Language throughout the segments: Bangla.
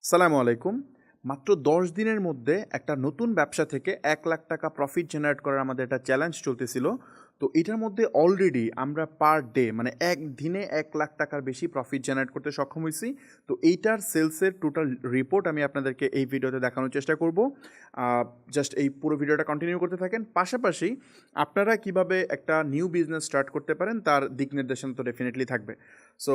সালামু আলাইকুম। মাত্র ১০ দিনের মধ্যে একটা নতুন ব্যবসা থেকে ৳১,০০,০০০ প্রফিট জেনারেট করার আমাদের একটা চ্যালেঞ্জ চলতেছিল। তো এটার মধ্যে অলরেডি আমরা পার ডে মানে একদিনে ৳১,০০,০০০ বেশি প্রফিট জেনারেট করতে সক্ষম হইছি। তো এইটার সেলসের টোটাল রিপোর্ট আমি আপনাদেরকে এই ভিডিওতে দেখানোর চেষ্টা করব। জাস্ট এই পুরো ভিডিওটা কন্টিনিউ করতে থাকেন। পাশাপাশি আপনারা কিভাবে একটা নিউ বিজনেস স্টার্ট করতে পারেন তার দিক নির্দেশনা তো ডেফিনিটলি থাকবে। সো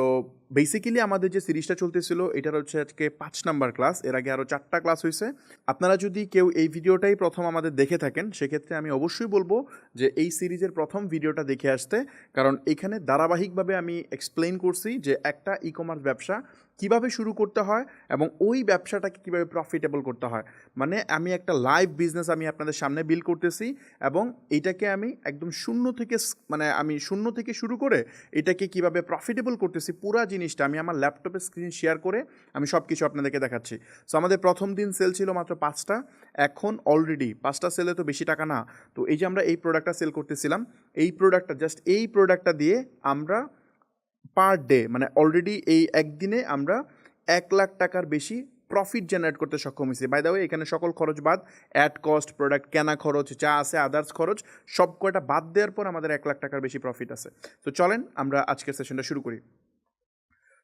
বেসিক্যালি আমাদের যে সিরিজটা চলতেছিল এটার হচ্ছে আজকে ৫ নাম্বার ক্লাস। এর আগে আরও ৪টা ক্লাস হইছে। আপনারা যদি কেউ এই ভিডিওটাই প্রথম আমাদের দেখে থাকেন সেক্ষেত্রে আমি অবশ্যই বলবো যে এই সিরিজের প্রথম ভিডিওটা দেখে আসতে। কারণ এখানে ধারাবাহিকভাবে আমি এক্সপ্লেইন করছি যে একটা ই কমার্স ব্যবসা কিভাবে শুরু করতে হয় এবং ওই ব্যবসাটাকে কিভাবে প্রফিটেবল করতে হয়। মানে আমি একটা লাইভ বিজনেস আমি আপনাদের সামনে বিল্ড করতেছি এবং এইটাকে আমি একদম শূন্য থেকে মানে আমি শূন্য থেকে শুরু করে এটাকে কিভাবে প্রফিটেবল করতেছি পুরা জিনিসটা আমি আমার ল্যাপটপে স্ক্রিন শেয়ার করে আমি সব কিছু আপনাদেরকে দেখাচ্ছি। সো আমাদের প্রথম দিন সেল ছিল মাত্র ৫টা। এখন অলরেডি ৫টা সেলে তো বেশি টাকা না। তো এই যে আমরা এই প্রোডাক্টটা সেল করতেছিলাম, এই প্রোডাক্টটা জাস্ট এই প্রোডাক্টটা দিয়ে আমরা পার ডে মানে অলরেডি এই একদিনে আমরা ৳১,০০,০০০ বেশি প্রফিট জেনারেট করতে সক্ষম হয়েছি। বাই দ্য ওয়ে এখানে সকল খরচ বাদ, অ্যাড কস্ট, প্রোডাক্ট কেনা খরচ, যা আছে আদার্স খরচ সব কয়টা বাদ দেওয়ার পর আমাদের ৳১,০০,০০০ বেশি প্রফিট আছে। তো চলেন আমরা আজকের সেশনটা শুরু করি।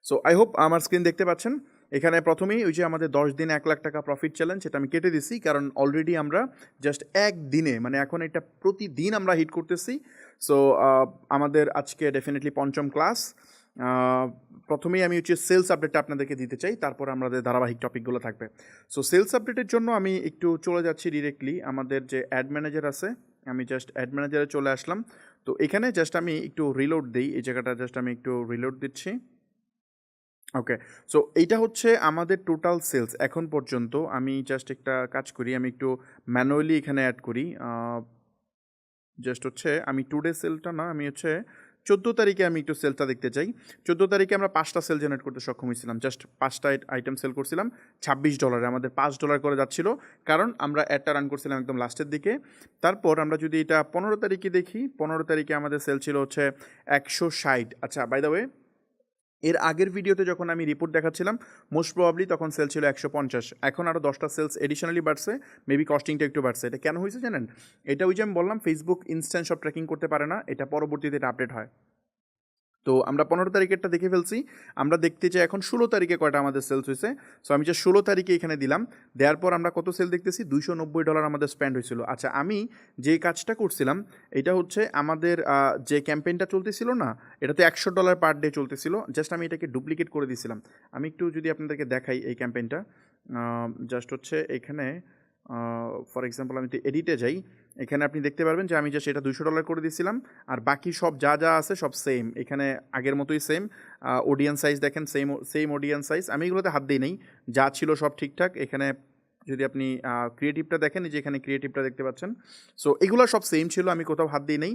সো আই হোপ আমার স্ক্রিন দেখতে পাচ্ছেন। এখানে প্রথমেই ওই যে আমাদের ১০ দিন ৳১,০০,০০০ প্রফিট চ্যালেঞ্জ সেটা আমি কেটে দিছি। কারণ অলরেডি আমরা জাস্ট একদিনে মানে এখন এটা প্রতিদিন আমরা হিট করতেছি। সো আমাদের আজকে ডেফিনিটলি ৫ম ক্লাস। প্রথমেই আমি হচ্ছে সেলস আপডেটটা আপনাদেরকে দিতে চাই, তারপর আমাদের ধারাবাহিক টপিকগুলো থাকবে। সো সেলস আপডেটের জন্য আমি একটু চলে যাচ্ছি ডিরেক্টলি আমাদের যে অ্যাড ম্যানেজার আছে, আমি জাস্ট অ্যাড ম্যানেজারে চলে আসলাম। তো এখানে জাস্ট আমি একটু রিলোড দিই, এই জায়গাটা জাস্ট আমি একটু রিলোড দিচ্ছি। ওকে। সো এইটা হচ্ছে আমাদের টোটাল সেলস এখন পর্যন্ত। আমি জাস্ট একটা কাজ করি, আমি একটু ম্যানুয়ালি এখানে অ্যাড করি। জাস্ট হচ্ছে আমি টুডে সেলটা না, আমি হচ্ছে ১৪ তারিখে আমি একটু সেলটা দেখতে চাই। ১৪ তারিখে আমরা ৫টা সেল জেনারেট করতে সক্ষম হয়েছিলাম। জাস্ট ৫টা আইটেম সেল করছিলাম $২৬। আমাদের $৫ করে যাচ্ছিল। কারণ আমরা অ্যাডটা রান করছিলাম একদম লাস্টের দিকে। তারপর আমরা যদি এটা ১৫ তারিখে দেখি, ১৫ তারিখে আমাদের সেল ছিল হচ্ছে ১৬০। আচ্ছা, বাই দ্য ওয়ে এর আগের ভিডিওতে যখন আমি রিপোর্ট দেখাচ্ছিলাম মোস্ট প্রবাবলি তখন সেল ছিল ১৫০। এখন আরও ১০টা সেলস এডিশনালি বাড়ছে, মেবি কস্টিংটা একটু বাড়ছে। এটা কেন হয়েছে জানেন? এটা ওই যে আমি বললাম ফেসবুক ইনস্ট্যান্ট সব ট্র্যাকিং করতে পারে না, এটা পরবর্তীতে এটা আপডেট হয়। তো আমরা ১৫ তারিখেরটা দেখে ফেলছি। আমরা দেখতে চাই এখন ১৬ তারিখে কয়টা আমাদের সেলস হয়েছে। সো আমি যে ১৬ তারিখে এখানে দিলাম, দেওয়ার পর আমরা কত সেল দেখতেছি, $২৯০ আমাদের স্পেন্ড হয়েছিল। আচ্ছা, আমি যে কাজটা করছিলাম এটা হচ্ছে আমাদের যে ক্যাম্পেইনটা চলতেছিল না, এটাতে $১০০ পার ডে চলতেছিল। জাস্ট আমি এটাকে ডুপ্লিকেট করে দিয়েছিলাম। আমি একটু যদি আপনাদেরকে দেখাই এই ক্যাম্পেইনটা, জাস্ট হচ্ছে এখানে ফর এক্সাম্পল আমি যদি এডিটে যাই, এখানে আপনি দেখতে পারবেন যে আমি জাস্ট এটা $২০০ করে দিয়েছিলাম। আর বাকি সব যা যা আছে সব সেম, এখানে আগের মতোই সেম। অডিয়েন্স সাইজ দেখেন সেম অডিয়েন্স সাইজ, আমি এগুলোতে হাত দিই নেই, যা ছিল সব ঠিকঠাক। এখানে যদি আপনি ক্রিয়েটিভটা দেখেন, এই যে এখানে ক্রিয়েটিভটা দেখতে পাচ্ছেন। সো এগুলো সব সেম ছিল, আমি কোথাও হাত দিই নেই।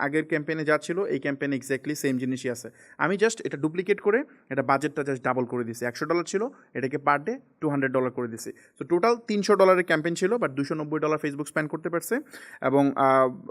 আগের ক্যাম্পেইনে যা ছিল এই ক্যাম্পেইনে এক্স্যাক্টলি সেম জিনিসই আছে। আমি জাস্ট এটা ডুপ্লিকেট করে এটা বাজেটটা জাস্ট ডাবল করে দিছি। $১০০ ছিল, এটাকে পার ডে $200 করে দিছি। সো টোটাল $৩০০ ক্যাম্পেইন ছিল, বাট $২৯০ ফেসবুক স্পেন্ড করতে পারছে। এবং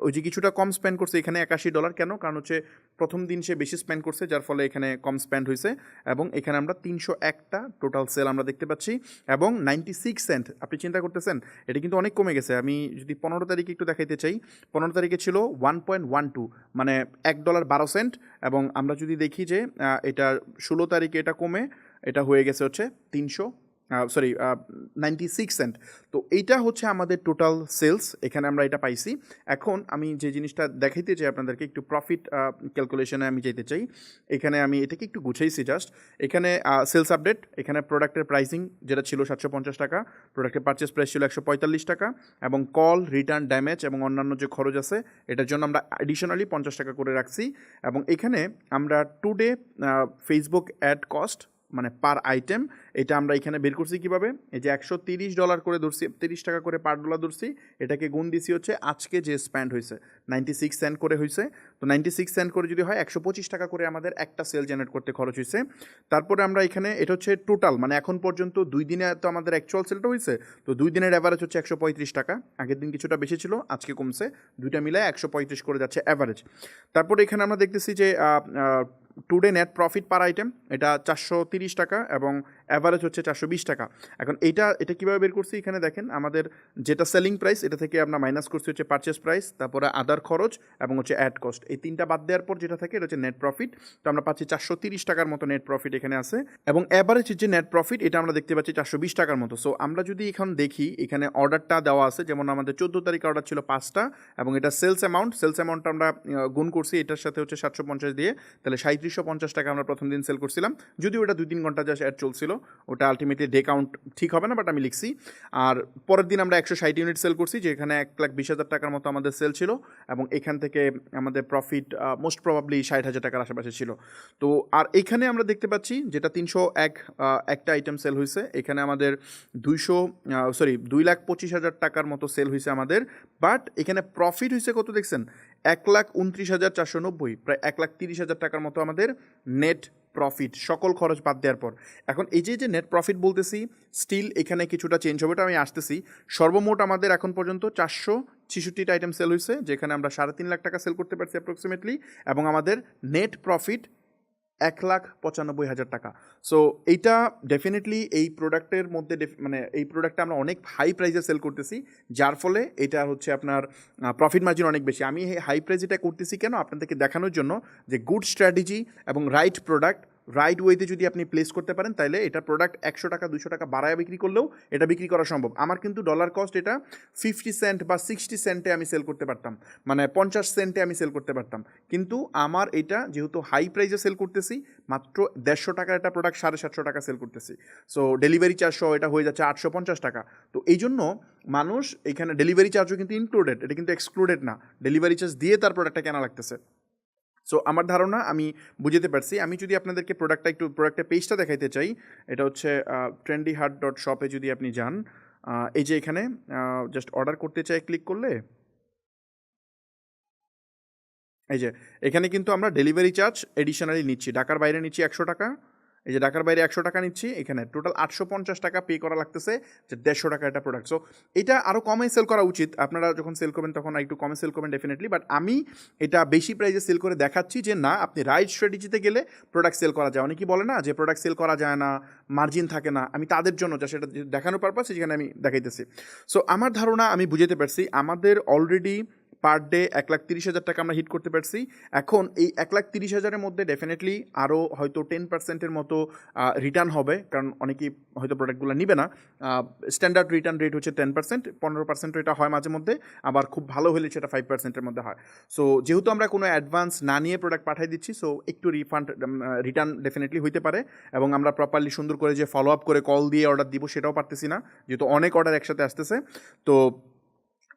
ওই যে কিছুটা কম স্পেন্ড করছে এখানে $৮১। কেন? কারণ হচ্ছে প্রথম দিন সে বেশি স্পেন্ড করছে, যার ফলে এখানে কম স্পেন্ড হয়েছে। এবং এখানে আমরা ৩০১টা টোটাল সেল আমরা দেখতে পাচ্ছি এবং 96 সেন্ট। আপনি চিন্তা করতেছেন এটা কিন্তু অনেক কমে গেছে। আমি যদি ১৫ তারিখে একটু দেখাইতে চাই, ১৫ তারিখে ছিল 1.12 মানে $১.১২। এবং আমরা যদি দেখি যে এটা ১৬ তারিখে এটা কমে এটা হয়ে গেছে হচ্ছে 96 সেন্ট। তো এইটা হচ্ছে আমাদের টোটাল সেলস, এখানে আমরা এটা পাইছি। এখন আমি যে জিনিসটা দেখাইতে চাই আপনাদেরকে, একটু প্রফিট ক্যালকুলেশনে আমি যেতে চাই। এখানে আমি এটাকে একটু গুছাইছি জাস্ট। এখানে সেলস আপডেট, এখানে প্রোডাক্টের প্রাইসিং যেটা ছিল $৭৫০, প্রোডাক্টের পারচেস প্রাইস ছিল $১৪৫ এবং কল, রিটার্ন, ড্যামেজ এবং অন্যান্য যে খরচ আছে এটার জন্য আমরা অ্যাডিশনালি $৫০ করে রাখছি। এবং এখানে আমরা টুডে ফেসবুক অ্যাড কস্ট মানে পার আইটেম, এটা আমরা এখানে বের করছি কীভাবে, এই যে $১৩০ করে ধরছি, $৩০ করে পার ডলার ধরছি, এটাকে গুণ দিছি হচ্ছে আজকে যে স্পেন্ড হয়েছে 96 সেন্ট করে হয়েছে। তো 96 সেন্ট করে যদি হয় $১২৫ করে আমাদের একটা সেল জেনারেট করতে খরচ হয়েছে। তারপরে আমরা এখানে এটা হচ্ছে টোটাল মানে এখন পর্যন্ত 2 দিনে তো আমাদের অ্যাকচুয়াল সেলটা হয়েছে, তো 2 দিনের অ্যাভারেজ হচ্ছে $১৩৫। আগের দিন কিছুটা বেশি ছিল, আজকে কমছে, দুইটা মিলায় ১৩৫ করে যাচ্ছে অ্যাভারেজ। তারপরে এখানে আমরা দেখতেছি যে টুডে নেট প্রফিট পার আইটেম এটা $৪৩০ এবং অ্যাভারেজ হচ্ছে 420 টাকা। এখন এটা কীভাবে বের করছি, এখানে দেখেন আমাদের যেটা সেলিং প্রাইস এটা থেকে আমরা মাইনাস করছি হচ্ছে পারচেস প্রাইস, তারপরে আদার খরচ এবং হচ্ছে অ্যাড কস্ট, এই তিনটা বাদ দেওয়ার পর যেটা থাকে এটা হচ্ছে নেট প্রফিট। তো আমরা পাচ্ছি 430 টাকার মতো নেট প্রফিট এখানে আছে, এবং অ্যাভারেজ যে নেট প্রফিট এটা আমরা দেখতে পাচ্ছি 420 টাকার মতো। সো আমরা যদি এখন দেখি এখানে অর্ডারটা দেওয়া আছে, যেমন আমাদের 14 তারিখ অর্ডার ছিল 5টা, এবং এটা সেলস অ্যামাউন্টটা আমরা গুণ করছি এটার সাথে হচ্ছে 750 দিয়ে, তাহলে 3750 টাকা আমরা প্রথম দিন সেল করছিলাম। যদিও ওটা 2-3 ঘন্টা জাস্ট অ্যাড চলছিল, ওটা আলটিমেটলি ডে কাউন্ট ঠিক হবে না, বাট আমি লিখছি। আর পরের দিন আমরা 160 ইউনিট সেল করছি, যেখানে 1,20,000 টাকার মতো আমাদের সেল ছিল, এবং এখান থেকে আমাদের প্রফিট মোস্ট প্রবাবলি 60,000 টাকার আশেপাশে ছিল। তো আর এখানে আমরা দেখতে পাচ্ছি যেটা 301 একটা আইটেম সেল হয়েছে, এখানে আমাদের 2,25,000 টাকার মতো সেল হয়েছে আমাদের, বাট এখানে প্রফিট হয়েছে কত দেখছেন, 1,29,490, প্রায় 1,30,000 টাকার মতো আমাদের নেট প্রফিট, সকল খরচ বাদ দেওয়ার পর। এখন এই যে নেট প্রফিট বলতেছি, স্টিল এখানে কিছুটা চেঞ্জ হবে, এটা আমি আসতেছি। সর্বমোট আমাদের এখন পর্যন্ত 466টা আইটেম সেল হয়েছে, যেখানে আমরা 3.5 লাখ টাকা সেল করতে পারছি অ্যাপ্রক্সিমেটলি, এবং আমাদের নেট প্রফিট 1,95,000 টাকা। সো এইটা ডেফিনেটলি এই প্রোডাক্টের মধ্যে মানে এই প্রোডাক্টটা আমরা অনেক হাই প্রাইসে সেল করতেছি, যার ফলে এটা হচ্ছে আপনার প্রফিট মার্জিন অনেক বেশি। আমি এই হাই প্রাইস এটা করতেছি কেন, আপনাদেরকে দেখানোর জন্য যে গুড স্ট্র্যাটেজি এবং রাইট প্রোডাক্ট রাইট ওয়েতে যদি আপনি প্লেস করতে পারেন, তাহলে এটা প্রোডাক্ট 100 টাকা 200 টাকা বাড়ায় বিক্রি করলেও এটা বিক্রি করা সম্ভব। আমার কিন্তু ডলার কস্ট এটা 50 সেন্ট বা 60 সেন্টে আমি সেল করতে পারতাম, মানে 50 সেন্টে আমি সেল করতে পারতাম, কিন্তু আমার এটা যেহেতু হাই প্রাইসে সেল করতেছি, মাত্র 150 টাকার একটা প্রোডাক্ট 750 টাকা সেল করতেছি। সো ডেলিভারি চার্জ সহ এটা হয়ে যাচ্ছে 850 টাকা। তো এই জন্য মানুষ এখানে ডেলিভারি চার্জও কিন্তু ইনক্লুডেড, এটা কিন্তু এক্সক্লুডেড না, ডেলিভারি চার্জ দিয়ে তার প্রোডাক্টটা কেনা লাগতেছে। সো আমার ধারণা আমি বুঝতে পারছি। আমি যদি আপনাদেরকে প্রোডাক্টের পেজটা দেখাইতে চাই, এটা হচ্ছে trendyheart.shop-এ যদি আপনি যান, এই যে এখানে জাস্ট অর্ডার করতে চাই ক্লিক করলে, এই যে এখানে কিন্তু আমরা ডেলিভারি চার্জ এডিশনালি নিচ্ছি, ঢাকার বাইরে নিচ্ছি 100 টাকা, এই যে ঢাকার বাইরে 100 টাকা নিচ্ছি, এখানে টোটাল 850 টাকা পে করা লাগতেছে, যে 150 টাকা একটা প্রোডাক্ট। সো এটা আরও কমে সেল করা উচিত, আপনারা যখন সেল করবেন তখন একটু কমে সেল করবেন ডেফিনেটলি, বাট আমি এটা বেশি প্রাইসে সেল করে দেখাচ্ছি যে না, আপনি রাইট স্ট্র্যাটেজিতে গেলে প্রোডাক্ট সেল করা যায়। অনেকেই বলে না যে প্রোডাক্ট সেল করা যায় না, মার্জিন থাকে না, আমি তাদের জন্য যা সেটা দেখানোর পারপাস যেখানে আমি দেখাইতেছি। সো আমার ধারণা আমি বুঝতে পারছি, আমাদের অলরেডি পার ডে 1,30,000 টাকা আমরা হিট করতে পারছি। এখন এই 1,30,000-এর মধ্যে ডেফিনেটলি আরও হয়তো 10%-এর মতো রিটার্ন হবে, কারণ অনেকেই হয়তো প্রোডাক্টগুলো নিবে না। স্ট্যান্ডার্ড রিটার্ন রেট হচ্ছে 10%, 15% এটা হয় মাঝে মধ্যে, আবার খুব ভালো হলে সেটা 5%-এর মধ্যে হয়। সো যেহেতু আমরা কোনো অ্যাডভান্স না নিয়ে প্রোডাক্ট পাঠিয়ে দিচ্ছি, সো একটু রিটার্ন ডেফিনেটলি হইতে পারে, এবং আমরা প্রপারলি সুন্দর করে যে ফলো আপ করে কল দিয়ে অর্ডার দিব সেটাও পারতেছি না, যেহেতু অনেক অর্ডার একসাথে আসতেছে। তো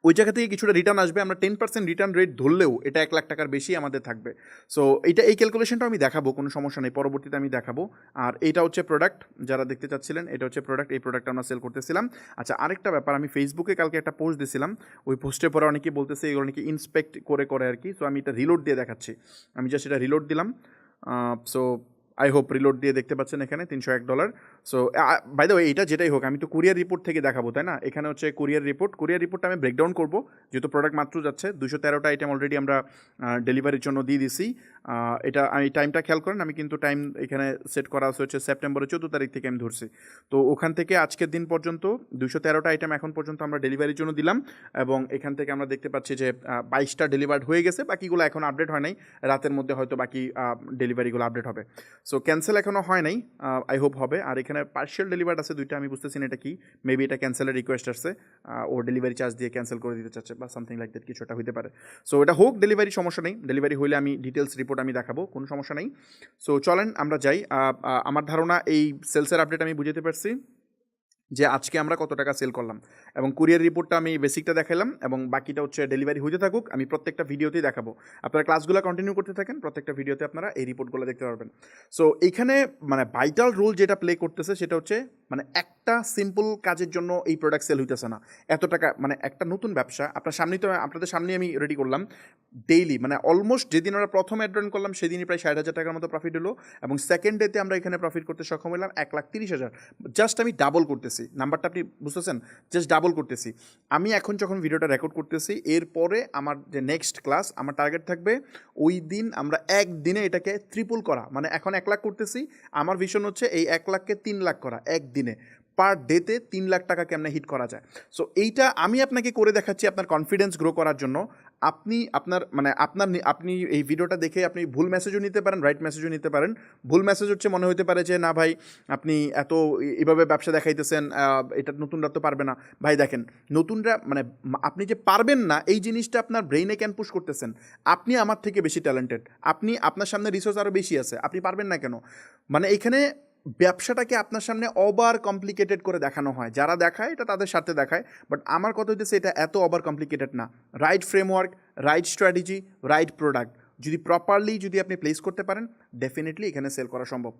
ওই জায়গা থেকে কিছুটা রিটার্ন আসবে, আমরা 10% রিটার্ন রেট ধরলেও এটা 1 লাখ টাকার বেশি আমাদের থাকবে। সো এই ক্যালকুলেশনটা আমি দেখাবো, কোনো সমস্যা নেই, পরবর্তীতে আমি দেখাবো। আর এটা হচ্ছে প্রোডাক্ট, যারা দেখতে চাচ্ছিলেন এটা হচ্ছে প্রোডাক্ট, এই প্রোডাক্ট আমরা সেল করতেছিলাম। আচ্ছা, আরেকটা ব্যাপার, আমি ফেসবুকে কালকে একটা পোস্ট দিয়েছিলাম, ওই পোস্টের পরে অনেকেই বলতেছে এগুলো নাকি ইন্সপেক্ট করে আর কি। সো আমি এটা রিলোড দিয়ে দেখাচ্ছি, আমি জাস্ট এটা রিলোড দিলাম। সো আই হোপ রিলোড দিয়ে দেখতে পাচ্ছেন এখানে $301। সো বাই দ্য ওয়ে, এটা যেটাই হোক, আমি তো কুরিয়ার রিপোর্ট থেকে দেখাবো, তাই না? এখানে হচ্ছে কুরিয়ার রিপোর্টটা আমি ব্রেকডাউন করবো, যেহেতু প্রোডাক্ট মাত্র যাচ্ছে 213টা আইটেম অলরেডি আমরা ডেলিভারির জন্য দিয়ে দিছি। এটা আমি টাইমটা খেয়াল করেন, আমি কিন্তু টাইম এখানে সেট করা হচ্ছে সেপ্টেম্বরের 14 তারিখ থেকে আমি ধরছি। তো ওখান থেকে আজকের দিন পর্যন্ত 213টা আইটেম এখন পর্যন্ত আমরা ডেলিভারির জন্য দিলাম, এবং এখান থেকে আমরা দেখতে পাচ্ছি যে 22টা ডেলিভার্ড হয়ে গেছে, বাকিগুলো এখন আপডেট হয় নাই, রাতের মধ্যে হয়তো বাকি ডেলিভারিগুলো আপডেট হবে। সো ক্যান্সেল এখনও হয় নাই, আই হোপ হবে। আর এখানে পার্শিয়াল ডেলিভার্ড আছে 2টা, আমি বুঝতেছি না এটা কি, মেবি এটা ক্যান্সেলের রিকোয়েস্ট আসছে, ও ডেলিভারি চার্জ দিয়ে ক্যান্সেল করে দিতে চাচ্ছে বা সামথিং লাইক দ্যাট, কিছু একটা হতে পারে। সো এটা হোক, ডেলিভারি সমস্যা নেই, ডেলিভারি হইলে আমি ডিটেলস রিপোর্ট আমি দেখাবো, কোনো সমস্যা নেই। সো চলেন আমরা যাই। আমার ধারণা এই সেলসের আপডেট আমি বুঝতে পারছি যে আজকে আমরা কত টাকা সেল করলাম, এবং কুরিয়ার রিপোর্টটা আমি বেসিকটা দেখালাম, এবং বাকিটা হচ্ছে ডেলিভারি হতে থাকুক, আমি প্রত্যেকটা ভিডিওতেই দেখাবো। আপনারা ক্লাসগুলো কন্টিনিউ করতে থাকেন, প্রত্যেকটা ভিডিওতে আপনারা এই রিপোর্টগুলো দেখতে পারবেন। সো এইখানে মানে ভাইটাল রোল যেটা প্লে করতেছে সেটা হচ্ছে মানে একটা সিম্পল কাজের জন্য এই প্রোডাক্ট সেল হইতেছে না, এত টাকা, মানে একটা নতুন ব্যবসা আপনার সামনেই তো, আপনাদের সামনে আমি রেডি করলাম ডেইলি, মানে অলমোস্ট যেদিন আমরা প্রথম অ্যাড করলাম সেদিনই প্রায় 60,000 টাকার মতো প্রফিট হলো, এবং সেকেন্ড ডেতে আমরা এখানে প্রফিট করতে সক্ষম হলাম 1,30,000। জাস্ট আমি ডাবল করতেছি, নাম্বারটা আপনি বুঝতেছেন, জাস্ট ডাবল করতেছি। আমি এখন যখন ভিডিওটা রেকর্ড করতেছি, এরপরে আমার যে নেক্সট ক্লাস, আমার টার্গেট থাকবে ওই দিন আমরা একদিনে এটাকে ট্রিপল করা, মানে এখন 1 লাখ করতেছি, আমার ভিশন হচ্ছে এই 1 লাখকে 3 লাখ করা একদিনে, পার ডেতে 3 লাখ টাকা কেমনে হিট করা যায়। সো এইটা আমি আপনাকে করে দেখাচ্ছি আপনার কনফিডেন্স গ্রো করার জন্য। আপনি আপনার মানে আপনি এই ভিডিওটা দেখে আপনি ভুল মেসেজও নিতে পারেন, রাইট মেসেজও নিতে পারেন। ভুল মেসেজ হচ্ছে মনে হতে পারে যে না ভাই আপনি এত এভাবে ব্যবসা দেখাইতেছেন, এটা নতুনরা তো পারবে না। ভাই দেখেন, নতুনরা মানে আপনি যে পারবেন না এই জিনিসটা আপনার ব্রেইনে ক্যান পুশ করতেছেন। আপনি আমার থেকে বেশি ট্যালেন্টেড, আপনার সামনে রিসোর্স আরও বেশি আছে, আপনি পারবেন না কেন? মানে এখানে ব্যবসাটাকে আপনার সামনে ওভার কমপ্লিকেটেড করে দেখানো হয়, যারা দেখায় এটা তাদের সাথে দেখায়, বাট আমার কথা হইতেছে এটা এত ওভার কমপ্লিকেটেড না। Right framework, right strategy, right product যদি প্রপারলি যদি আপনি প্লেস করতে পারেন, ডেফিনেটলি এখানে সেল করা সম্ভব।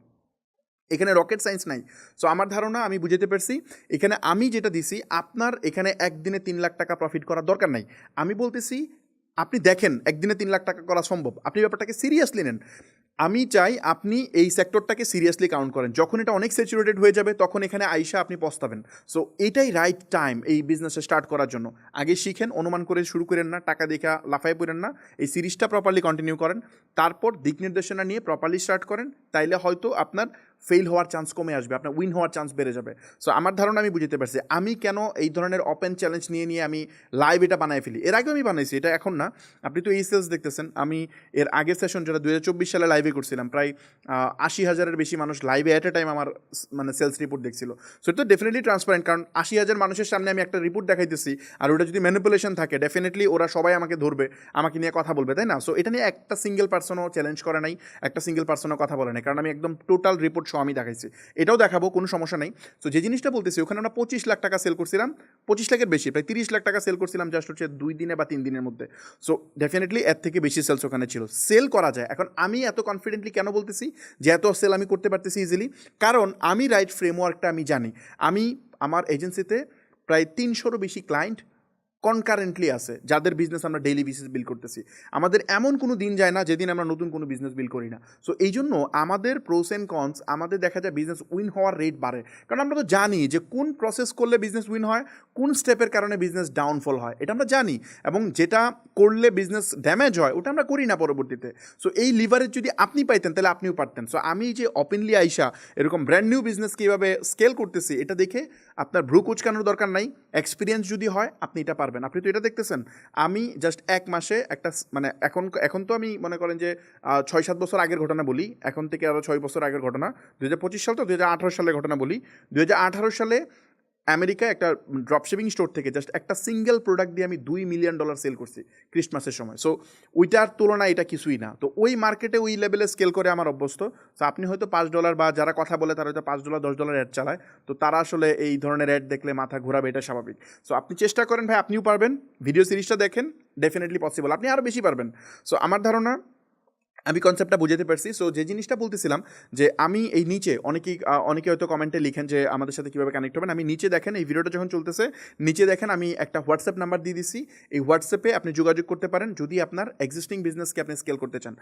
এখানে রকেট সায়েন্স নাই। সো আমার ধারণা আমি বুঝতে পারছি, এখানে আমি যেটা দিছি আপনার এখানে একদিনে 3 লাখ টাকা প্রফিট করার দরকার নাই। আমি বলতেছি আপনি দেখেন একদিনে 3 লাখ টাকা করা সম্ভব, আপনি ব্যাপারটাকে সিরিয়াসলি নেন। আমি চাই আপনি এই সেক্টরটাকে সিরিয়াসলি কাউন্ট করেন। যখন এটা অনেক স্যাচুরেটেড হয়ে যাবে তখন এখানে আইসা আপনি পস্তাবেন। সো এটাই রাইট টাইম এই বিজনেসে স্টার্ট করার জন্য। আগে শিখেন, অনুমান করে শুরু করেন না, টাকা দেখা লাফায় পড়েন না, এই সিরিজটা প্রপারলি কন্টিনিউ করেন, তারপর দিক নির্দেশনা নিয়ে প্রপারলি স্টার্ট করেন, তাইলে হয়তো আপনার ফেল হওয়ার চান্স কমে আসবে, আপনার উইন হওয়ার চান্স বেড়ে যাবে। সো আমার ধারণা আমি বুঝতে পারছি আমি কেন এই ধরনের ওপেন চ্যালেঞ্জ নিয়ে আমি লাইভ এটা বানাই ফেলি। এর আগেও আমি বানাইছি, এটা এখন না। আপনি তো এই সেলস দেখতেছেন, আমি এর আগের সেশন যেটা 2024 সালে লাইভে করছিলাম, প্রায় 80,000-এর বেশি মানুষ লাইভে অ্যাট এ টাইম আমার মানে সেলস রিপোর্ট দেখছিল। সো এটা তো ডেফিনেটলি ট্রান্সপারেন্ট, কারণ 80,000 মানুষের সামনে আমি একটা রিপোর্ট দেখাইতেছি, আর ওটা যদি ম্যানিপুলেশন থাকে ডেফিনেটলি ওরা সবাই আমাকে ধরবে, আমাকে নিয়ে কথা বলবে, তাই না? সো এটা নিয়ে একটা সিঙ্গেল পার্সনও চ্যালেঞ্জ করে নাই, একটা সিঙ্গেল পার্সনও কথা বলে নাই, কারণ আমি একদম টোটাল রিপোর্ট সহ আমি দেখাইছি। এটাও দেখাবো, কোনো সমস্যা নেই। সো যে জিনিসটা বলতেছি, ওখানে আমরা 25 লাখ টাকা সেল করছিলাম, 25 লাখের বেশি, প্রায় 30 লাখ টাকা সেল করছিলাম জাস্ট হচ্ছে 2 দিনে বা 3 দিনের মধ্যে। সো ডেফিনেটলি এর থেকে বেশি সেলস ওখানে ছিল, সেল করা যায়। এখন আমি এত কনফিডেন্টলি কেন বলতেছি যে এত সেল আমি করতে পারতেছি ইজিলি? কারণ আমি রাইট ফ্রেমওয়ার্কটা আমি জানি। আমি আমার এজেন্সিতে প্রায় 300-রও বেশি ক্লায়েন্ট কনকারেন্টলি আছে, যাদের বিজনেস আমরা ডেইলি বেসিস বিল করতেছি। আমাদের এমন কোনো দিন যায় না যেদিন আমরা নতুন কোনো বিজনেস বিল করি না। সো এই জন্য আমাদের প্রোস অ্যান্ড কনস, আমাদের দেখা যায় বিজনেস উইন হওয়ার রেট বাড়ে, কারণ আমরা তো জানি যে কোন প্রসেস করলে বিজনেস উইন হয়, কোন স্টেপের কারণে বিজনেস ডাউনফল হয়, এটা আমরা জানি, এবং যেটা করলে বিজনেস ড্যামেজ হয় ওটা আমরা করি না পরবর্তীতে। সো এই লিভারেজ যদি আপনি পাইতেন তাহলে আপনিও পারতেন। সো আমি যে ওপেনলি আইসা এরকম ব্র্যান্ড নিউ বিজনেস কীভাবে স্কেল করতেছি এটা দেখে আপনার ভ্রু কুচকানোর দরকার নাই, এক্সপিরিয়েন্স যদি হয় আপনি এটা পারবেন। আপনি তো এটা দেখতেছেন, আমি জাস্ট 1 মাসে একটা মানে এখন তো আমি মনে করেন যে 6-7 বছর আগের ঘটনা বলি, এখন থেকে আরও 6 বছর আগের ঘটনা, 2025 সাল তো 2018 সালের ঘটনা বলি। 2018 সালে আমেরিকায় একটা ড্রপশিপিং স্টোর থেকে জাস্ট একটা সিঙ্গেল প্রোডাক্ট দিয়ে আমি $2 মিলিয়ন সেল করছি ক্রিসমাসের সময়। সো ওইটার তুলনায় এটা কিছুই না। তো ওই মার্কেটে ওই লেভেলে স্কেল করে আমার অভ্যস্ত। সো আপনি হয়তো $5 বা যারা কথা বলে তারা হয়তো $5 $10 অ্যাড চালায়, তো তারা আসলে এই ধরনের অ্যাড দেখলে মাথা ঘোরাবে, এটা স্বাভাবিক। সো আপনি চেষ্টা করেন ভাই, আপনিও পারবেন, ভিডিও সিরিজটা দেখেন, ডেফিনেটলি পসিবল, আপনি আরও বেশি পারবেন। সো আমার ধারণা আমি কনসেপ্টটা বুঝাতে পারছি। সো যে জিনিসটা বলতেছিলাম যে আমি এই নিচে অনেকে হয়তো কমেন্টে লিখেন যে আমাদের সাথে কীভাবে কানেক্ট হবেন। আমি নিচে দেখেন, এই ভিডিওটা যখন চলতেছে নিচে দেখেন আমি একটা হোয়াটসঅ্যাপ নাম্বার দিয়ে দিছি। এই হোয়াটসঅ্যাপে আপনি যোগাযোগ করতে পারেন যদি আপনার এক্সিস্টিং বিজনেসকে আপনি স্কেল করতে চান,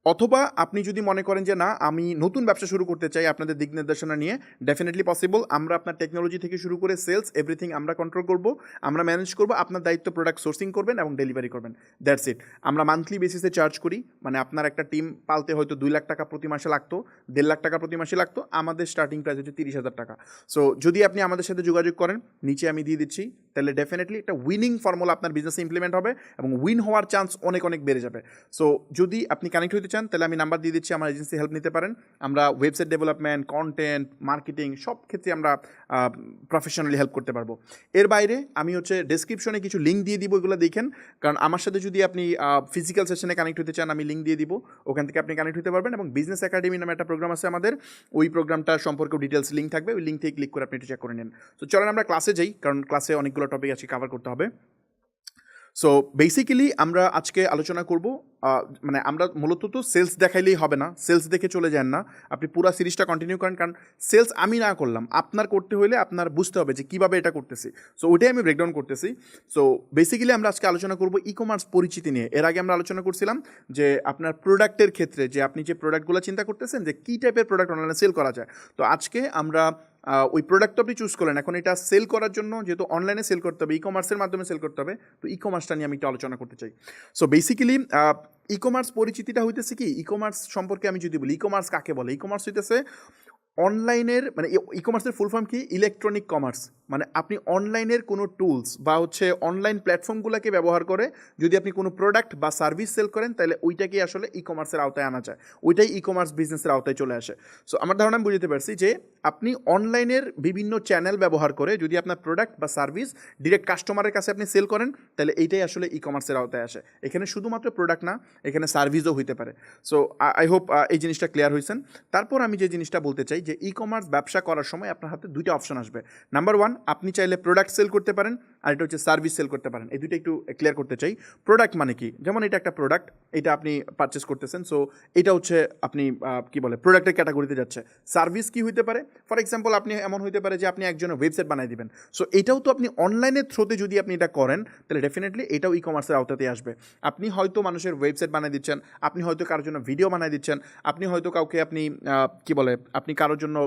অথবা আপনি যদি মনে করেন যে না আমি নতুন ব্যবসা শুরু করতে চাই আপনাদের দিক নির্দেশনা নিয়ে, ডেফিনেটলি পসিবল। আমরা আপনার টেকনোলজি থেকে শুরু করে সেলস এভরিথিং আমরা কন্ট্রোল করব, আমরা ম্যানেজ করব, আপনার দায়িত্ব প্রোডাক্ট সোর্সিং করবেন এবং ডেলিভারি করবেন, দ্যাটস ইট। আমরা মান্থলি বেসিসে চার্জ করি, মানে আপনার একটা টিম পালতে হয়তো 2 লাখ টাকা প্রতি মাসে লাগতো, 1.5 লাখ টাকা প্রতি মাসে লাগতো, আমাদের স্টার্টিং প্রাইস হচ্ছে 30,000 টাকা। সো যদি আপনি আমাদের সাথে যোগাযোগ করেন, নিচে আমি দিয়ে দিচ্ছি, তাহলে ডেফিনেটলি একটা উইনিং ফর্মুলা আপনার বিজনেসে ইমপ্লিমেন্ট হবে এবং উইন হওয়ার চান্স অনেক অনেক বেড়ে যাবে। সো যদি আপনি কানেক্ট হতে চান তাহলে আমি নাম্বার দিয়ে দিচ্ছি, আমার এজেন্সি হেল্প নিতে পারেন। আমরা ওয়েবসাইট ডেভেলপমেন্ট, কন্টেন্ট, মার্কেটিং সব ক্ষেত্রে আমরা প্রফেশনালি হেল্প করতে পারবো। এর বাইরে আমি হচ্ছে ডেসক্রিপশনে কিছু লিঙ্ক দিয়ে দিব, এগুলো দেখেন, কারণ আমার সাথে যদি আপনি ফিজিক্যাল সেশনে কানেক্ট হতে চান আমি লিঙ্ক দিয়ে দিব, ওখান থেকে আপনি কানেক্ট হতে পারবেন। এবং বিজনেস একাডেমি নামে একটা প্রোগ্রাম আছে আমাদের, ওই প্রোগ্রামটার সম্পর্কে ডিটেলস লিঙ্ক থাকবে, ওই লিঙ্ক থেকে ক্লিক করে আপনি এটা চেক করে নেন। তো চলেন আমরা ক্লাসে যাই, কারণ ক্লাসে অনেকগুলো টপিক আছে কভার করতে হবে। সো বেসিক্যালি আমরা আজকে আলোচনা করব মানে আমরা মূলত তো সেলস দেখাইলেই হবে না, সেলস দেখে চলে যান না, আপনি পুরো সিরিজটা কন্টিনিউ করেন, কারণ সেলস আমি না করলাম, আপনার করতে হলে আপনার বুঝতে হবে যে কীভাবে এটা করতেছি। সো ওইটাই আমি ব্রেকডাউন করতেছি। সো বেসিক্যালি আমরা আজকে আলোচনা করব ই কমার্স পরিচিতি নিয়ে। এর আগে আমরা আলোচনা করছিলাম যে আপনার প্রোডাক্টের ক্ষেত্রে যে আপনি যে প্রোডাক্টগুলো চিন্তা করতেছেন যে কী টাইপের প্রোডাক্ট অনলাইনে সেল করা যায়। তো আজকে আমরা ওই প্রোডাক্টটা আপনি চুজ করলেন, এখন এটা সেল করার জন্য যেহেতু অনলাইনে সেল করতে হবে, ই কমার্সের মাধ্যমে সেল করতে হবে, তো ই কমার্সটা নিয়ে আমি একটু আলোচনা করতে চাই। সো বেসিক্যালি ই কমার্স পরিচিতিটা হইতেছে কি, ই কমার্স সম্পর্কে আমি যদি বলি, ই কমার্স কাকে বলে? ই কমার্স হইতেছে অনলাইনের, মানে ই কমার্সের ফুল ফর্ম কি? Electronic commerce. মানে আপনি অনলাইনের কোনো টুলস বা হচ্ছে অনলাইন প্ল্যাটফর্মগুলোকে ব্যবহার করে যদি আপনি কোনো প্রোডাক্ট বা সার্ভিস সেল করেন, তাহলে ওইটাকে আসলে ই কমার্সের আওতায় আনা যায়, ওইটাই ই কমার্স বিজনেসের আওতায় চলে আসে। সো আমার ধারণা আমি বুঝতে পারছি যে আপনি অনলাইনের বিভিন্ন চ্যানেল ব্যবহার করে যদি আপনার প্রোডাক্ট বা সার্ভিস ডিরেক্ট কাস্টমারের কাছে আপনি সেল করেন, তাহলে এইটাই আসলে ই কমার্সের আওতায় আসে। এখানে শুধুমাত্র প্রোডাক্ট না, এখানে সার্ভিসও হইতে পারে। সো আই হোপ এই জিনিসটা ক্লিয়ার হয়েছেন। তারপর আমি যে জিনিসটা বলতে চাই যে ই কমার্স ব্যবসা করার সময় আপনার হাতে দুইটা অপশন আসবে। নাম্বার ওয়ান, আপনি চাইলে প্রোডাক্ট সেল করতে পারেন, আর এটা হচ্ছে সার্ভিস সেল করতে পারেন। এই দুইটা একটু ক্লিয়ার করতে চাই। প্রোডাক্ট মানে কি? যেমন এটা একটা প্রোডাক্ট, এটা আপনি পারচেস করতেছেন, সো এটা হচ্ছে আপনি কি বলে প্রোডাক্টের ক্যাটাগরিতে যাচ্ছে। সার্ভিস কি হইতে পারে? ফর এক্সাম্পল আপনি এমন হইতে পারে যে আপনি একজনের ওয়েবসাইট বানিয়ে দিবেন, সো এটাও তো আপনি অনলাইনের থ্রুতে যদি আপনি এটা করেন, তাহলে ডেফিনেটলি এটাও ই কমার্সের আওতাতে আসবে। আপনি হয়তো মানুষের ওয়েবসাইট বানিয়ে দিচ্ছেন, আপনি হয়তো কারোর জন্য ভিডিও বানিয়ে দিচ্ছেন, আপনি হয়তো কাউকে আপনি কি বলে আপনি কারোর জন্য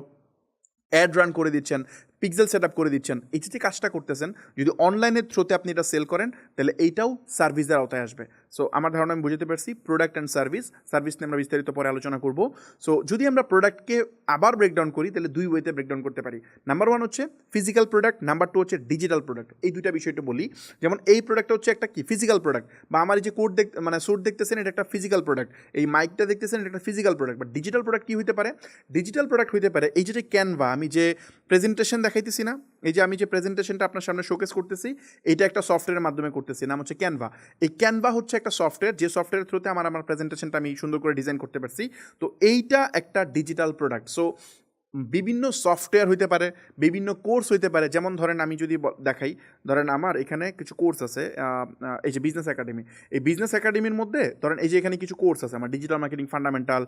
অ্যাড রান করে দিচ্ছেন, পিক্সেল সেট আপ করে দিচ্ছেন। এই যে কাজটা করতেছেন, যদি অনলাইনের থ্রুতে আপনি এটা সেল করেন, তাহলে এইটাও সার্ভিসের আওতায় আসবে। সো আমার ধারণা আমি বুঝতে পারছি। প্রোডাক্ট অ্যান্ড সার্ভিস, সার্ভিস নিয়ে আমরা বিস্তারিত পরে আলোচনা করব। সো যদি আমরা প্রোডাক্টকে আবার ব্রেকডাউন করি, তাহলে দুই ওয়েতে ব্রেকডাউন করতে পারি। নাম্বার ওয়ান হচ্ছে ফিজিক্যাল প্রোডাক্ট, নাম্বার টু হচ্ছে ডিজিটাল প্রোডাক্ট। এই দুইটা বিষয়টা বলি। যেমন এই প্রোডাক্টটা হচ্ছে একটা কি ফিজিক্যাল প্রোডাক্ট, বা আমার এই যে কোড মানে স্যুট দেখতেছেন, এটা একটা ফিজিক্যাল প্রোডাক্ট। এই মাইকটা দেখতেছেন, এটা একটা physical product. But digital product কী হতে পারে? ডিজিটাল প্রোডাক্ট হতে পারে এই যে ক্যানভা, আমি যে প্রেজেন্টেশন দেখাইতেছি না, এই যে আমি যে প্রেজেন্টেশনটা আপনার সামনে শোকেস করতেছি, এটা একটা সফটওয়্যারের মাধ্যমে করতেছি, নাম হচ্ছে ক্যানভা। এই ক্যানভা হচ্ছে একটা সফটওয়্যার, যে সফটওয়্যারের থ্রুতে আমার প্রেজেন্টেশনটা আমি সুন্দর করে ডিজাইন করতে পারছি। তো এইটা একটা ডিজিটাল প্রোডাক্ট। সো বিভিন্ন সফটওয়্যার হইতে পারে, বিভিন্ন কোর্স হইতে পারে। যেমন ধরেন আমি যদি দেখাই, ধরেন আমার এখানে কিছু কোর্স আছে, এই যে বিজনেস একাডেমি, এই বিজনেস একাডেমির মধ্যে ধরেন এই যে এখানে কিছু কোর্স আছে আমার, ডিজিটাল মার্কেটিং ফান্ডামেন্টাল,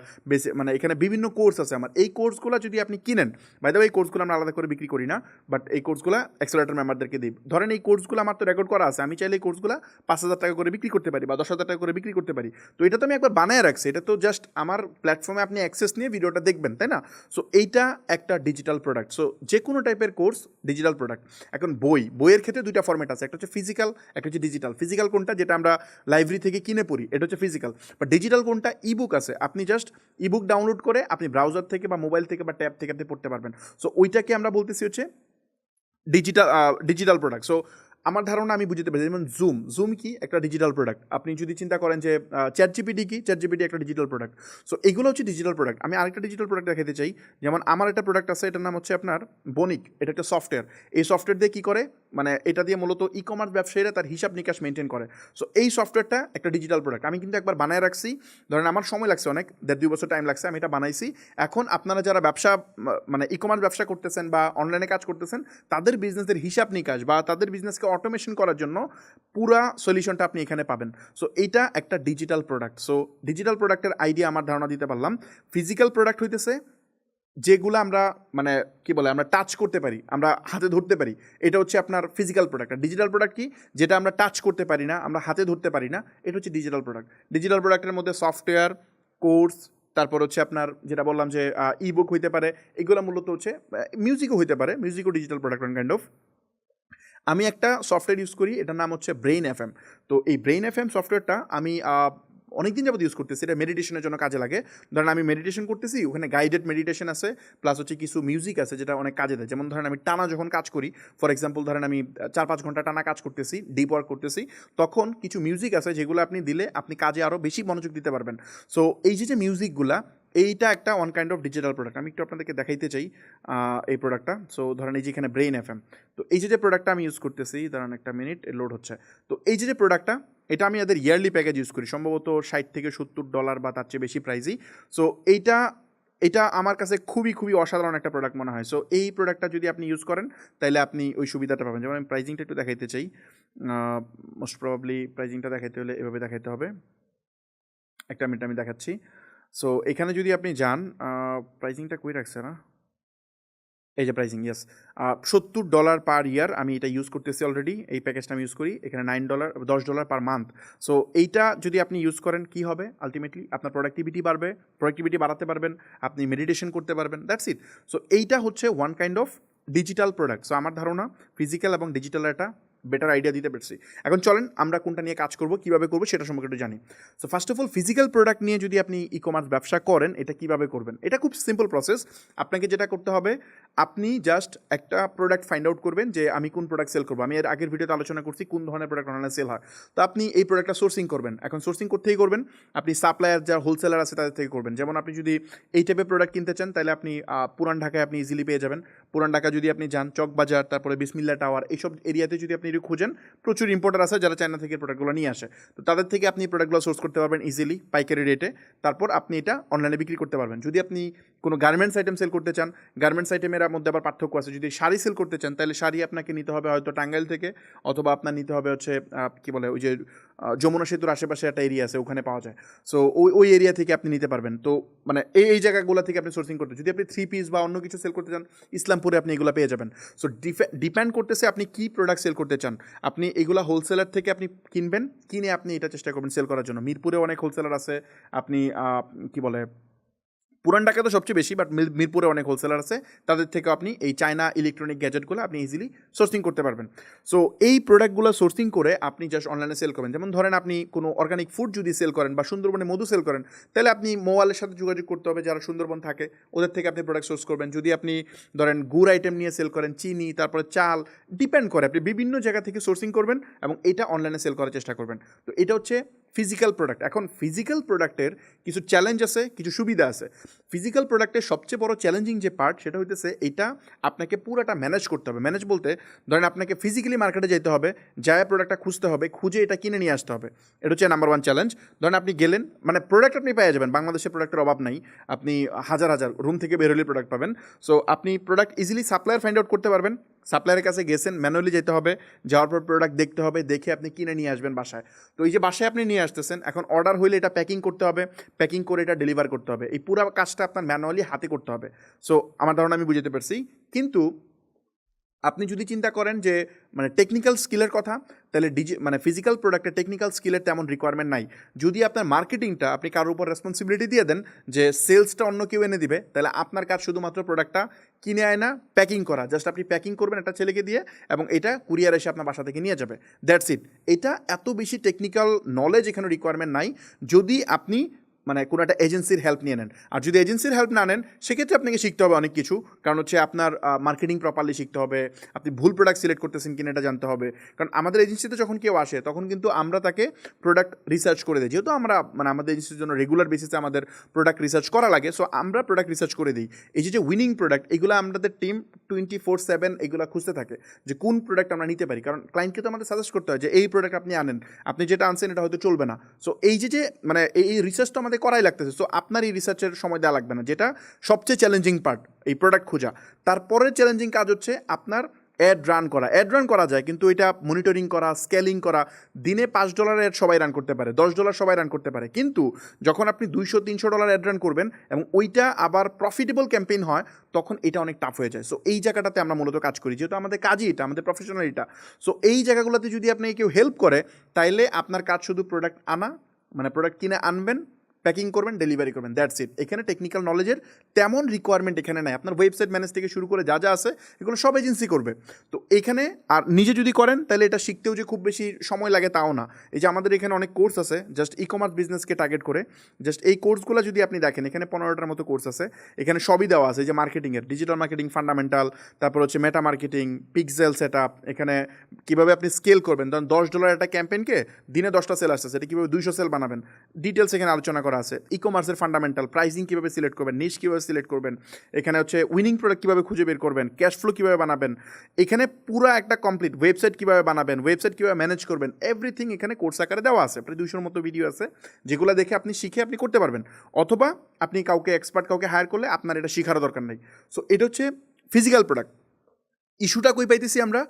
মানে এখানে বিভিন্ন কোর্স আছে আমার। এই কোর্সগুলো যদি আপনি কিনেন, বাই দ্য ওয়ে এই কোর্সগুলো আমরা আলাদা করে বিক্রি করি না, বাট এই কোর্সগুলো অ্যাক্সেলারেটর মেম্বারদেরকে দিই। ধরেন এই কোর্সগুলো আমার তো রেকর্ড করা আছে, আমি চাইলে এই কোর্সগুলো 5,000 টাকা করে বিক্রি করতে পারি বা 10,000 টাকা করে বিক্রি করতে পারি। তো এটা তো আমি একবার বানায় রাখছি, এটা তো জাস্ট আমার প্ল্যাটফর্মে আপনি অ্যাক্সেস নিয়ে ভিডিওটা দেখবেন, তাই না? সো এইটা একটা ডিজিটাল প্রোডাক্ট। সো যে কোনো টাইপের কোর্স ডিজিটাল প্রোডাক্ট। এখন বইয়ের ক্ষেত্রে দুইটা ফরম্যাট আছে, একটা হচ্ছে ফিজিক্যাল, একটা হচ্ছে ডিজিটাল। ফিজিক্যাল কোনটা? যেটা আমরা লাইব্রেরি থেকে কিনে পড়ি, এটা হচ্ছে ফিজিক্যাল। বা ডিজিটাল কোনটা? ইবুক আছে, আপনি জাস্ট ইবুক ডাউনলোড করে আপনি ব্রাউজার থেকে বা মোবাইল থেকে বা ট্যাব থেকে আপনি পড়তে পারবেন। সো ওইটাকে আমরা বলতেছি হচ্ছে ডিজিটাল প্রোডাক্ট। সো আমার ধারণা আমি বুঝতে পারি। যেমন জুম কি? একটা ডিজিটাল প্রোডাক্ট। আপনি যদি চিন্তা করেন যে চ্যাট জিপিটি কি? চ্যাট জিপিটি একটা ডিজিটাল প্রোডাক্ট। সো এগুলো হচ্ছে ডিজিটাল প্রোডাক্ট। আমি আরেকটা ডিজিটাল প্রোডাক্ট দেখাতে চাই। যেমন আমার একটা প্রোডাক্ট আছে, এটার নাম হচ্ছে আপনার বণিক। এটা একটা সফটওয়্যার। এই সফটওয়্যার দিয়ে কী করে, মানে এটা দিয়ে মূলত ই কমার্স ব্যবসায়ীরা তার হিসাব নিকাশ মেনটেন করে। সো এই সফটওয়্যারটা একটা ডিজিটাল প্রোডাক্ট। আমি কিন্তু একবার বানায় রাখছি, ধরেন আমার সময় লাগছে অনেক, 1.5-2 বছর টাইম লাগছে, আমি এটা বানাইছি। এখন আপনারা যারা ব্যবসা মানে ই কমার্স ব্যবসা করতেছেন বা অনলাইনে কাজ করতেছেন, তাদের বিজনেসের হিসাব নিকাশ বা তাদের বিজনেসকে অটোমেশন করার জন্য পুরা সলিউশনটা আপনি এখানে পাবেন। সো এইটা একটা ডিজিটাল প্রোডাক্ট। সো ডিজিটাল প্রোডাক্টের আইডিয়া আমার ধারণা দিতে পারলাম। ফিজিক্যাল প্রোডাক্ট হইতেছে যেগুলো আমরা মানে কি বলে আমরা টাচ করতে পারি, আমরা হাতে ধরতে পারি, এটা হচ্ছে আপনার ফিজিক্যাল প্রোডাক্ট। আর ডিজিটাল প্রোডাক্ট কি? যেটা আমরা টাচ করতে পারি না, আমরা হাতে ধরতে পারি না, এটা হচ্ছে ডিজিটাল প্রোডাক্ট। ডিজিটাল প্রোডাক্টের মধ্যে সফটওয়্যার, কোর্স, তারপর হচ্ছে আপনার যেটা বললাম যে ইবুক হইতে পারে, এগুলো মূলত হচ্ছে মিউজিকও হইতে পারে, মিউজিকও ডিজিটাল প্রোডাক্ট কাইন্ড অফ। আমি একটা সফটওয়্যার ইউজ করি, এটার নাম হচ্ছে ব্রেইন এফএম। তো এই ব্রেইন এফএম সফটওয়্যারটা আমি অনেকদিন যাবত ইউজ করতেছি, এটা মেডিটেশনের জন্য কাজে লাগে। ধরেন আমি মেডিটেশন করতেছি, ওখানে গাইডেড মেডিটেশন আছে, প্লাস হচ্ছে কিছু মিউজিক আছে যেটা অনেক কাজে দেয়। যেমন ধরেন আমি টানা যখন কাজ করি, ফর এক্সাম্পল ধরেন আমি 4-5 ঘন্টা টানা কাজ করতেছি, ডিপ ওয়ার্ক করতেছি, তখন কিছু মিউজিক আছে যেগুলো আপনি দিলে আপনি কাজে আরও বেশি মনোযোগ দিতে পারবেন। সো এই যে মিউজিকগুলা, এইটা একটা one kind of digital product. আমি একটু আপনাদেরকে দেখাইতে চাই এই প্রোডাক্টটা। সো ধরেন এই যে এখানে ব্রেইন এফএম, তো এই যে প্রোডাক্টটা আমি ইউজ করতেছি, ধরেন একটা মিনিট লোড হচ্ছে। তো এই যে প্রোডাক্টটা, এটা আমি এদের ইয়ারলি প্যাকেজ ইউজ করি, সম্ভবত $60-70 বা তার চেয়ে বেশি প্রাইসই। সো এটা আমার কাছে খুবই খুবই অসাধারণ একটা প্রোডাক্ট মনে হয়। সো এই প্রোডাক্টটা যদি আপনি ইউজ করেন, তাহলে আপনি ওই সুবিধাটা পাবেন। যেমন আমি প্রাইজিংটা একটু দেখাইতে চাই। মোস্ট প্রবাবলি প্রাইজিংটা দেখাইতে হলে এভাবে দেখাইতে হবে। একটা মিনিট আমি দেখাচ্ছি। সো এখানে যদি আপনি যান, প্রাইসিংটা কই রাখছে না? এই যে প্রাইসিং, ইয়েস, $70 পার ইয়ার আমি এটা ইউজ করতেছি অলরেডি। এই প্যাকেজটা আমি ইউজ করি, এখানে $10 পার মান্থ। সো এইটা যদি আপনি ইউজ করেন কি হবে আলটিমেটলি, আপনার প্রোডাক্টিভিটি বাড়বে, প্রোডাক্টিভিটি বাড়াতে পারবেন, আপনি মেডিটেশন করতে পারবেন, দ্যাটস ইট। সো এইটা হচ্ছে one kind of digital product. So আমার ধারণা ফিজিক্যাল এবং ডিজিটাল একটা বেটার আইডিয়া দিতে পেরেছি। এখন চলেন আমরা কোনটা নিয়ে কাজ করব, কীভাবে করবো সেটা সম্পর্কে একটু জানি। So first of all, physical product নিয়ে যদি আপনি ই কমার্স ব্যবসা করেন, এটা কীভাবে করবেন? এটা খুব সিম্পল প্রসেস। আপনাকে যেটা করতে হবে, আপনি জাস্ট একটা প্রোডাক্ট ফাইন্ড আউট করবেন যে আমি কোন প্রোডাক্ট সেল করবো। আমি এর আগের ভিডিওতে আলোচনা করছি কোন ধরনের প্রোডাক্ট অনলাইনে সেল হয়। তো আপনি এই প্রোডাক্টটা সোর্সিং করবেন। এখন সোর্সিং করতেই করবেন আপনি সাপ্লায়ার, যা হোলসেলার আছে তাদের থেকে করবেন। যেমন আপনি যদি এই টাইপের প্রোডাক্ট কিনতে চান, তাহলে আপনি পুরান ঢাকায় আপনি ইজিলি পেয়ে যাবেন। পুরান ঢাকা যদি আপনি যান, চকবাজার, তারপরে বিসমিল্লা টাওয়ার, এইসব এরিয়াতে যদি আপনি খুঁজেন, প্রচুর ইম্পোর্টার আছে যারা চায়না থেকে প্রোডাক্টগুলো নিয়ে আসে। তো তাদের থেকে আপনি প্রোডাক্টগুলো সোর্স করতে পারবেন ইজিলি পাইকারি রেটে। তারপর আপনি এটা অনলাইনে বিক্রি করতে পারবেন। যদি আপনি কোনো গার্মেন্টস আইটেম সেল করতে চান, গার্মেন্টস আইটেমের মধ্যে আবার পার্থক্য আছে। যদি শাড়ি সেল করতে চান, তাহলে শাড়ি আপনাকে নিতে হবে হয়তো টাঙ্গাইল থেকে, অথবা আপনার নিতে হবে হচ্ছে কী বলে, ওই যে যমুনা সেতুর আশেপাশে একটা এরিয়া আছে, ওখানে পাওয়া যায়। সো ওই এরিয়া থেকে আপনি নিতে পারবেন। তো মানে এই জায়গাগুলো থেকে আপনি সোর্সিং করতে, যদি আপনি 3 পিস বা অন্য কিছু সেল করতে চান, ইসলামপুরে আপনি এগুলো পেয়ে যাবেন। সো ডিপেন্ড করতেছে আপনি কী প্রোডাক্ট সেল করতে চান। আপনি এগুলো হোলসেলার থেকে আপনি কিনবেন, কিনে আপনি এটা চেষ্টা করবেন সেল করার জন্য। মিরপুরে অনেক হোলসেলার আছে। আপনি কী বলে, পুরান ঢাকা তো সবচেয়ে বেশি, বাট মিরপুরে অনেক হোলসেলার আছে, তাদের থেকে আপনি এই চায়না ইলেকট্রনিক গ্যাজেটগুলো আপনি ইজিলি সোর্সিং করতে পারবেন। সো এই প্রোডাক্টগুলো সোর্সিং করে আপনি জাস্ট অনলাইনে সেল করবেন। যেমন ধরেন আপনি কোনো অর্গানিক ফুড যদি সেল করেন বা সুন্দরবনে মধু সেল করেন, তাহলে আপনি মোবাইলের সাথে যোগাযোগ করতে হবে যারা সুন্দরবন থাকে, ওদের থেকে আপনি প্রোডাক্ট সোর্স করবেন। যদি আপনি ধরেন গুড় আইটেম নিয়ে সেল করেন, চিনি, তারপরে চাল, ডিপেন্ড করে, আপনি বিভিন্ন জায়গা থেকে সোর্সিং করবেন এবং এটা অনলাইনে সেল করার চেষ্টা করবেন। তো এটা হচ্ছে ফিজিক্যাল প্রোডাক্ট। এখন ফিজিক্যাল প্রোডাক্টের কিছু চ্যালেঞ্জ আছে, কিছু সুবিধা আছে। ফিজিক্যাল প্রোডাক্টের সবচেয়ে বড় চ্যালেঞ্জিং যে পার্ট, সেটা হইতেছে এটা আপনাকে পুরোটা ম্যানেজ করতে হবে। ম্যানেজ বলতে ধরেন আপনাকে ফিজিক্যালি মার্কেটে যেতে হবে, যায় প্রোডাক্টটা খুঁজতে হবে, খুঁজে এটা কিনে নিয়ে আসতে হবে। এটা হচ্ছে নাম্বার ওয়ান চ্যালেঞ্জ। ধরেন আপনি গেলেন, মানে প্রোডাক্ট আপনি পেয়ে যাবেন, বাংলাদেশে প্রোডাক্টের অভাব নাই। আপনি হাজার হাজার রুম থেকে বেরোলে প্রোডাক্ট পাবেন। সো আপনি product easily supplier find out করতে পারবেন। সাপ্লায়ারের কাছে গেছেন, ম্যানুয়ালি যেতে হবে, যাওয়ার পর প্রোডাক্ট দেখতে হবে, দেখে আপনি কিনে নিয়ে আসবেন বাসায়। তো এই যে বাসায় আপনি নিয়ে আসতেছেন, এখন অর্ডার হইলে এটা প্যাকিং করতে হবে, প্যাকিং করে এটা ডেলিভার করতে হবে। এই পুরো কাজটা আপনার ম্যানুয়ালি হাতে করতে হবে। সো আমার ধারণা আমি বুঝতে পারছি। কিন্তু আপনি যদি চিন্তা করেন যে মানে টেকনিক্যাল স্কিলের কথা, তাহলে মানে ফিজিক্যাল প্রোডাক্টে টেকনিক্যাল স্কিলের তেমন রিকোয়ারমেন্ট নাই। যদি আপনার মার্কেটিংটা আপনি কারোর উপর রেসপন্সিবিলিটি দিয়ে দেন যে সেলসটা অন্য কেউ এনে দিবে, তাহলে আপনার কাজ শুধুমাত্র প্রোডাক্টটা কিনে আয়না প্যাকিং করা। জাস্ট আপনি প্যাকিং করবেন একটা ছেলেকে দিয়ে, এবং এটা কুরিয়ার এসে আপনার বাসা থেকে নিয়ে যাবে, দ্যাটস ইট। এটা এত বেশি টেকনিক্যাল নলেজ এখানে রিকোয়ারমেন্ট নাই, যদি আপনি মানে কোনো একটা এজেন্সির হেল্প নিয়ে নেন। আর যদি এজেন্সির হেল্প না নেন, সেক্ষেত্রে আপনাকে শিখতে হবে অনেক কিছু। কারণ হচ্ছে আপনার মার্কেটিং প্রপারলি শিখতে হবে, আপনি ভুল প্রোডাক্ট সিলেক্ট করতেছেন কিনা এটা জানতে হবে। কারণ আমাদের এজেন্সিতে যখন কেউ আসে, তখন কিন্তু আমরা তাকে প্রোডাক্ট রিসার্চ করে দিই। যেহেতু আমরা মানে আমাদের এজেন্সির জন্য রেগুলার বেসিসে আমাদের প্রোডাক্ট রিসার্চ করা লাগে, সো আমরা প্রোডাক্ট রিসার্চ করে দিই। এই যে উইনিং প্রোডাক্ট, এগুলো আমাদের টিম 24/7 এগুলো খুঁজতে থাকে যে কোন প্রোডাক্ট আমরা নিতে পারি। কারণ ক্লায়েন্টকে তো আমাদের সাজেস্ট করতে হয় যে এই প্রোডাক্ট আপনি আনেন, আপনি যেটা আনছেন এটা হয়তো চলবে না। সো এই যে মানে এই রিসার্চটা আমাদের করাই লাগতেছে। সো আপনার এই রিসার্চের সময় দেওয়া লাগবে না, যেটা সবচেয়ে চ্যালেঞ্জিং পার্ট, এই প্রোডাক্ট খোঁজা। তারপরের চ্যালেঞ্জিং কাজ হচ্ছে আপনার অ্যাড রান করা। অ্যাড রান করা যায়, কিন্তু এটা মনিটরিং করা, স্কেলিং করা। দিনে $5 অ্যাড সবাই রান করতে পারে, $10 সবাই রান করতে পারে, কিন্তু যখন আপনি $200-300 অ্যাড রান করবেন এবং ওইটা আবার প্রফিটেবল ক্যাম্পেইন হয়, তখন এটা অনেক টাফ হয়ে যায়। সো এই জায়গাটাতে আমরা মূলত কাজ করি, যেহেতু আমাদের কাজই এটা, আমাদের প্রফেশনাল এটা। সো এই জায়গাগুলোতে যদি আপনাকে কেউ হেল্প করে, তাইলে আপনার কাজ শুধু প্রোডাক্ট আনা, মানে প্রোডাক্ট কিনে আনবেন, প্যাকিং করবেন, ডেলিভারি করবেন, দ্যাটস ইট। এখানে টেকনিক্যাল নলেজের তেমন রিকোয়ারমেন্ট এখানে নাই। আপনার ওয়েবসাইট ম্যানেজ থেকে শুরু করে যা যা আছে, এগুলো সব এজেন্সি করবে। তো এখানে আর নিজে যদি করেন, তাহলে এটা শিখতেও যে খুব বেশি সময় লাগে তাও না। এই যে আমাদের এখানে অনেক কোর্স আছে জাস্ট ই কমার্স বিজনেসকে টার্গেট করে। জাস্ট এই কোর্সগুলো যদি আপনি দেখেন, এখানে 15টার মতো কোর্স আছে। এখানে সবই দেওয়া আছে, যে মার্কেটিংয়ের, ডিজিটাল মার্কেটিং ফান্ডামেন্টাল, তারপর হচ্ছে মেটা মার্কেটিং, পিক্সেল সেট আপ, এখানে কীভাবে আপনি স্কেল করবেন। ধরুন $10 একটা ক্যাম্পেইনকে দিনে 10টা সেল আসছে, সেটা কীভাবে 200 সেল বানাবেন, ডিটেলস এখানে আলোচনা করা আছে। ই কমার্সের ফান্ডামেন্টাল, প্রাইসিং কীভাবে সিলেক্ট করবেন, নিশ কীভাবে সিলেক্ট করবেন, এখানে হচ্ছে উইনিং প্রোডাক্ট কীভাবে খুঁজে বের করবেন, ক্যাশ ফ্লো কীভাবে বানাবেন, এখানে পুরো একটা কমপ্লিট ওয়েবসাইট কীভাবে বানাবেন, ওয়েবসাইট কীভাবে ম্যানেজ করবেন, এভরিথিং এখানে কোর্স আকারে দেওয়া আছে। প্রায় 200-র মতো ভিডিও আছে, যেগুলো দেখে আপনি শিখে আপনি করতে পারবেন। অথবা আপনি কাউকে এক্সপার্ট কাউকে হায়ার করলে আপনার এটা শেখারও দরকার নেই। সো এটা হচ্ছে ফিজিক্যাল প্রোডাক্ট। ইস্যুটা কই পাইতেছি আমরা,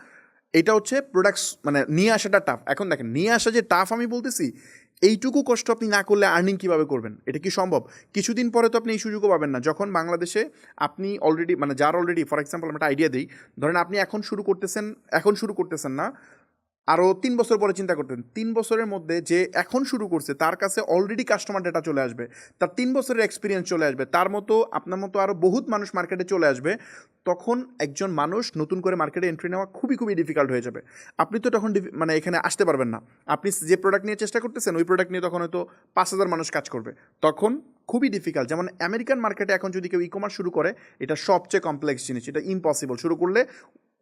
এটা হচ্ছে প্রোডাক্টস মানে নিয়ে আসাটা টাফ। এখন দেখেন, নিয়ে আসা যে টাফ আমি বলতেছি, এইটুকু কষ্ট আপনি না করলে আর্নিং কীভাবে করবেন? এটা কি সম্ভব? কিছুদিন পরে তো আপনি এই সুযোগও পাবেন না। যখন বাংলাদেশে আপনি অলরেডি মানে যার অলরেডি ফর এক্সাম্পল আমি একটা আইডিয়া দিই। ধরেন আপনি এখন শুরু করতেছেন না, আরও ৩ বছর পরে চিন্তা করতেন। ৩ বছরের মধ্যে যে এখন শুরু করছে তার কাছে অলরেডি কাস্টমার ডেটা চলে আসবে। তার ৩ বছরের এক্সপিরিয়েন্স চলে আসবে। তার মতো আপনার মতো আরও বহুত মানুষ মার্কেটে চলে আসবে। তখন একজন মানুষ নতুন করে মার্কেটে এন্ট্রি নেওয়া খুবই ডিফিকাল্ট হয়ে যাবে। আপনি তো তখন মানে এখানে আসতে পারবেন না। আপনি যে প্রোডাক্ট নিয়ে চেষ্টা করতেছেন ওই প্রোডাক্ট নিয়ে তখন হয়তো ৫,০০০ মানুষ কাজ করবে। তখন খুবই ডিফিকাল্ট। যেমন আমেরিকান মার্কেটে এখন যদি কেউ ই-কমার্স শুরু করে, এটা সবচেয়ে কমপ্লেক্স জিনিস। এটা ইম্পসিবল। শুরু করলে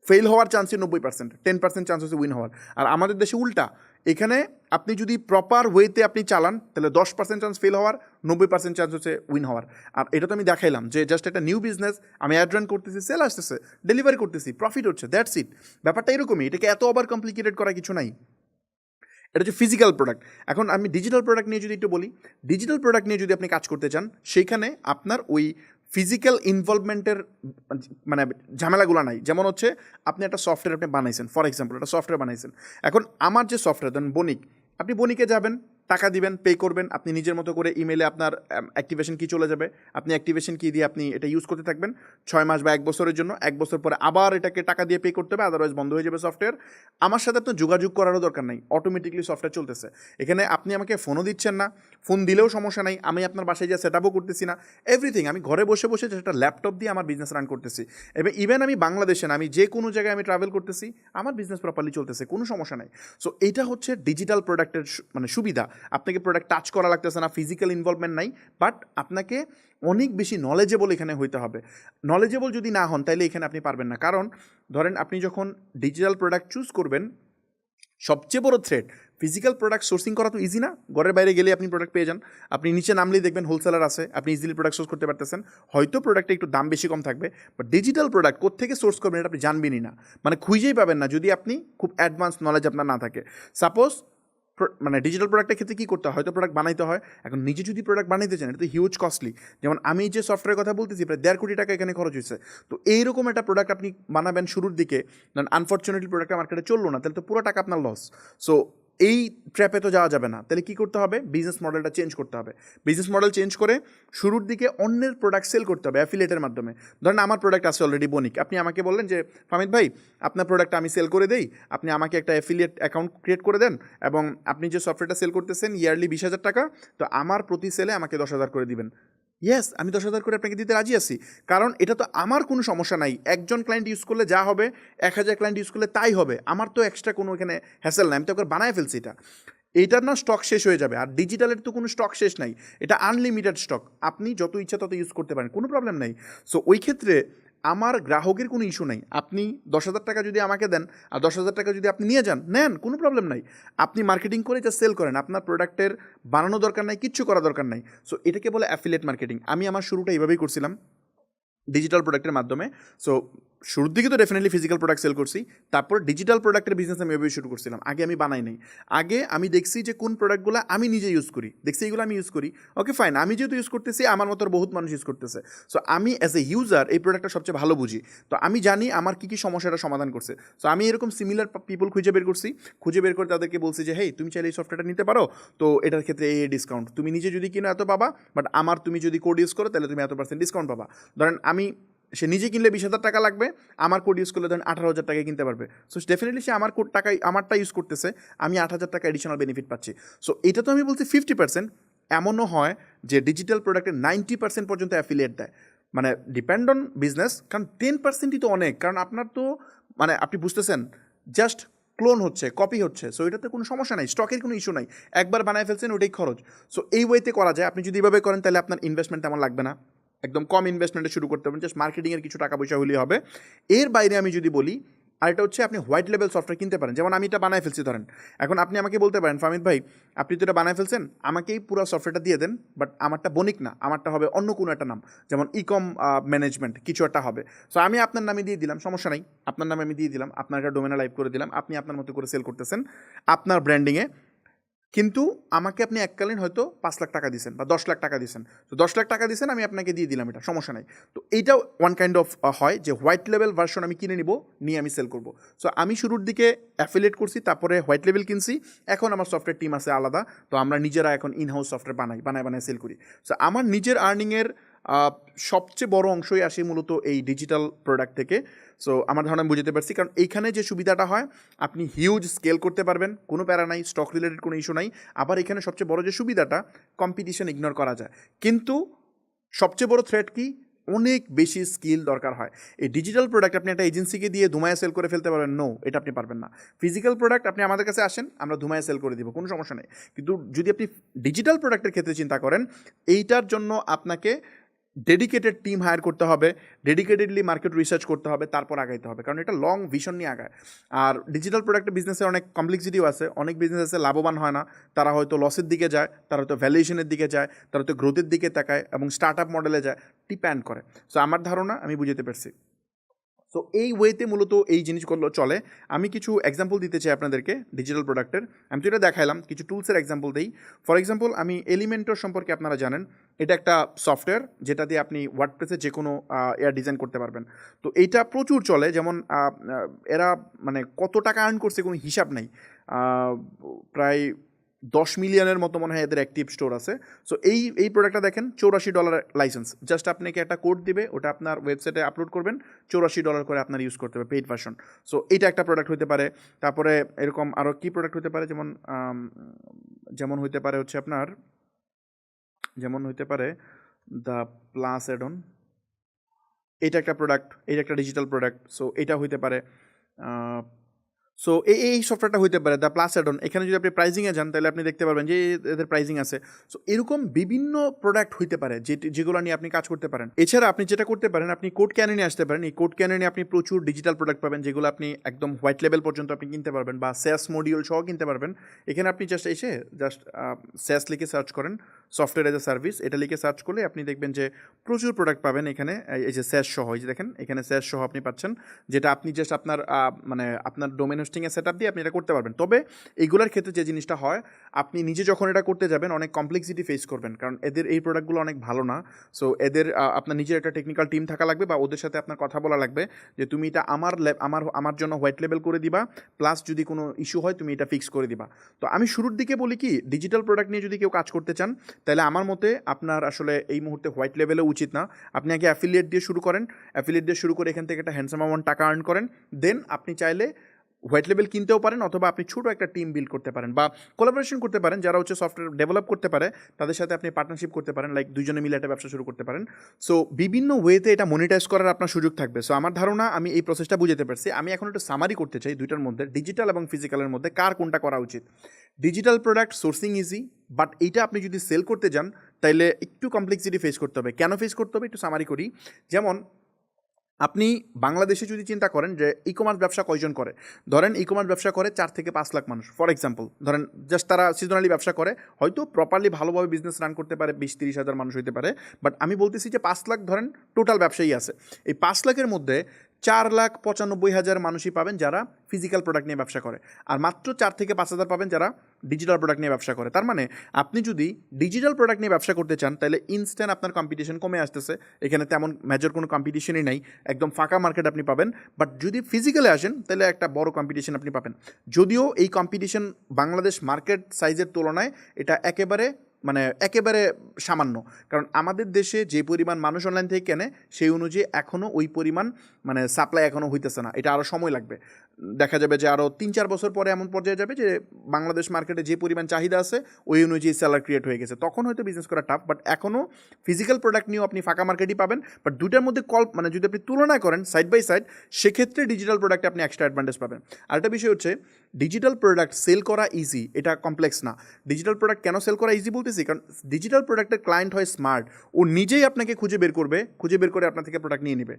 ফেল হওয়ার চান্সই 90%, 10% চান্স হচ্ছে উইন হওয়ার। আর আমাদের দেশে উল্টা। এখানে আপনি যদি প্রপার ওয়েতে আপনি চালান তাহলে 10% চান্স ফেল হওয়ার, 90% চান্স হচ্ছে উইন হওয়ার। আর এটা তো আমি দেখাইলাম যে জাস্ট একটা নিউ বিজনেস, আমি অ্যাড রান করতেছি, সেল আসতেছে, ডেলিভারি করতেছি, প্রফিট হচ্ছে, দ্যাটস ইট। ব্যাপারটা এরকমই। এটাকে এত ওভার কমপ্লিকেটেড করা কিছু নাই। এটা হচ্ছে ফিজিক্যাল প্রোডাক্ট। এখন আমি ডিজিটাল প্রোডাক্ট নিয়ে যদি একটু বলি, ডিজিটাল প্রোডাক্ট নিয়ে যদি আপনি কাজ করতে চান, সেইখানে আপনার ওই ফিজিক্যাল ইনভলভমেন্টের মানে ঝামেলাগুলো নাই। যেমন হচ্ছে আপনি একটা সফটওয়্যার আপনি বানাইছেন, ফর এক্সাম্পল একটা সফটওয়্যার বানাইছেন। এখন আমার যে সফটওয়্যার, ধরেন বণিক, আপনি বণিকে যাবেন, টাকা দিবেন, পে করবেন, আপনি নিজের মতো করে ইমেলে আপনার অ্যাক্টিভেশন কি চলে যাবে, আপনি অ্যাক্টিভেশন কি দিয়ে আপনি এটা ইউজ করতে থাকবেন ৬ মাস বা ১ বছরের জন্য। ১ বছর পরে আবার এটাকে টাকা দিয়ে পে করতে হবে, আদারওয়াইজ বন্ধ হয়ে যাবে সফটওয়্যার। আমার সাথে আপনার যোগাযোগ করারও দরকার নাই, অটোমেটিকলি সফটওয়্যার চলতেছে। এখানে আপনি আমাকে ফোনও দিচ্ছেন না, ফোন দিলেও সমস্যা নাই, আমি আপনার বাসায় যা সেট আপও করতেছি না, এভরিথিং আমি ঘরে বসে বসে একটা ল্যাপটপ দিয়ে আমার বিজনেস রান করতেছি। এবং ইভেন আমি বাংলাদেশে না, আমি যে কোনো জায়গায় আমি ট্রাভেল করতেছি, আমার বিজনেস প্রপারলি চলতেছে, কোনো সমস্যা নাই। সো এইটা হচ্ছে ডিজিটাল প্রোডাক্টের মানে সুবিধা। আপনাকে প্রোডাক্ট টাচ করা লাগতেছে না, ফিজিক্যাল ইনভলভমেন্ট নাই, বাট আপনাকে অনেক বেশি নলেজেবল এখানে হইতে হবে। নলেজেবল যদি না হন তাহলে এখানে আপনি পারবেন না। কারণ ধরেন আপনি যখন ডিজিটাল প্রোডাক্ট চুজ করবেন, সবচেয়ে বড় থ্রেড, ফিজিক্যাল প্রোডাক্ট সোর্সিং করা তো ইজি না। ঘরের বাইরে গেলে আপনি প্রোডাক্ট পেয়ে যান, আপনি নিচে নামলেই দেখবেন হোলসেলার আছে, আপনি ইজিলি প্রোডাক্ট সোর্স করতে পারতেছেন। হয়তো প্রোডাক্টে একটু দাম বেশি কম থাকবে, বাট ডিজিটাল প্রোডাক্ট কোত্থেকে সোর্স করবেন এটা আপনি জানবেনই না, মানে খুঁজেই পাবেন না যদি আপনি খুব অ্যাডভান্স নলেজ আপনার না থাকে। সাপোজ মানে ডিজিটাল প্রোডাক্টের ক্ষেত্রে কী করতে হয়, হয়তো প্রোডাক্ট বানাইতে হয়। এখন নিজে যদি প্রোডাক্ট বানাইতে চান, এটা তো হিউজ কস্টলি। যেমন আমি যে সফটওয়্যারের কথা বলতেছি, প্রায় ১.৫ কোটি টাকা এখানে খরচ হয়েছে। তো এইরকম একটা প্রোডাক্ট আপনি বানাবেন শুরুর দিকে, দেন আনফর্চুনেটলি প্রোডাক্টটা মার্কেটে চললো না, তাহলে তো পুরো টাকা আপনার লস। সো এই ট্র্যাপে তো যাওয়া যাবে না। তাহলে কী করতে হবে, বিজনেস মডেলটা চেঞ্জ করতে হবে। বিজনেস মডেল চেঞ্জ করে শুরুর দিকে অন্যের প্রোডাক্ট সেল করতে হবে অ্যাফিলিয়েটের মাধ্যমে। ধরেন আমার প্রোডাক্ট আছে অলরেডি বণিক, আপনি আমাকে বললেন যে ফামিদ ভাই আপনার প্রোডাক্টটা আমি সেল করে দেই, আপনি আমাকে একটা অ্যাফিলিয়েট অ্যাকাউন্ট ক্রিয়েট করে দেন, এবং আপনি যে সফটওয়্যারটা সেল করতেছেন ইয়ারলি ২০,০০০ টাকা, তো আমার প্রতি সেলে আমাকে ১০,০০০ করে দিবেন। ইয়েস, আমি ১০,০০০ করে আপনাকে দিতে রাজি আছি, কারণ এটা তো আমার কোনো সমস্যা নাই। একজন ক্লায়েন্ট ইউজ করলে যা হবে, ১,০০০ ক্লায়েন্ট ইউজ করলে তাই হবে। আমার তো এক্সট্রা কোনো এখানে হ্যাসেল নাই, আমি তো একবার বানায় ফেলছি এটা। এইটার না স্টক শেষ হয়ে যাবে। আর ডিজিটালের তো কোনো স্টক শেষ নাই, এটা আনলিমিটেড স্টক, আপনি যত ইচ্ছা তত ইউজ করতে পারেন, কোনো প্রবলেম নাই। সো ওই ক্ষেত্রে আমার গ্রাহকের কোনো ইস্যু নাই। আপনি ১০,০০০ টাকা যদি আমাকে দেন আর ১০,০০০ টাকা যদি আপনি নিয়ে যান, নেন, কোনো প্রবলেম নাই। আপনি মার্কেটিং করে যা সেল করেন, আপনার প্রোডাক্টের বানানো দরকার নাই, কিচ্ছু করা দরকার নাই। সো এটাকে বলে অ্যাফিলিয়েট মার্কেটিং। আমি আমার শুরুটা এইভাবেই করছিলাম, ডিজিটাল প্রোডাক্টের মাধ্যমে। সো শুরুর দিকে তো ডেফিনেটলি ফিজিক্যাল প্রোডাক্ট সেল করছি, তারপর ডিজিটাল প্রোডাক্টের বিজনেস আমি এভাবেই শুরু করছিলাম। আগে আমি বানাই নাই, আগে আমি দেখছি যে কোন প্রোডাক্টগুলো আমি নিজে ইউজ করি, দেখছি এগুলো আমি ইউজ করি, ওকে ফাইন, আমি যেহেতু ইউজ করতেছি আমার মতো বহুত মানুষ ইউজ করতেছে, সো আমি অ্যাজ এ ইউজার এই প্রোডাক্টটা সবচেয়ে ভালো বুঝি। তো আমি জানি আমার কী কী সমস্যাটা সমাধান করছে। সো আমি এরকম সিমিলার পিপল খুঁজে বের করছি, খুঁজে বের করে তাদেরকে বলছি যে হেই তুমি চাইলে এই সফটওয়্যারটা নিতে পারো, তো এটার ক্ষেত্রে এই ডিসকাউন্ট, তুমি নিজে যদি কিনো এত পাবা, বাট আমার তুমি যদি কোড ইউজ করো তাহলে তুমি এত% ডিসকাউন্ট পাবা। ধরেন আমি, সে নিজে কিনলে ২০,০০০ টাকা লাগবে, আমার কোড ইউজ করলে ধরেন ১৮,০০০ টাকায় কিনতে পারবে। সো ডেফিনেটলি সে আমার কোড টাকায় আমারটা ইউজ করতেছে, আমি ৮,০০০ টাকা এডিশনাল বেনিফিট পাচ্ছি। সো এটা তো আমি বলছি 50%। এমনও হয় যে ডিজিটাল প্রোডাক্টের 90% পর্যন্ত অ্যাফিলিয়েট দেয়। মানে ডিপেন্ড অন বিজনেস, কারণ 10%ই তো অনেক, কারণ আপনার তো মানে আপনি বুঝতেছেন জাস্ট ক্লোন হচ্ছে, কপি হচ্ছে। সো এটাতে কোনো সমস্যা নাই, স্টকের কোনো ইস্যু নাই, একবার বানায় ফেলছেন ওটাই খরচ। সো এই ওয়েতে করা যায়। আপনি যদি এভাবে করেন তাহলে আপনার ইনভেস্টমেন্ট তেমন লাগবে না, একদম কম ইনভেস্টমেন্টে শুরু করতে পারবেন, জাস্ট মার্কেটিংয়ের কিছু টাকা পয়সা হলেই হবে। এর বাইরে আমি যদি বলি, আর এটা হচ্ছে আপনি হোয়াইট লেভেল সফটওয়্যার কিনতে পারেন। যেমন আমি এটা বানায় ফেলছি ধরেন, এখন আপনি আমাকে বলতে পারেন ফামিদ ভাই আপনি তো এটা বানায় ফেলছেন, আমাকেই পুরো সফটওয়্যারটা দিয়ে দেন, বাট আমারটা বণিক না, আমারটা হবে অন্য কোনো একটা নাম, যেমন ইকম ম্যানেজমেন্ট কিছু একটা হবে। সো আমি আপনার নামে দিয়ে দিলাম, সমস্যা নাই, আপনার নামে আমি দিয়ে দিলাম, আপনার একটা ডোমেনা লাইভ করে দিলাম, আপনি আপনার মতো করে সেল করতেছেন আপনার ব্র্যান্ডিংয়ে। কিন্তু আমাকে আপনি এককালীন হয়তো 5 লাখ টাকা দিয়েছেন বা 10 লাখ টাকা দিয়েছেন, তো 10 লাখ টাকা দিয়েছেন, আমি আপনাকে দিয়ে দিলাম, এটা সমস্যা নাই। তো এইটাও ওয়ান কাইন্ড অফ হয় যে হোয়াইট লেভেল ভার্সন আমি কিনে নিব, নিয়ে আমি সেল করব। সো আমি শুরুর দিকে অ্যাফিলিয়েট করছি, তারপরে হোয়াইট লেভেল কিনছি, এখন আমার সফটওয়্যার টিম আছে আলাদা, তো আমরা নিজেরা এখন ইনহাউস সফটওয়্যার বানাই সেল করি। সো আমার নিজের আর্নিংয়ের সবচেয়ে বড় অংশই আসে মূলত এই ডিজিটাল প্রোডাক্ট থেকে। সো আমার ধারণা আমি বুঝতে পারছি, কারণ এইখানে যে সুবিধাটা হয়, আপনি হিউজ স্কেল করতে পারবেন, কোনো প্যারা নাই, স্টক রিলেটেড কোনো ইস্যু নাই। আবার এখানে সবচেয়ে বড় যে সুবিধাটা, কম্পিটিশন ইগনোর করা যায়। কিন্তু সবচেয়ে বড় থ্রেট কি, অনেক বেশি স্কিল দরকার হয়। এই ডিজিটাল প্রোডাক্ট আপনি একটা এজেন্সিকে দিয়ে ধুমায় সেল করে ফেলতে পারবেন, নো, এটা আপনি পারবেন না। ফিজিক্যাল প্রোডাক্ট আপনি আমাদের কাছে আসেন, আমরা ধুমায় সেল করে দিব, কোনো সমস্যা নেই। কিন্তু যদি আপনি ডিজিটাল প্রোডাক্টের ক্ষেত্রে চিন্তা করেন, এইটার জন্য আপনাকে ডেডিকেটেড টিম হায়ার করতে হবে, ডেডিকেটেডলি মার্কেট রিসার্চ করতে হবে, তারপর আগাইতে হবে, কারণ এটা লং ভিশন নিয়ে আগায়। আর ডিজিটাল প্রোডাক্টের বিজনেসে অনেক কমপ্লেক্সিটিও আছে, অনেক বিজনেস আছে লাভবান হয় না, তারা হয়তো লসের দিকে যায়, তারা হয়তো ভ্যালুয়েশনের দিকে যায়, তারা হয়তো গ্রোথের দিকে তাকায় এবং স্টার্ট আপ মডেলে যায়, ডিপেন্ড করে। সো আমার ধারণা আমি বুঝতে পারছি। সো এই ওয়েতে মূলত এই জিনিসগুলো চলে। আমি কিছু এক্সাম্পল দিতে চাই আপনাদেরকে ডিজিটাল প্রোডাক্টের। আমি তো এটা দেখাইলাম, কিছু টুলসের এক্সাম্পল দিই। ফর এক্সাম্পল, আমি এলিমেন্টর সম্পর্কে আপনারা জানেন, এটা একটা সফটওয়্যার যেটা দিয়ে আপনি ওয়ার্ডপ্রেসে যে কোনো এয়ার ডিজাইন করতে পারবেন। তো এইটা প্রচুর চলে, যেমন এরা মানে কত টাকা আর্ন করছে কোনো হিসাব নেই, প্রায় 10 মিলিয়নের মতো মনে হয় এদের অ্যাক্টিভ স্টোর আছে। সো এই প্রোডাক্টটা দেখেন, $84 লাইসেন্স, জাস্ট আপনাকে একটা কোড দিবে, ওটা আপনার ওয়েবসাইটে আপলোড করবেন, $84 করে আপনার ইউজ করতে হবে, পেইড ভার্সন। সো এইটা একটা প্রোডাক্ট হতে পারে। তারপরে এরকম আরও কী প্রোডাক্ট হতে পারে, যেমন হইতে পারে হচ্ছে আপনার, যেমন হইতে পারে দ্য প্লাস অ্যাড অন, এটা একটা প্রোডাক্ট, এটা একটা ডিজিটাল প্রোডাক্ট। সো এটা হইতে পারে। সো এই সফটওয়্যারটা হইতে পারে দ্য প্লাস অ্যাড অন। এখানে যদি আপনি প্রাইজিংয়ে যান, তাহলে আপনি দেখতে পারবেন যে এদের প্রাইজিং আছে। সো এরকম বিভিন্ন প্রোডাক্ট হইতে পারে যেগুলো নিয়ে আপনি কাজ করতে পারেন। এছাড়া আপনি যেটা করতে পারেন, আপনি কোড ক্যানে নিয়ে আসতে পারেন। এই কোড ক্যানে নিয়ে আপনি প্রচুর ডিজিটাল প্রোডাক্ট পাবেন, যেগুলো আপনি একদম হোয়াইট লেভেল পর্যন্ত আপনি কিনতে পারবেন, বা স্যাস মডিউল সহ কিনতে পারবেন। এখানে আপনি জাস্ট স্যাস লিখে সার্চ করেন, সফটওয়্যার এজ এ সার্ভিস, এটা লিখে সার্চ করলে আপনি দেখবেন যে প্রচুর প্রোডাক্ট পাবেন এখানে। এই যে স্যাস সহ, এই যে দেখেন এখানে স্যাস সহ আপনি পাচ্ছেন, যেটা আপনি জাস্ট আপনার মানে আপনার ডোমেন হোস্টিংয়ে সেট আপ দিয়ে আপনি এটা করতে পারবেন। তবে এইগুলোর ক্ষেত্রে যে জিনিসটা হয়, আপনি নিজে যখন এটা করতে যাবেন অনেক কমপ্লেক্সিটি ফেস করবেন, কারণ এদের এই প্রোডাক্টগুলো অনেক ভালো না। সো এদের আপনার নিজের একটা টেকনিক্যাল টিম থাকা লাগবে, বা ওদের সাথে আপনার কথা বলা লাগবে যে তুমি এটা আমার জন্য হোয়াইট লেভেল করে দিবা, প্লাস যদি কোনো ইস্যু হয় তুমি এটা ফিক্স করে দিবা। তো আমি শুরুর দিকে বলি কি, ডিজিটাল প্রোডাক্ট নিয়ে যদি কেউ কাজ করতে চান, তাহলে আমার মতে আপনার আসলে এই মুহূর্তে হোয়াইট লেভেলে উচিত না। আপনি আগে অ্যাফিলিয়েট দিয়ে শুরু করেন, অ্যাফিলিয়েট দিয়ে শুরু করে এখান থেকে একটা হ্যান্ডসাম অ্যামাউন্ট টাকা আর্ন করেন, দেন আপনি চাইলে হোয়াইট লেভেল কিনতেও পারেন, অথবা আপনি ছোটো একটা টিম বিল্ড করতে পারেন, বা কোলাবোরেশন করতে পারেন, যারা হচ্ছে সফটওয়্যার ডেভেলপ করতে পারে তাদের সাথে আপনি পার্টনারশিপ করতে পারেন, লাইক দুজনে মিলে একটা ব্যবসা শুরু করতে পারেন। সো বিভিন্ন ওয়েতে এটা মনিটাইজ করার আপনার সুযোগ থাকবে। সো আমার ধারণা আমি এই প্রসেসটা বুঝতে পারছি। আমি এখন একটু সামারি করতে চাই দুইটার মধ্যে, ডিজিটাল এবং ফিজিক্যালের মধ্যে কার কোনটা করা উচিত। Digital product sourcing easy, but এইটা আপনি যদি সেল করতে যান তাহলে একটু কমপ্লেক্সিটি ফেস করতে হবে। কেন ফেস করতে হবে একটু সামারি করি। যেমন আপনি বাংলাদেশে যদি চিন্তা করেন যে ই কমার্স ব্যবসা কয়জন করে, ধরেন ই কমার্স ব্যবসা করে 4 থেকে 5 লাখ মানুষ, ফর এক্সাম্পল ধরেন, জাস্ট তারা সিজনালি ব্যবসা করে, হয়তো প্রপারলি ভালোভাবে বিজনেস রান করতে পারে 20-30 হাজার মানুষ হইতে পারে। বাট আমি বলতেছি যে 5 লাখ ধরেন টোটাল ব্যবসায়ী আছে, এই 5 লাখের মধ্যে 4,95,000 মানুষই পাবেন যারা ফিজিক্যাল প্রোডাক্ট নিয়ে ব্যবসা করে, আর মাত্র 4 থেকে 5 হাজার পাবেন যারা ডিজিটাল প্রোডাক্ট নিয়ে ব্যবসা করে। তার মানে আপনি যদি ডিজিটাল প্রোডাক্ট নিয়ে ব্যবসা করতে চান, তাহলে ইনস্ট্যান্ট আপনার কম্পিটিশন কমে আসতেছে, এখানে তেমন মেজর কোনো কম্পিটিশনই নাই, একদম ফাঁকা মার্কেট আপনি পাবেন। বাট যদি ফিজিক্যালে আসেন, তাহলে একটা বড় কম্পিটিশন আপনি পাবেন। যদিও এই কম্পিটিশন বাংলাদেশ মার্কেট সাইজের তুলনায় এটা একেবারে সামান্য, কারণ আমাদের দেশে যে পরিমাণ মানুষ অনলাইন থেকে কেনে, সেই অনুযায়ী এখনও ওই পরিমাণ সাপ্লাই এখনও হইতেছে না, এটা আরও সময় লাগবে। দেখা যাবে যে আরও 3-4 বছর পরে এমন পর্যায়ে যাবে যে বাংলাদেশ মার্কেটে যে পরিমাণ চাহিদা আছে ওই অনুযায়ী সেলার ক্রিয়েট হয়ে গেছে, তখন হয়তো বিজনেস করা টাফ। বাট এখনও ফিজিক্যাল প্রোডাক্ট নিয়েও আপনি ফাঁকা মার্কেটই পাবেন। বাট দুইটার মধ্যে যদি আপনি তুলনা করেন সাইড বাই সাইড, সেক্ষেত্রে ডিজিটাল প্রোডাক্টে আপনি এক্সট্রা অ্যাডভান্টেজ পাবেন। আরেকটা বিষয় হচ্ছে, ডিজিটাল প্রোডাক্ট সেল করা ইজি, এটা কমপ্লেক্স না। ডিজিটাল প্রোডাক্ট কেন সেল করা ইজি বলতেছি, কারণ ডিজিটাল প্রোডাক্টের ক্লায়েন্ট হয় স্মার্ট, ও নিজেই আপনাকে খুঁজে বের করে আপনার থেকে প্রোডাক্ট নিয়ে নেবে।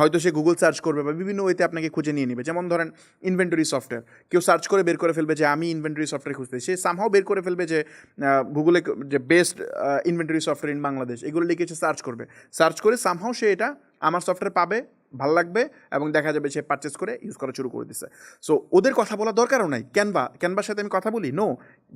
হয়তো সে গুগল সার্চ করবে বা বিভিন্ন ওয়েতে আপনাকে খুঁজে নিয়ে নেবে। যেমন ধরেন ইনভেন্টরি সফটওয়্যার, কেউ সার্চ করে বের করে ফেলবে যে আমি ইনভেন্টরি সফটওয়্যার খুঁজতে, সে সামহাও বের করে ফেলবে যে গুগলে যে best inventory software in Bangladesh, এগুলো লিখে সার্চ করে সামহাও সে এটা আমার সফটওয়্যার পাবে, ভালো লাগবে এবং দেখা যাবে সে পারচেস করে ইউজ করা শুরু করে দিচ্ছে। সো ওদের কথা বলা দরকারও নাই। ক্যানভার সাথে আমি কথা বলি? নো,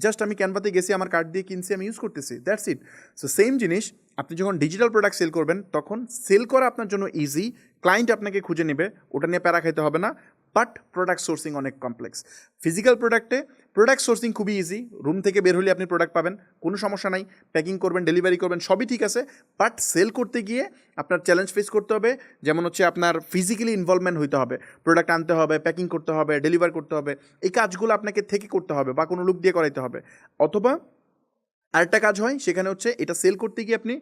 জাস্ট আমি ক্যানভাতে গেছি, আমার কার্ড দিয়ে কিনছি, আমি ইউজ করতেছি, দ্যাটস ইট। সো সেম জিনিস আপনি যখন ডিজিটাল প্রোডাক্ট সেল করবেন তখন সেল করা আপনার জন্য ইজি, ক্লায়েন্ট আপনাকে খুঁজে নেবে, ওটা নিয়ে প্যারা খাইতে হবে না। বাট প্রোডাক্ট সোর্সিং অনেক কমপ্লেক্স। ফিজিক্যাল প্রোডাক্টে প্রোডাক্ট সোর্সিং খুবই ইজি, রুম থেকে বের হলে আপনি প্রোডাক্ট পাবেন, কোনো সমস্যা নাই, প্যাকিং করবেন, ডেলিভারি করবেন, সবই ঠিক আছে। বাট সেল করতে গিয়ে আপনার চ্যালেঞ্জ ফেস করতে হবে, যেমন হচ্ছে আপনার ফিজিক্যালি ইনভলভমেন্ট হইতে হবে, প্রোডাক্ট আনতে হবে, প্যাকিং করতে হবে, ডেলিভার করতে হবে, এই কাজগুলো আপনাকে থেকে করতে হবে বা কোনো লোক দিয়ে করাইতে হবে। অথবা আরেকটা কাজ হয় সেখানে হচ্ছে এটা সেল করতে গিয়ে আপনি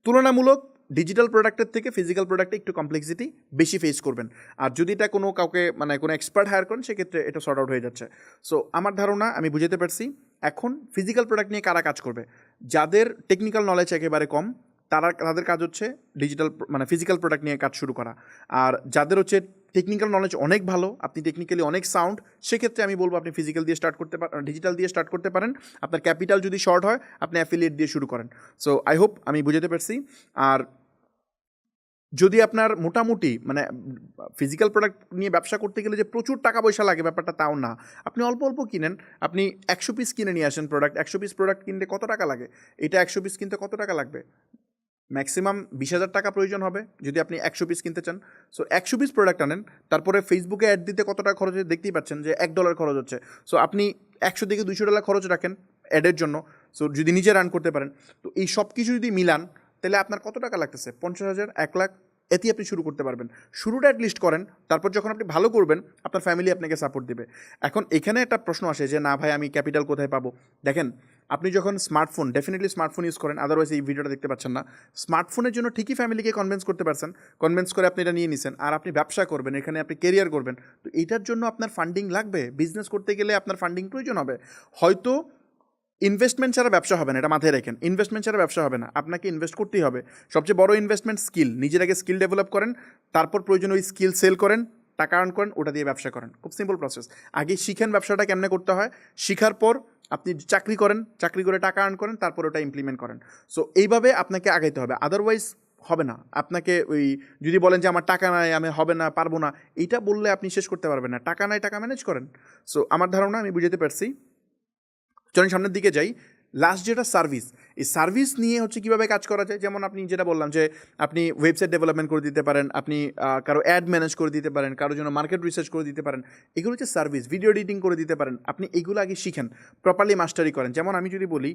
তুলনামূলক ডিজিটাল প্রোডাক্টের থেকে ফিজিক্যাল প্রোডাক্টে একটু কমপ্লেক্সিটি বেশি ফেস করবেন। আর যদি এটা কোনো কাউকে মানে কোনো এক্সপার্ট হায়ার করেন সেক্ষেত্রে এটা সর্ট আউট হয়ে যাচ্ছে। সো আমার ধারণা, আমি বুঝতে পারছি এখন ফিজিক্যাল প্রোডাক্ট নিয়ে কারা কাজ করবে। যাদের টেকনিক্যাল নলেজ একেবারে কম তাদের কাজ হচ্ছে ডিজিটাল মানে ফিজিক্যাল প্রোডাক্ট নিয়ে কাজ শুরু করা। আর যাদের হচ্ছে টেকনিক্যাল নলেজ অনেক ভালো, আপনি টেকনিক্যালি অনেক সাউন্ড, সেক্ষেত্রে আমি বলবো আপনি ফিজিক্যাল দিয়ে স্টার্ট করতে পারেন, ডিজিটাল দিয়ে স্টার্ট করতে পারেন। আপনার ক্যাপিটাল যদি শর্ট হয় আপনি অ্যাফিলিয়েট দিয়ে শুরু করেন। সো আই হোপ আমি বুঝতে পারছি। আর যদি আপনার মোটামুটি মানে ফিজিক্যাল প্রোডাক্ট নিয়ে ব্যবসা করতে গেলে যে প্রচুর টাকা পয়সা লাগে ব্যাপারটা তাও না। আপনি অল্প অল্প কিনেন, আপনি 100 পিস কিনে নিয়ে আসেন প্রোডাক্ট। 100 পিস প্রোডাক্ট কিনতে কত টাকা লাগে? এটা 100 পিস কিনতে কত টাকা লাগবে? ম্যাক্সিমাম 20,000 টাকা প্রয়োজন হবে যদি আপনি 100 পিস কিনতে চান। সো 100 পিস প্রোডাক্ট আনেন, তারপরে ফেসবুকে অ্যাড দিতে কত টাকা খরচ হচ্ছে দেখতেই পাচ্ছেন যে $1 খরচ হচ্ছে। সো আপনি 100 থেকে $200 খরচ রাখেন অ্যাডের জন্য। সো যদি নিজে রান করতে পারেন, তো এই সব কিছু যদি মিলান তাহলে আপনার কত টাকা লাগতেছে? 50,000, 1,00,000, এতেই আপনি শুরু করতে পারবেন। শুরুটা অ্যাটলিস্ট করেন, তারপর যখন আপনি ভালো করবেন আপনার ফ্যামিলি আপনাকে সাপোর্ট দেবে। এখন এখানে একটা প্রশ্ন আসে যে না ভাই আমি ক্যাপিটাল কোথায় পাবো? দেখেন, আপনি যখন স্মার্টফোন, ডেফিনেটলি স্মার্টফোন ইউজ করেন, আদারওয়াইজ এই ভিডিওটা দেখতে পাচ্ছেন না। স্মার্টফোনের জন্য ঠিকই ফ্যামিলিকে কনভিন্স করতে পারছেন, কনভিন্স করে আপনি এটা নিয়ে নিছেন। আর আপনি ব্যবসা করবেন, এখানে আপনি কেরিয়ার করবেন, তো এটার জন্য আপনার ফান্ডিং লাগবে। বিজনেস করতে গেলে আপনার ফান্ডিং প্রয়োজন হবে। হয়তো ইনভেস্টমেন্ট ছাড়া ব্যবসা হবে না, এটা মাথায় রাখেন। ইনভেস্টমেন্ট ছাড়া ব্যবসা হবে না, আপনাকে ইনভেস্ট করতেই হবে। সবচেয়ে বড় ইনভেস্টমেন্ট স্কিল। নিজের আগে স্কিল ডেভেলপ করেন, তারপর প্রয়োজন ওই স্কিল সেল করেন, টাকা আর্ন করেন, ওটা দিয়ে ব্যবসা করেন। খুব সিম্পল প্রসেস। আগে শিখেন ব্যবসাটা কেমনে করতে হয়, শিখার পর আপনি চাকরি করেন, চাকরি করে টাকা আর্ন করেন, তারপর ওটা ইমপ্লিমেন্ট করেন। সো এইভাবে আপনাকে আগাইতে হবে, আদারওয়াইজ হবে না। আপনাকে ওই যদি বলেন যে আমার টাকা নাই, আমি হবে না, পারবো না, এইটা বললে আপনি শেষ করতে পারবেন না। টাকা নাই, টাকা ম্যানেজ করেন। সো আমার ধারণা আমি বুঝতে পারছি। চলেন সামনের দিকে যাই। লাস্ট যেটা সার্ভিস, এই সার্ভিস নিয়ে হচ্ছে কীভাবে কাজ করা যায়। যেমন আপনি যেটা বললাম যে আপনি ওয়েবসাইট ডেভেলপমেন্ট করে দিতে পারেন, আপনি কারো অ্যাড ম্যানেজ করে দিতে পারেন, কারোর জন্য মার্কেট রিসার্চ করে দিতে পারেন, এগুলো হচ্ছে সার্ভিস। ভিডিও এডিটিং করে দিতে পারেন। আপনি এগুলো আগে শিখেন, প্রপারলি মাস্টারি করেন। যেমন আমি যদি বলি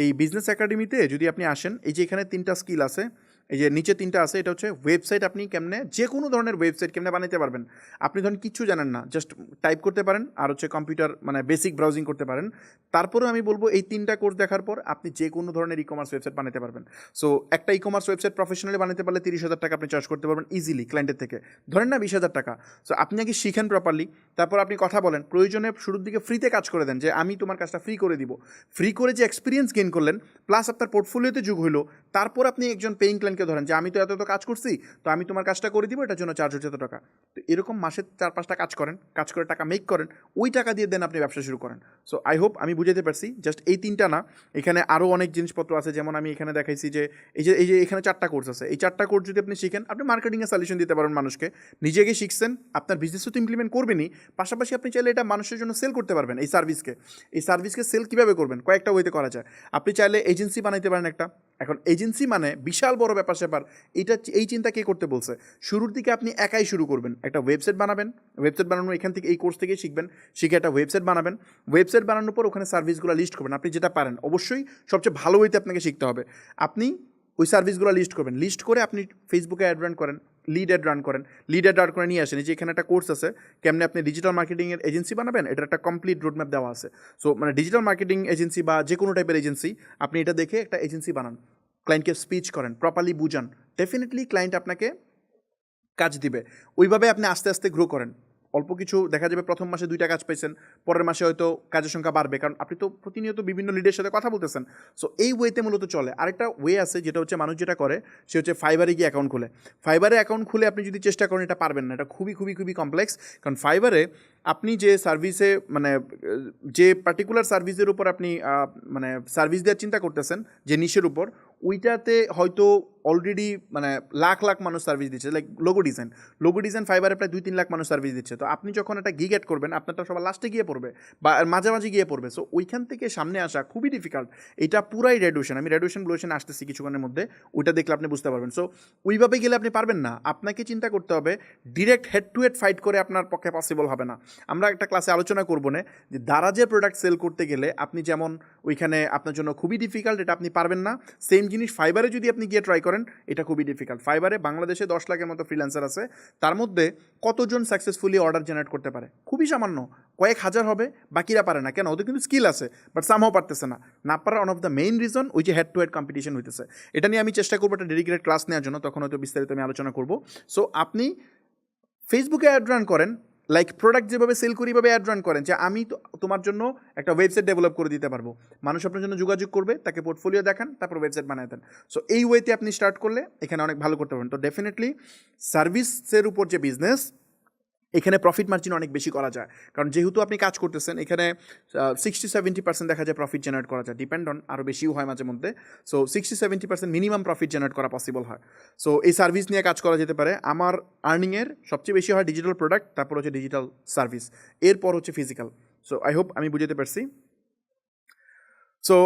এই বিজনেস একাডেমিতে যদি আপনি আসেন, এই যে এখানে 3টা স্কিল আছে, এই যে নিচে 3টা আছে, এটা হচ্ছে ওয়েবসাইট। আপনি কেমনে যে কোনো ধরনের ওয়েবসাইট কেমনে বানাতে পারবেন। আপনি ধরেন কিচ্ছু জানেন না, জাস্ট টাইপ করতে পারেন আর হচ্ছে কম্পিউটার মানে বেসিক ব্রাউজিং করতে পারেন। তারপরেও আমি বলবো এই 3টা কোর্স দেখার পর আপনি যে কোনো ধরনের ই কমার্স ওয়েবসাইট বানাতে পারবেন। সো একটা ই কমার্স ওয়েবসাইট প্রফেশনালি বানাতে পারলে 30,000 টাকা আপনি চার্জ করতে পারবেন ইজিলি ক্লায়েন্টের থেকে, ধরেন না 20,000 টাকা। সো আপনি আগে শিখেন প্রপারলি, তারপর আপনি কথা বলেন, প্রয়োজনে শুরুর দিকে ফ্রিতে কাজ করে দেন যে আমি তোমার কাজটা ফ্রি করে দিব। ফ্রি করে যে এক্সপিরিয়েন্স গেইন করলেন প্লাস আপনার পোর্টফোলিওতে যোগ হলো, তারপর আপনি একজন পেইং ক্লায়েন্টকে ধরেন যে আমি তো এত কাজ করছি, তো আমি তোমার কাজটা করে দিব, এটার জন্য চার্জ হচ্ছে এত টাকা। তো এরকম মাসে 4-5টা কাজ করেন, কাজ করে টাকা মেক করেন, ওই টাকা দিয়ে দেন আপনি ব্যবসা শুরু করেন। সো আই হোপ আমি বুঝাতে পারছি। জাস্ট এই 3টা না, এখানে আরও অনেক জিনিসপত্র আছে। যেমন আমি এখানে দেখাইছি যে এই যে এখানে 4টা কোর্স আছে। এই 4টা কোর্স যদি আপনি শিখেন, আপনি মার্কেটিংয়ে সলিউশন দিতে পারেন মানুষকে। নিজেকে শিখছেন, আপনার বিজনেসও তো ইমপ্লিমেন্ট করবেনই, পাশাপাশি আপনি চাইলে এটা মানুষের জন্য সেল করতে পারবেন। এই সার্ভিসকে সেল কীভাবে করবেন, কয়েকটা ওয়েতে করা যায়। আপনি চাইলে এজেন্সি বানাইতে পারেন একটা। এখন এজেন্সি মানে বিশাল বড় ব্যাপার স্যাপার, এই চিন্তা কে করতে বলছে? শুরুর দিকে আপনি একাই শুরু করবেন, একটা ওয়েবসাইট বানাবেন, ওয়েবসাইট বানানো এখান থেকে এই কোর্স থেকেই শিখবেন, শিখে একটা ওয়েবসাইট বানাবেন। ওয়েবসাইট বানানোর পর ওখানে সার্ভিসগুলো লিস্ট করবেন, আপনি যেটা পারেন। অবশ্যই সবচেয়ে ভালো ওয়েতে আপনাকে শিখতে হবে। আপনি ওই সার্ভিসগুলো লিস্ট করবেন, লিস্ট করে আপনি ফেসবুকে অ্যাড রান করেন, লিড অ্যাড রান করেন, লিড অ্যাড রান করে নিয়ে আসেন। এই যে এখানে একটা কোর্স আছে কেমনে আপনি ডিজিটাল মার্কেটিংয়ের এজেন্সি বানাবেন, এটার একটা কমপ্লিট রোডম্যাপ দেওয়া আছে। সো মানে ডিজিটাল মার্কেটিং এজেন্সি বা যে কোনো টাইপের এজেন্সি, আপনি এটা দেখে একটা এজেন্সি বানান, ক্লায়েন্টকে স্পিচ করেন, প্রপারলি বুঝান, ডেফিনেটলি ক্লায়েন্ট আপনাকে কাজ দিবে। ওইভাবে আপনি আস্তে আস্তে গ্রো করেন। অল্প কিছু দেখা যাবে প্রথম মাসে 2টা কাজ পাইছেন, পরের মাসে হয়তো কাজের সংখ্যা বাড়বে, কারণ আপনি তো প্রতিনিয়ত বিভিন্ন লিডের সাথে কথা বলতেছেন। সো এই ওয়েতে মূলত চলে। আরেকটা ওয়ে আছে যেটা হচ্ছে মানুষ যেটা করে, সে হচ্ছে ফাইবারে গিয়ে অ্যাকাউন্ট খুলে। ফাইবারে অ্যাকাউন্ট খুলে আপনি যদি চেষ্টা করেন, এটা পারবেন না, এটা খুবই খুবই খুবই কমপ্লেক্স। কারণ ফাইবারে আপনি যে সার্ভিসে মানে যে পার্টিকুলার সার্ভিসের উপর আপনি মানে সার্ভিস দেওয়ার চিন্তা করতেছেন, যে নিশের উপর, ওইটাতে হয়তো অলরেডি মানে লাখ লাখ মানুষ সার্ভিস দিচ্ছে, লাইক লোগো ডিজাইন ফাইবারে প্রায় 2-3 লাখ মানুষ সার্ভিস দিচ্ছে। তো আপনি যখন একটা গিগ অ্যাড করবেন আপনারটা সবার লাস্টে গিয়ে পড়বে বা মাঝামাঝি গিয়ে পড়বে। সো ওইখান থেকে সামনে আসা খুবই ডিফিকাল্ট। এটা পুরাই রেডিউশন, আমি রেডিউশন ব্লুয়েশন আসতেছি কিছুক্ষণের মধ্যে, ওইটা দেখলে আপনি বুঝতে পারবেন। সো ওইভাবে গেলে আপনি পারবেন না, আপনাকে চিন্তা করতে হবে direct head to head fight করে আপনার পক্ষে পসিবল হবে না। আমরা একটা ক্লাসে আলোচনা করবো না যে দারাজের প্রোডাক্ট সেল করতে গেলে আপনি যেমন ওইখানে আপনার জন্য খুবই ডিফিকাল্ট, এটা আপনি পারবেন না। সেম জিনিস ফাইবারে যদি আপনি গিয়ে ট্রাই করেন, এটা খুবই ডিফিকাল্ট। ফাইবারে বাংলাদেশে 10 লাখের মতো ফ্রিল্যান্সার আছে, তার মধ্যে কতজন সাকসেসফুলি অর্ডার জেনারেট করতে পারে? খুবই সামান্য, কয়েক হাজার হবে, বাকিরা পারে না। কেন? ওদের কিন্তু স্কিল আছে বাট সামহাও পারতেছে না। না পারার one of the main reason ওই যে হেড টু হেড কম্পিটিশন হইতেছে। এটা নিয়ে আমি চেষ্টা করবো একটা ডেডিকেটেড ক্লাস নেওয়ার জন্য, তখন হয়তো বিস্তারিত আমি আলোচনা করবো। সো আপনি ফেসবুকে অ্যাড রান করেন, লাইক প্রোডাক্ট যেভাবে সেল করি এভাবে অ্যাড রান করেন যে আমি তো তোমার জন্য একটা ওয়েবসাইট ডেভেলপ করে দিতে পারবো, মানুষ আপনার জন্য যোগাযোগ করবে, তাকে পোর্টফোলিও দেখান, তারপর ওয়েবসাইট বানায় দেন। সো এই ওয়েতে আপনি স্টার্ট করলে এখানে অনেক ভালো করতে পারেন। তো ডেফিনেটলি সার্ভিসের উপর যে বিজনেস, এখানে প্রফিট মার্জিন অনেক বেশি করা যায়, কারণ যেহেতু আপনি কাজ করতেছেন এখানে 60-70% দেখা যায় প্রফিট জেনারেট করা যায়, ডিপেন্ড অন আরও বেশিও হয় মাঝে মধ্যে। সো 60-70% মিনিমাম প্রফিট জেনারেট করা পসিবল হয়। সো এই সার্ভিস নিয়ে কাজ করা যেতে পারে। আমার আর্নিংয়ের সবচেয়ে বেশি হয় ডিজিটাল প্রোডাক্ট, তারপর হচ্ছে ডিজিটাল সার্ভিস, এরপর হচ্ছে ফিজিক্যাল। সো আই হোপ আমি বুঝতে পারছি। সো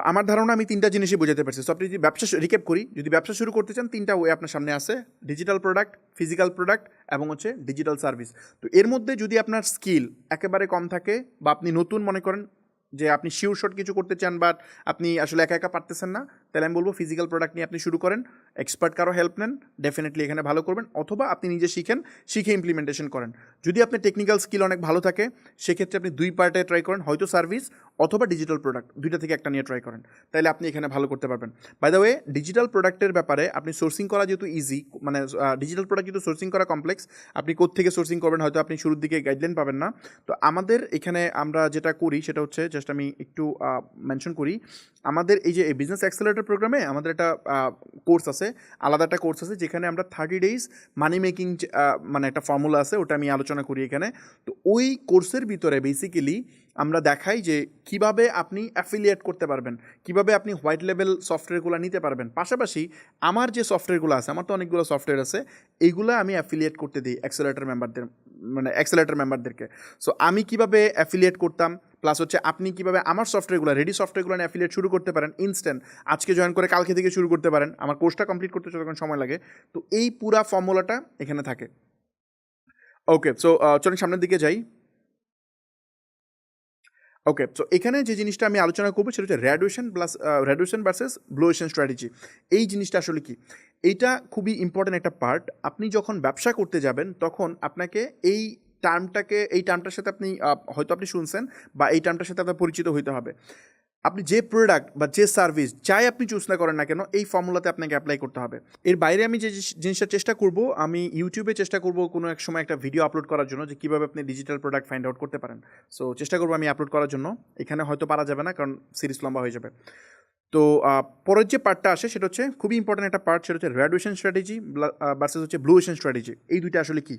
আমার ধারণা আমি 3টা জিনিসই বোঝাতে পারছি। সো আপনি যদি ব্যবসা রিক্যাপ করি, যদি ব্যবসা শুরু করতে চান 3টা ওয়ে আপনার সামনে আছে: ডিজিটাল প্রোডাক্ট, ফিজিক্যাল প্রোডাক্ট এবং হচ্ছে ডিজিটাল সার্ভিস। তো এর মধ্যে যদি আপনার স্কিল একেবারে কম থাকে বা আপনি নতুন মনে করেন যে আপনি শিওর শট কিছু করতে চান বাট আপনি আসলে একা একা পারতেছেন না, তাহলে আমি বলবো ফিজিক্যাল প্রোডাক্ট নিয়ে আপনি শুরু করেন, এক্সপার্ট কারো হেল্প নেন, ডেফিনেটলি এখানে ভালো করবেন। অথবা আপনি নিজে শিখেন, শিখে ইমপ্লিমেন্টেশন করেন। যদি আপনার টেকনিক্যাল স্কিল অনেক ভালো থাকে সেক্ষেত্রে আপনি 2 পার্টে ট্রাই করেন, হয়তো সার্ভিস অথবা ডিজিটাল প্রোডাক্ট, 2টা থেকে একটা নিয়ে ট্রাই করেন, তাহলে আপনি এখানে ভালো করতে পারবেন। বাই দ্য ওয়ে, ডিজিটাল প্রোডাক্টের ব্যাপারে আপনি সোর্সিং করা যেহেতু ইজি, মানে ডিজিটাল প্রোডাক্ট যেহেতু সোর্সিং করা কমপ্লেক্স, আপনি কোত্থেকে সোর্সিং করবেন হয়তো আপনি শুরুর দিকে গাইডলাইন পাবেন না। তো আমাদের এখানে আমরা যেটা করি সেটা হচ্ছে, জাস্ট আমি একটু মেনশন করি, আমাদের এই যে বিজনেস অ্যাক্সেলারেটর প্রোগ্রামে আমাদের একটা কোর্স আছে, আলাদা একটা কোর্স আছে যেখানে আমরা 30 ডেজ মানি মেকিং মানে একটা ফর্মুলা আছে, ওটা আমি আলোচনা করি এখানে। তো ওই কোর্সের ভিতরে বেসিক্যালি আমরা দেখাই যে কিভাবে আপনি অ্যাফিলিয়েট করতে পারবেন, কিভাবে আপনি হোয়াইট লেভেল সফটওয়্যারগুলো নিতে পারবেন। পাশাপাশি আমার যে সফটওয়্যারগুলো আছে, আমার তো অনেকগুলো সফটওয়্যার আছে, এইগুলো আমি অ্যাফিলিয়েট করতে দিই অ্যাক্সেলারেটর মেম্বারদের, মানে অ্যাক্সেলারেটর মেম্বারদেরকে। সো আমি কিভাবে অ্যাফিলিয়েট করতাম, প্লাস হচ্ছে আপনি কীভাবে আমার সফটওয়্যারগুলো, রেডি সফটওয়্যারগুলো নিয়ে অ্যাফিলিয়েট শুরু করতে পারেন ইনস্ট্যান্ট, আজকে জয়েন করে কালকে থেকে শুরু করতে পারেন, আমার কোর্সটা কমপ্লিট করতে যতক্ষণ সময় লাগে। তো এই পুরা ফর্মুলাটা এখানে থাকে। ওকে, সো চলুন সামনের দিকে যাই। ওকে, সো এখানে যে জিনিসটা আমি আলোচনা করবো সেটা হচ্ছে রেডিউশন ভার্সেস ব্লুয়েশন স্ট্র্যাটেজি। এই জিনিসটা আসলে কি, এইটা খুবই ইম্পর্ট্যান্ট একটা পার্ট। আপনি যখন ব্যবসা করতে যাবেন তখন আপনাকে এই টার্মটার সাথে আপনি হয়তো আপনি শুনছেন বা এই টার্মটার সাথে আপনার পরিচিত হইতে হবে। আপনি যে প্রোডাক্ট বা যে সার্ভিস যাই আপনি চুজ না করেন না কেন, এই ফর্মুলাতে আপনাকে অ্যাপ্লাই করতে হবে। এর বাইরে আমি যে জিনিসটা চেষ্টা করব, আমি ইউটিউবে চেষ্টা করব কোনো এক সময় একটা ভিডিও আপলোড করার জন্য যে কীভাবে আপনি ডিজিটাল প্রোডাক্ট ফাইন্ড আউট করতে পারেন। সো চেষ্টা করবো আমি আপলোড করার জন্য, এখানে হয়তো পারা যাবে না কারণ সিরিজ লম্বা হয়ে যাবে। তো পরের যে পার্টটা আসে সেটা হচ্ছে খুবই ইম্পর্ট্যান্ট একটা পার্ট, সেটা হচ্ছে রেডিউশন স্ট্র্যাটেজি ভার্সেস হচ্ছে ব্লুয়েশন স্ট্র্যাটেজি। এই দুইটা আসলে কি,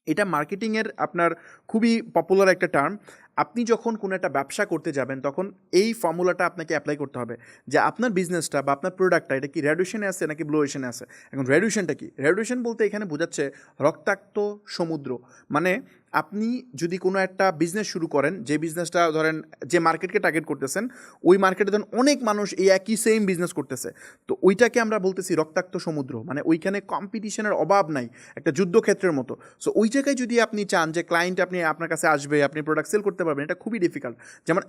এটা মার্কেটিংয়ের আপনার খুবই পপুলার একটা টার্ম। আপনি যখন কোনো একটা ব্যবসা করতে যাবেন তখন এই ফর্মুলাটা আপনাকে অ্যাপ্লাই করতে হবে যে আপনার বিজনেসটা বা আপনার প্রোডাক্টটা এটা কি রেডিউশনে আছে নাকি ব্লুয়েশনে আছে। এখন রেডিউশনটা কি? রেডিউশন বলতে এখানে বোঝাচ্ছে রক্তাক্ত সমুদ্র। মানে আপনি যদি কোনো একটা বিজনেস শুরু করেন, যে বিজনেসটা ধরেন যে মার্কেটকে টার্গেট করতেছেন, ওই মার্কেটে ধরেন অনেক মানুষ এই একই সেম বিজনেস করতেছে, তো ওইটাকে আমরা বলতেছি রক্তাক্ত সমুদ্র। মানে ওইখানে কম্পিটিশনের অভাব নাই, একটা যুদ্ধক্ষেত্রের মতো। সো ওই জায়গায় যদি আপনি চান যে ক্লায়েন্ট আপনার কাছে আসবে, আপনি প্রোডাক্ট সেল করতে পারবেন, এটা খুবই ডিফিকাল্ট। যেমন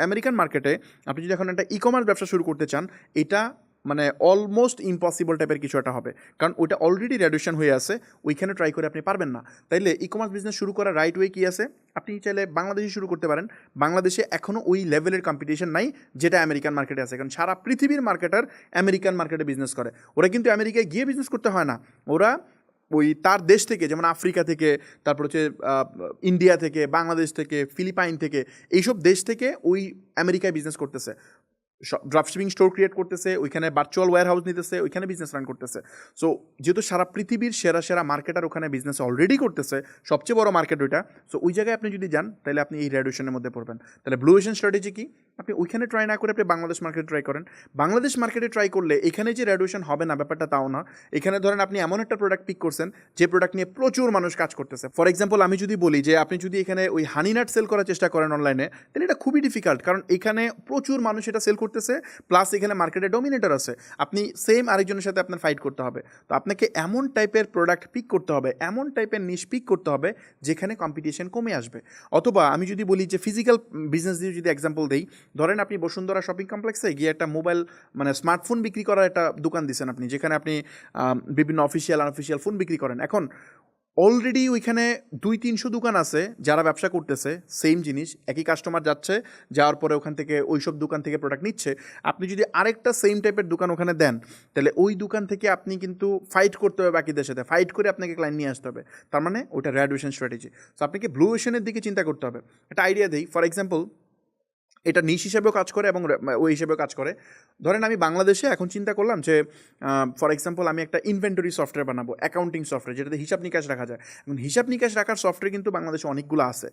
আমেরিকান মার্কেটে আপনি যদি এখন একটা ই কমার্স ব্যবসা শুরু করতে চান, এটা মানে অলমোস্ট ইম্পসিবল টাইপের কিছু একটা হবে, কারণ ওইটা অলরেডি রেডিউশন হয়ে আছে, ওইখানে ট্রাই করে আপনি পারবেন না। তাইলে ই কমার্স বিজনেস শুরু করার রাইট ওয়ে কী আছে? আপনি চাইলে বাংলাদেশে শুরু করতে পারেন। বাংলাদেশে এখনও ওই লেভেলের কম্পিটিশন নাই যেটা আমেরিকান মার্কেটে আছে, কারণ সারা পৃথিবীর মার্কেটার আমেরিকান মার্কেটে বিজনেস করে। ওরা কিন্তু আমেরিকায় গিয়ে বিজনেস করতে হয় না, ওরা ওই তার দেশ থেকে, যেমন আফ্রিকা থেকে, তারপর হচ্ছে ইন্ডিয়া থেকে, বাংলাদেশ থেকে, ফিলিপাইন থেকে, এইসব দেশ থেকে ওই আমেরিকায় বিজনেস করতেছে। ড্রপশিপিং স্টোর ক্রিয়েট করতেছে, ওইখানে ভার্চুয়াল ওয়্যার হাউস নিতেছে, ওইখানে বিজনেস রান করতেছে। সো যেহেতু সারা পৃথিবীর সেরা সেরা মার্কেটার ওখানে বিজনেস অলরেডি করতেছে, সবচেয়ে বড় মার্কেট ওইটা, সো ওই জায়গায় আপনি যদি যান তাহলে আপনি এই রেডিউশনের মধ্যে পড়বেন। তাহলে ব্লু ওশান স্ট্র্যাটেজি কি? আপনি ওইখানে ট্রাই না করে আপনি বাংলাদেশ মার্কেটে ট্রাই করেন। বাংলাদেশ মার্কেটে ট্রাই করলে এখানে যে রেডিউশন হবে না ব্যাপারটা তাও না। এখানে ধরেন আপনি এমন একটা প্রোডাক্ট পিক করছেন যে প্রোডাক্ট নিয়ে প্রচুর মানুষ কাজ করতেছে। ফর এক্সাম্পল আমি যদি বলি যে আপনি যদি এখানে ওই হানি নাট সেল করার চেষ্টা করেন অনলাইনে, তাহলে এটা খুবই ডিফিকাল্ট, কারণ এখানে প্রচুর মানুষ এটা সেল করতেছে, প্লাস এখানে মার্কেটে ডমিনেটর আছে, আপনি সেম আরেকজনের সাথে আপনার ফাইট করতে হবে। তো আপনাকে এমন টাইপের প্রোডাক্ট পিক করতে হবে, এমন টাইপের নিশ পিক করতে হবে যেখানে কম্পিটিশন কমে আসবে। অথবা আমি যদি বলি যে ফিজিক্যাল বিজনেস দিয়ে যদি এক্সাম্পল দিই, ধরেন আপনি বসুন্ধরা শপিং কমপ্লেক্সে গিয়ে একটা মোবাইল মানে স্মার্টফোন বিক্রি করার একটা দোকান দিচ্ছেন আপনি, যেখানে আপনি বিভিন্ন অফিসিয়াল আনঅফিসিয়াল ফোন বিক্রি করেন। এখন অলরেডি ওইখানে 200-300 দোকান আছে যারা ব্যবসা করতেছে সেম জিনিস, একই কাস্টমার যাচ্ছে, যাওয়ার পরে ওখান থেকে ওইসব দোকান থেকে প্রোডাক্ট নিচ্ছে। আপনি যদি আরেকটা সেম টাইপের দোকান ওখানে দেন, তাহলে ওই দোকান থেকে আপনি কিন্তু ফাইট করতে হবে বাকিদের সাথে, ফাইট করে আপনাকে ক্লায়েন্ট নিয়ে আসতে হবে। তার মানে ওইটা রেডিউশন স্ট্র্যাটেজি। সো আপনাকে ব্লু ওশানের দিকে চিন্তা করতে হবে। একটা আইডিয়া দিই, ফর এক্সাম্পল এটা নিশ হিসেবেও কাজ করে এবং ওই হিসেবেও কাজ করে। ধরেন আমি বাংলাদেশে এখন চিন্তা করলাম যে ফর এক্সাম্পল আমি একটা ইনভেন্টরি সফটওয়্যার বানাবো, অ্যাকাউন্টিং সফটওয়্যার, যেটাতে হিসাব নিকাশ রাখা যায়। এখন হিসাব নিকাশ রাখার সফটওয়্যার কিন্তু বাংলাদেশে অনেকগুলো আছে।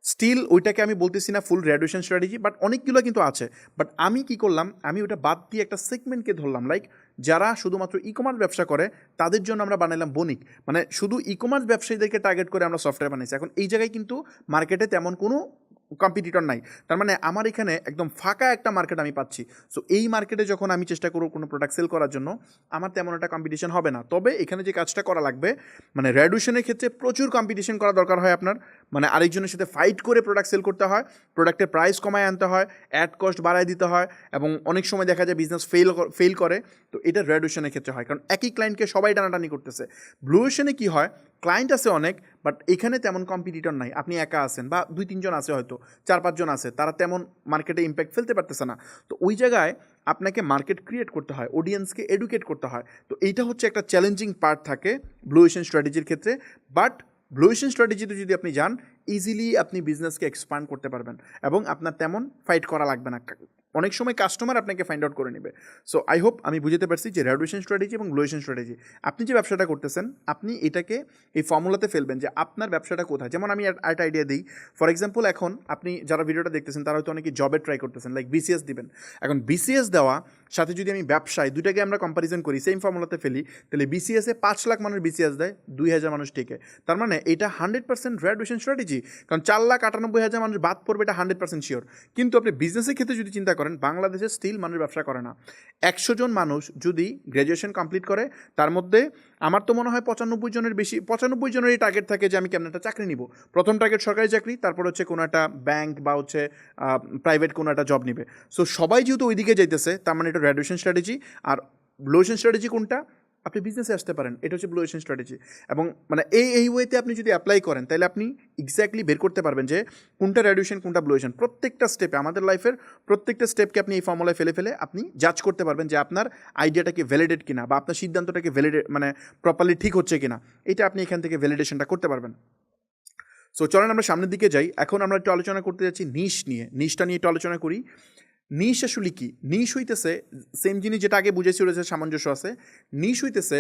স্টিল ওইটাকে আমি বলতেছি না ফুল রেডিউশন স্ট্র্যাটেজি, বাট অনেকগুলো কিন্তু আছে। বাট আমি কি করলাম, আমি ওটা বাদ দিয়ে একটা সেগমেন্টকে ধরলাম, লাইক যারা শুধুমাত্র ই কমার্স ব্যবসা করে তাদের জন্য আমরা বানাইলাম বণিক, মানে শুধু ই কমার্স ব্যবসায়ীদেরকে টার্গেট করে আমরা সফটওয়্যার বানাইছি। এখন এই জায়গায় কিন্তু মার্কেটে তেমন কোনো কম্পিটিটর নাই, তার মানে আমার এখানে একদম ফাঁকা একটা মার্কেট আমি পাচ্ছি। সো এই মার্কেটে যখন আমি চেষ্টা করব কোনো প্রোডাক্ট সেল করার জন্য, আমার তেমন একটা কম্পিটিশন হবে না। তবে এখানে যে কাজটা করা লাগবে, মানে রেডিউশনের ক্ষেত্রে প্রচুর কম্পিটিশন করা দরকার হয় আপনার, মানে আরেকজনের সাথে ফাইট করে প্রোডাক্ট সেল করতে হয়, প্রোডাক্টের প্রাইস কমায় আনতে হয়, অ্যাড কস্ট বাড়ায় দিতে হয়, এবং অনেক সময় দেখা যায় বিজনেস ফেল করে। তো এটা রেডিউশনের ক্ষেত্রে হয়, কারণ একই ক্লায়েন্টকে সবাই টানাটানি করতেছে। ব্লু ওশানে কী হয়, ক্লায়েন্ট আছে অনেক, বাট এখানে তেমন কম্পিটিটর নাই, আপনি একা আছেন বা 2-3 জন আছে, হয়তো 4-5 জন আছে, তারা তেমন মার্কেটে ইম্প্যাক্ট ফেলতে পারতেছে না। তো ওই জায়গায় আপনাকে মার্কেট ক্রিয়েট করতে হয়, অডিয়েন্সকে এডুকেট করতে হয়। তো এইটা হচ্ছে একটা চ্যালেঞ্জিং পার্ট থাকে ব্লু ওশান স্ট্র্যাটেজির ক্ষেত্রে। বাট ব্লু ওশান স্ট্র্যাটেজিতে যদি আপনি যান, ইজিলি আপনি বিজনেসকে এক্সপান্ড করতে পারবেন এবং আপনার তেমন ফাইট করা লাগবে না। অনেক সময় কাস্টমার আপনাকে ফাইন্ড আউট করে নেবে। সো আই হোপ আমি বুঝতে পারছি যে রেডিউশন স্ট্র্যাটেজি এবং ব্লু ওশান স্ট্র্যাটেজি, আপনি যে ব্যবসাটা করতেছেন আপনি এটাকে এই ফর্মুলাতে ফেলবেন যে আপনার ব্যবসাটা কোথায়। যেমন আমি একটা আইডিয়া দিই, ফর এক্সাম্পল এখন আপনি যারা ভিডিওটা দেখতেছেন তারা হয়তো অনেকে জবে ট্রাই করতেছেন, লাইক বিসিএস দিবেন। এখন বিসিএস দেওয়া সাথে যদি আমি ব্যবসায় দুইটাকে আমরা কম্পারিজন করি, সেম ফর্মুলাতে ফেলি, তাহলে বিসিএসে 5 লাখ মানুষ বিসিএস দেয়, 2,000 মানুষ টিকে। তার মানে এটা 100% রেডিউশন স্ট্র্যাটেজি, কারণ 4,98,000 মানুষ বাদ পড়বে, এটা 100% শিওর। কিন্তু আপনি বিজনেসের ক্ষেত্রে যদি চিন্তা করেন, বাংলাদেশে স্টিল মানুষ ব্যবসা করে না। 100 জন মানুষ যদি গ্র্যাজুয়েশন কমপ্লিট করে, তার মধ্যে আমার তো মনে হয় 95 জনের বেশি, 95 জনেরই টার্গেট থাকে যে আমি কেমন একটা চাকরি নিব। প্রথম টার্গেট সরকারি চাকরি, তারপর হচ্ছে কোনো একটা ব্যাংক বা হচ্ছে প্রাইভেট কোনো একটা জব নিবে। সো সবাই যেহেতু ওইদিকে যাইতেছে, তার মানে এটা রেডিউশন স্ট্র্যাটেজি। আর ব্লু ওশান স্ট্র্যাটেজি কোনটা? আপনি বিজনেসে আসতে পারেন, এটা হচ্ছে ব্লু ওশান স্ট্র্যাটেজি। এবং মানে এই ওয়েতে আপনি যদি অ্যাপ্লাই করেন, তাহলে আপনি এক্স্যাক্টলি বের করতে পারবেন যে কোনটা রেডিউশন কোনটা ব্লু ওশান। প্রত্যেকটা স্টেপে, আমাদের লাইফের প্রত্যেকটা স্টেপকে আপনি এই ফর্মুলায় ফেলে ফেলে আপনি জাজ করতে পারবেন যে আপনার আইডিয়াটাকে ভ্যালিডেট কিনা, বা আপনার সিদ্ধান্তটাকে ভ্যালিডেট মানে প্রপারলি ঠিক হচ্ছে কিনা, এটা আপনি এখান থেকে ভ্যালিডেশনটা করতে পারবেন। সো চলেন আমরা সামনের দিকে যাই। এখন আমরা একটু আলোচনা করতে যাচ্ছি নিশ নিয়ে। নিশটা নিয়ে একটু আলোচনা করি। নিশ আসলে কি? নিশ হইতেছে সেম জিনিস যেটা আগে বুঝেছি, রয়েছে সামঞ্জস্য আছে। নিশ হইতেছে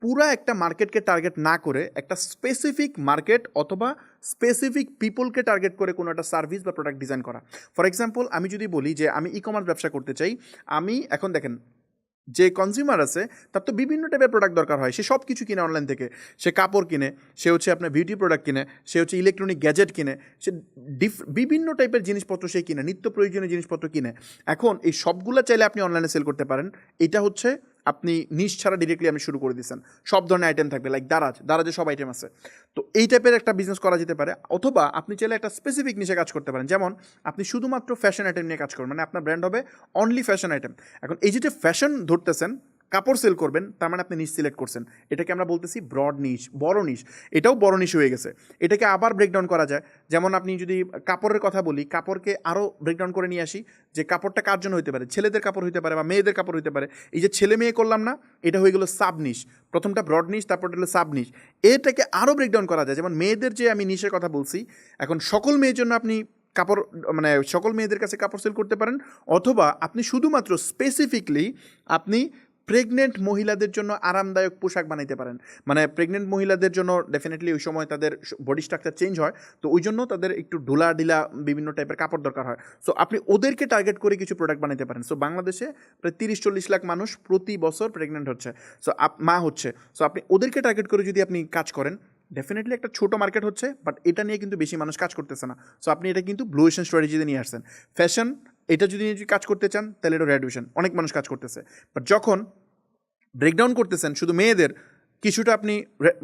পুরা একটা মার্কেটকে টার্গেট না করে একটা স্পেসিফিক মার্কেট অথবা স্পেসিফিক পিপলকে টার্গেট করে কোনো একটা সার্ভিস বা প্রোডাক্ট ডিজাইন করা। ফর এক্সাম্পল আমি যদি বলি যে আমি ই কমার্স ব্যবসা করতে চাই, আমি এখন দেখেন যে কনজিউমার আছে তার তো বিভিন্ন টাইপের প্রোডাক্ট দরকার হয়, সে সব কিছু কিনে অনলাইন থেকে। সে কাপড় কিনে, সে হচ্ছে আপনার বিউটি প্রোডাক্ট কিনে, সে হচ্ছে ইলেকট্রনিক গ্যাজেট কিনে, সে বিভিন্ন টাইপের জিনিসপত্র সে কিনে, নিত্য প্রয়োজনীয় জিনিসপত্র কিনে। এখন এই সবগুলো চাইলে আপনি অনলাইনে সেল করতে পারেন। এটা হচ্ছে আপনি নিশ ছাড়া ডিরেক্টলি আপনি শুরু করে দিচ্ছেন, সব ধরনের আইটেম থাকবে, লাইক দারাজে সব আইটেম আছে। তো এই টাইপের একটা বিজনেস করা যেতে পারে। অথবা আপনি চাইলে একটা স্পেসিফিক নিশে কাজ করতে পারেন, যেমন আপনি শুধুমাত্র ফ্যাশন আইটেম নিয়ে কাজ করবেন, মানে আপনার ব্র্যান্ড হবে অনলি ফ্যাশন আইটেম। এখন এই যে ফ্যাশন ধরতেছেন, কাপড় সেল করবেন, তার মানে আপনি নিশ সিলেক্ট করছেন। এটাকে আমরা বলতেছি ব্রড নিশ, বড় নিশ। এটাও বড় নিশ হয়ে গেছে। এটাকে আবার ব্রেকডাউন করা যায়। যেমন আপনি যদি কাপড়ের কথা বলি, কাপড়কে আরও ব্রেকডাউন করে নিয়ে আসি, যে কাপড়টা কার জন্য হতে পারে, ছেলেদের কাপড় হতে পারে বা মেয়েদের কাপড় হতে পারে। এই যে ছেলে মেয়ে করলাম না, এটা হয়ে গেল সাব নিশ। প্রথমটা ব্রড নিশ, তারপর হলো সাব নিশ। এটাকে আরও ব্রেকডাউন করা যায়। যেমন মেয়েদের যে আমি নিশের কথা বলছি, এখন সকল মেয়ের জন্য আপনি কাপড় মানে সকল মেয়েদের কাছে কাপড় সেল করতে পারেন, অথবা আপনি শুধুমাত্র স্পেসিফিকলি আপনি প্রেগনেন্ট মহিলাদের জন্য আরামদায়ক পোশাক বানাইতে পারেন। মানে প্রেগনেন্ট মহিলাদের জন্য ডেফিনেটলি ওই সময় তাদের বডি স্ট্রাকচার চেঞ্জ হয়, তো ওই জন্য তাদের একটু ঢোলা ঢিলা বিভিন্ন টাইপের কাপড় দরকার হয়। সো আপনি ওদেরকে টার্গেট করে কিছু প্রোডাক্ট বানাইতে পারেন। সো বাংলাদেশে প্রায় 30-40 লাখ মানুষ প্রতি বছর প্রেগনেন্ট হচ্ছে, সো মা হচ্ছে। সো আপনি ওদেরকে টার্গেট করে যদি আপনি কাজ করেন, ডেফিনেটলি একটা ছোটো মার্কেট হচ্ছে, বাট এটা নিয়ে কিন্তু বেশি মানুষ কাজ করতেছে না। সো আপনি এটা কিন্তু ব্লু ওশেন স্ট্র্যাটেজিতে নিয়ে আসছেন। ফ্যাশন এটা যদি কাজ করতে চান তাহলে এটা রেড ওশেন, অনেক মানুষ কাজ করতেছে। বাট যখন ব্রেকডাউন করতেছেন শুধু মেয়েদের, কিছুটা আপনি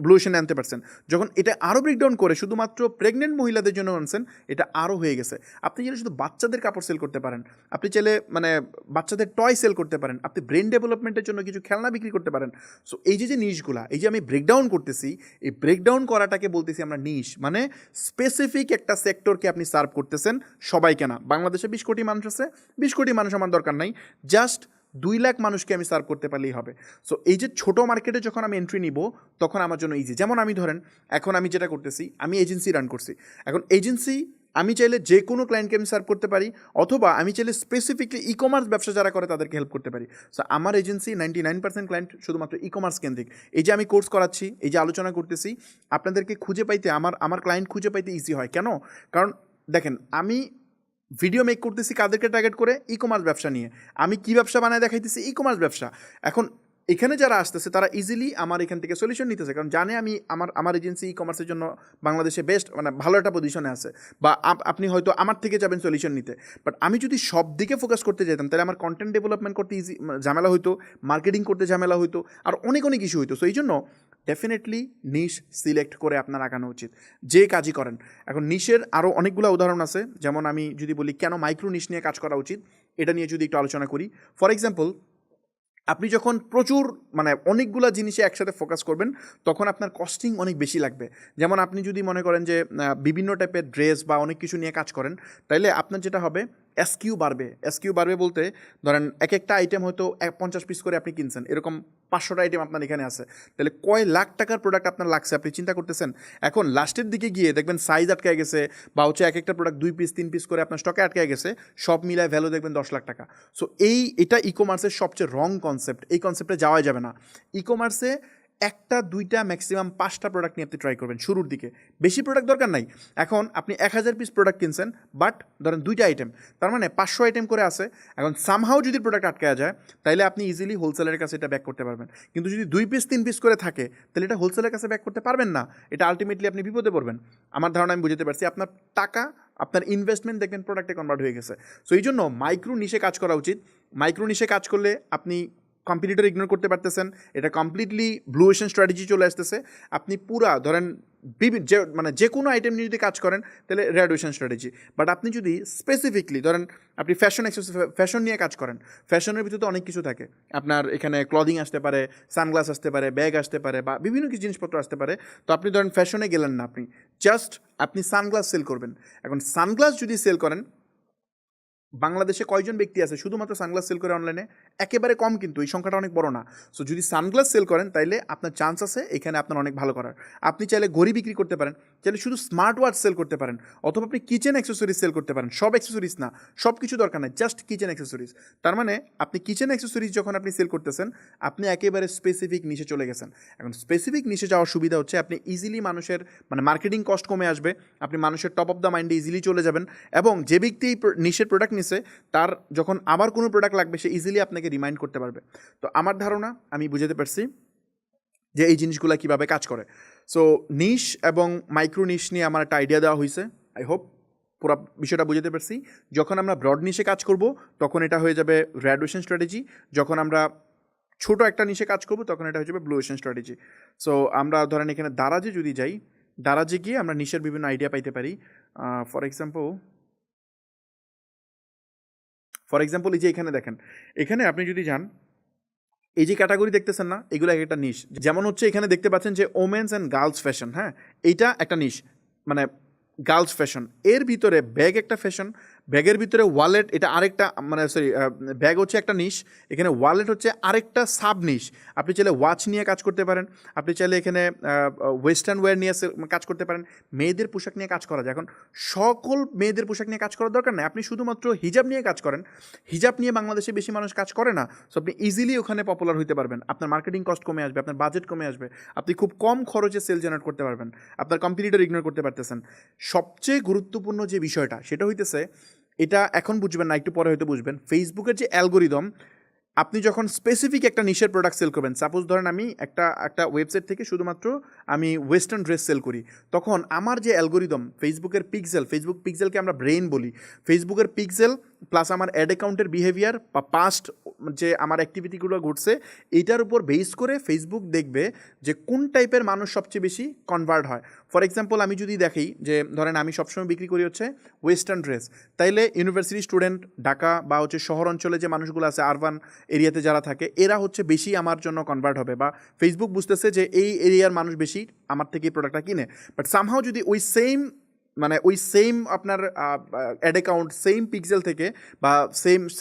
ব্লু ওশেনে আনতে পারছেন। যখন এটা আরও ব্রেকডাউন করে শুধুমাত্র প্রেগনেন্ট মহিলাদের জন্য আনছেন, এটা আরও হয়ে গেছে। আপনি চাইলে শুধু বাচ্চাদের কাপড় সেল করতে পারেন, আপনি চাইলে মানে বাচ্চাদের টয় সেল করতে পারেন, আপনি ব্রেন ডেভেলপমেন্টের জন্য কিছু খেলনা বিক্রি করতে পারেন। সো এই যে নিশগুলা, এই যে আমি ব্রেকডাউন করতেছি, এই ব্রেকডাউন করাটাকে বলতেছি আমরা নিশ, মানে স্পেসিফিক একটা সেক্টরকে আপনি সার্ভ করতেছেন, সবাইকে না। বাংলাদেশে 20 কোটি মানুষ আছে, 20 কোটি মানুষ আমার দরকার নাই, জাস্ট 2 লাখ মানুষকে আমি সার্ভ করতে পারলেই হবে। সো এই যে ছোটো মার্কেটে যখন আমি এন্ট্রি নিব, তখন আমার জন্য ইজি। যেমন আমি ধরেন এখন আমি যেটা করতেছি, আমি এজেন্সি রান করছি। এখন এজেন্সি আমি চাইলে যে কোনো ক্লায়েন্টকে আমি সার্ভ করতে পারি, অথবা আমি চাইলে স্পেসিফিকলি ই কমার্স ব্যবসা যারা করে তাদেরকে হেল্প করতে পারি। সো আমার এজেন্সি 99% ক্লায়েন্ট শুধুমাত্র ই কমার্স কেন্দ্রিক। এই যে আমি কোর্স করাচ্ছি, এই যে আলোচনা করতেছি, আপনাদেরকে খুঁজে পাইতে, আমার ক্লায়েন্ট খুঁজে পাইতে ইজি হয়। কেন? কারণ দেখেন, আমি ভিডিও মেক করতেছি কাদেরকে টার্গেট করে? ই কমার্স ব্যবসা নিয়ে। আমি কি ব্যবসা বানায় দেখাইতেছি? ই কমার্স ব্যবসা। এখন এখানে যারা আসতেছে তারা ইজিলি আমার এখান থেকে সলিউশন নিতেছে, কারণ জানে আমি আমার এজেন্সি ই কমার্সের জন্য বাংলাদেশে বেস্ট, মানে ভালো একটা পজিশনে আছে, বা আপনি হয়তো আমার থেকে যাবেন সলিউশন নিতে। বাট আমি যদি সব দিকে ফোকাস করতে যেতাম, তাহলে আমার কন্টেন্ট ডেভেলপমেন্ট করতে ইজি ঝামেলা হইতো, মার্কেটিং করতে ঝামেলা হইতো, আর অনেক অনেক ইস্যু হইতো। সো এই জন্য ডেফিনেটলি নিশ সিলেক্ট করে আপনার আগানো উচিত, যে কাজই করেন। এখন নিশের আরও অনেকগুলো উদাহরণ আছে, যেমন আমি যদি বলি কেন মাইক্রো নিশ নিয়ে কাজ করা উচিত, এটা নিয়ে যদি একটু আলোচনা করি। ফর এক্সাম্পল, আপনি যখন প্রচুর মানে অনেকগুলো জিনিসে একসাথে ফোকাস করবেন, তখন আপনার কস্টিং অনেক বেশি লাগবে। যেমন আপনি যদি মনে করেন যে বিভিন্ন টাইপের ড্রেস বা অনেক কিছু নিয়ে কাজ করেন, তাইলে আপনার যেটা হবে এসকিউ বাড়বে। এসকিউ বাড়বে বলতে ধরেন এক একটা আইটেম হয়তো 50 পিস করে আপনি কিনছেন, এরকম 500টা আইটেম আপনার এখানে আছে, তাহলে কয় লাখ টাকার প্রোডাক্ট আপনার লাগছে আপনি চিন্তা করতেছেন। এখন লাস্টের দিকে গিয়ে দেখবেন সাইজ আটকায় গেছে, বা হচ্ছে এক একটা প্রোডাক্ট 2 পিস 3 পিস করে আপনার স্টকে আটকায় গেছে, সব মিলায় ভ্যালু দেখবেন 10 লাখ টাকা। সো এটা ই কমার্সের সবচেয়ে রং কনসেপ্ট। এই কনসেপ্টে যাওয়াই যাবে না। ই কমার্সে 1টা 2টা ম্যাক্সিমাম 5টা প্রোডাক্ট নিয়ে আপনি ট্রাই করবেন শুরুর দিকে, বেশি প্রোডাক্ট দরকার নাই। এখন আপনি 1000 পিস প্রোডাক্ট কিনছেন, বাট ধরেন 2টা আইটেম, তার মানে 500 আইটেম করে আছে। এখন সামহাও যদি প্রোডাক্ট আটকায়া যায়, তাহলে আপনি ইজিলি হোলসেলের কাছে এটা ব্যাক করতে পারবেন। কিন্তু যদি 2 পিস 3 পিস করে থাকে, তাহলে এটা হোলসেলের কাছে ব্যাক করতে পারবেন না, এটা আলটিমেটলি আপনি বিপদে পড়বেন। আমার ধারণা আমি বুঝতে পারছি, আপনার টাকা, আপনার ইনভেস্টমেন্ট দেখবেন প্রোডাক্টে কনভার্ট হয়ে গেছে। সো এই জন্য মাইক্রো নিশে কাজ করা উচিত। মাইক্রো নিশে কাজ করলে আপনি কম্পিটিটর ইগনোর করতে পারতেছেন, এটা কমপ্লিটলি ব্লু ওশেন স্ট্র্যাটেজি চলে আসতেছে। আপনি পুরা ধরেন মানে যে কোনো আইটেম নিয়ে যদি কাজ করেন, তাহলে রেড ওশেন স্ট্র্যাটেজি। বাট আপনি যদি স্পেসিফিকলি ধরেন আপনি ফ্যাশন নিয়ে কাজ করেন, ফ্যাশনের ভিতরে তো অনেক কিছু থাকে। আপনার এখানে ক্লদিং আসতে পারে, সানগ্লাস আসতে পারে, ব্যাগ আসতে পারে, বা বিভিন্ন কিছু জিনিসপত্র আসতে পারে। তো আপনি ধরেন ফ্যাশনে গেলেন না, আপনি সানগ্লাস সেল করবেন। এখন সানগ্লাস যদি সেল করেন, বাংলাদেশে কয়জন ব্যক্তি আছে শুধুমাত্র সানগ্লাস সেল করে অনলাইনে? একেবারে কম, কিন্তু এই সংখ্যাটা অনেক বড় না। সো যদি সানগ্লাস সেল করেন, তাইলে আপনার চান্স আছে এখানে আপনার অনেক ভালো করার। আপনি চাইলে ঘড়ি বিক্রি করতে পারেন, চাইলে শুধু স্মার্ট ওয়াচ সেল করতে পারেন, অথবা আপনি কিচেন অ্যাক্সেসরিজ সেল করতে পারেন। সব অ্যাক্সেসরিজ না, সব কিছু দরকার নেই, জাস্ট কিচেন অ্যাক্সেসরিজ। তার মানে আপনি কিচেন অ্যাক্সেসরিজ যখন আপনি সেল করতেছেন, আপনি একেবারে স্পেসিফিক নিশে চলে গেছেন। এখন স্পেসিফিক নিশে যাওয়ার সুবিধা হচ্ছে আপনি ইজিলি মানুষের মানে মার্কেটিং কস্ট কমে আসবে, আপনি মানুষের টপ অফ দ্য মাইন্ডে ইজিলি চলে যাবেন, এবং যে ব্যক্তি এই নিশের প্রোডাক্ট নিছে, তার যখন আবার কোনো প্রোডাক্ট লাগবে, সে ইজিলি আপনাকে রিমাইন্ড করতে পারবে। তো আমার ধারণা আমি বুঝতে পারছি যে এই জিনিসগুলো কীভাবে কাজ করে। সো নিশ এবং মাইক্রো নিশ নিয়ে আমার একটা আইডিয়া দেওয়া হয়েছে। আই হোপ পুরো বিষয়টা বুঝতে পারছি। যখন আমরা ব্রড নিশে কাজ করব, তখন এটা হয়ে যাবে রেড ওশেন স্ট্র্যাটেজি। যখন আমরা ছোট একটা নিশে কাজ করব, তখন এটা হয়ে যাবে ব্লু ওশেন স্ট্র্যাটেজি। সো আমরা ধরেন এখানে দারাজে যদি যাই, দারাজে গিয়ে আমরা নিশের বিভিন্ন আইডিয়া পাইতে পারি। ফর এক্সাম্পল এই যে এখানে দেখেন, এখানে আপনি যদি যান, এই যে ক্যাটাগরি দেখতেছেন না, এগুলো একটা নিশ। যেমন হচ্ছে এখানে দেখতে পাচ্ছেন যে ওমেন্স অ্যান্ড গার্লস ফ্যাশন, হ্যাঁ, এইটা একটা নিশ, মানে গার্লস ফ্যাশন। এর ভিতরে ব্যাগ একটা ফ্যাশন, ব্যাগের ভিতরে ওয়ালেট এটা আরেকটা, মানে সরি, ব্যাগ হচ্ছে একটা নিশ, এখানে ওয়ালেট হচ্ছে আরেকটা সাব নিশ। আপনি চাইলে ওয়াচ নিয়ে কাজ করতে পারেন, আপনি চাইলে এখানে ওয়েস্টার্ন ওয়্যার নিয়ে কাজ করতে পারেন, মেয়েদের পোশাক নিয়ে কাজ করা যায়। এখন সকল মেয়েদের পোশাক নিয়ে কাজ করার দরকার নেই, আপনি শুধুমাত্র হিজাব নিয়ে কাজ করেন। হিজাব নিয়ে বাংলাদেশে বেশি মানুষ কাজ করে না, সো আপনি ইজিলি ওখানে পপুলার হতে পারবেন, আপনার মার্কেটিং কস্ট কমে আসবে, আপনার বাজেট কমে আসবে, আপনি খুব কম খরচে সেল জেনারেট করতে পারবেন, আপনার কম্পিটিটর ইগনোর করতে পারতেছেন। সবচেয়ে গুরুত্বপূর্ণ যে বিষয়টা সেটা হইতেছে, এটা এখন বুঝবেন না, একটু পরে হয়তো বুঝবেন, ফেসবুকের যে অ্যালগোরিদম, আপনি যখন স্পেসিফিক একটা নিশের প্রোডাক্ট সেল করবেন, সাপোজ ধরেন আমি একটা ওয়েবসাইট থেকে শুধুমাত্র আমি ওয়েস্টার্ন ড্রেস সেল করি, তখন আমার যে অ্যালগোরিদম, ফেসবুক পিক্সেলকে আমরা ব্রেন বলি, ফেসবুকের পিক্সেল প্লাস আমার অ্যাড অ্যাকাউন্টের বিহেভিয়ার বা পাস্ট যে আমার অ্যাক্টিভিটিগুলো ঘটছে, এইটার উপর বেস করে ফেসবুক দেখবে যে কোন টাইপের মানুষ সবচেয়ে বেশি কনভার্ট হয়। ফর এক্সাম্পল, আমি যদি দেখি যে ধরেন আমি সবসময় বিক্রি করি হচ্ছে ওয়েস্টার্ন ড্রেস, তাইলে ইউনিভার্সিটি স্টুডেন্ট, ঢাকা বা হচ্ছে শহর অঞ্চলে যে মানুষগুলো আছে, আরবান এরিয়াতে যারা থাকে, এরা হচ্ছে বেশি আমার জন্য কনভার্ট হবে, বা ফেসবুক বুঝতেছে যে এই এরিয়ার মানুষ বেশি আমার থেকে এই প্রোডাক্টটা কিনে। বাট সামহাও যদি ওই সেম আপনার অ্যাড অ্যাকাউন্ট সেম পিক্সেল থেকে বা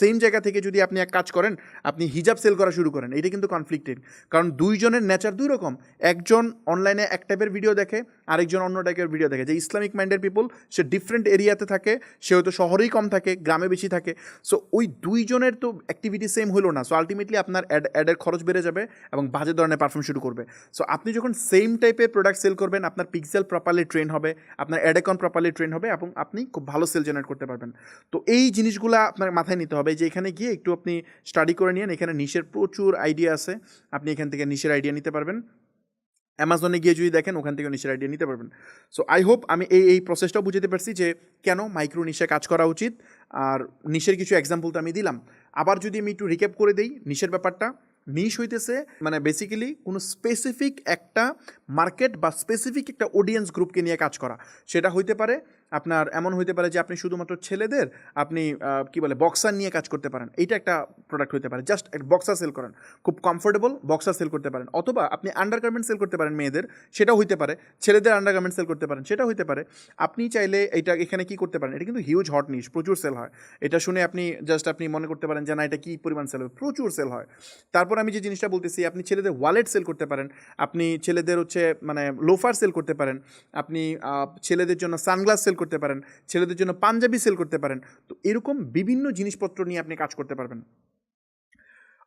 সেম জায়গা থেকে যদি আপনি এক কাজ করেন, আপনি হিজাব সেল করা শুরু করেন, এটা কিন্তু কনফ্লিক্টেড, কারণ দুইজনের নেচার দুই রকম। একজন অনলাইনে এক টাইপের ভিডিও দেখে, আরেকজন অন্য টাইপের ভিডিও দেখে। যে ইসলামিক মাইন্ডের পিপল, সে ডিফারেন্ট এরিয়াতে থাকে, সে হয়তো শহরেই কম থাকে, গ্রামে বেশি থাকে। সো ওই দুইজনের তো অ্যাক্টিভিটি সেম হলো না, সো আলটিমেটলি আপনার অ্যাডের খরচ বেড়ে যাবে এবং বাজে ধরনের পারফর্ম শুরু করবে। সো আপনি যখন সেম টাইপের প্রোডাক্ট সেল করবেন, আপনার পিক্সেল প্রপারলি ট্রেন হবে, আপনার অ্যাড অ্যাকাউন্ট প্রপারলি ট্রেন হবে এবং আপনি খুব ভালো সেল জেনারেট করতে পারবেন। তো এই জিনিসগুলো আপনার মাথায় নিতে হবে, যে এখানে গিয়ে একটু আপনি স্টাডি করে নিন, এখানে নিশের প্রচুর আইডিয়া আছে, আপনি এখান থেকে নিশের আইডিয়া নিতে পারবেন। অ্যামাজনে গিয়ে যদি দেখেন, ওখান থেকে নিশের আইডিয়া নিতে পারবেন। সো আই হোপ আমি এই প্রসেসটাও বুঝতে পারছি যে কেন মাইক্রো নিশে কাজ করা উচিত, আর নিশের কিছু এক্সাম্পল তো আমি দিলাম। আবার যদি আমি একটু রিক্যাপ করে দিই নিশের ব্যাপারটা, নিশ হইতেছে মানে বেসিক্যালি কোনো স্পেসিফিক একটা মার্কেট বা স্পেসিফিক একটা অডিয়েন্স গ্রুপকে নিয়ে কাজ করা। সেটা হইতে পারে আপনার, এমন হইতে পারে যে আপনি শুধুমাত্র ছেলেদের আপনি কি বলে বক্সার নিয়ে কাজ করতে পারেন, এইটা একটা প্রোডাক্ট হইতে পারে, জাস্ট এক বক্সার সেল করেন, খুব কমফোর্টেবল বক্সার সেল করতে পারেন। অথবা আপনি আন্ডারগার্মেন্ট সেল করতে পারেন মেয়েদের, সেটাও হইতে পারে, ছেলেদের আন্ডারগার্মেন্ট সেল করতে পারেন, সেটাও হইতে পারে। আপনি চাইলে এইটা এখানে কি করতে পারেন, এটা কিন্তু হিউজ হট নিশ, প্রচুর সেল হয়। এটা শুনে আপনি মনে করতে পারেন যে না, এটা কি পরিমাণ সেল হয়, প্রচুর সেল হয়। তারপর আমি যে জিনিসটা বলতেছি, আপনি ছেলেদের ওয়ালেট সেল করতে পারেন, আপনি ছেলেদের হচ্ছে মানে লোফার সেল করতে পারেন, আপনি ছেলেদের জন্য সানগ্লাস সেল করতে পারেন, ছেলেদের জন্য পাঞ্জাবি সেল করতে পারেন। তো এরকম বিভিন্ন জিনিসপত্র নিয়ে আপনি কাজ করতে পারবেন।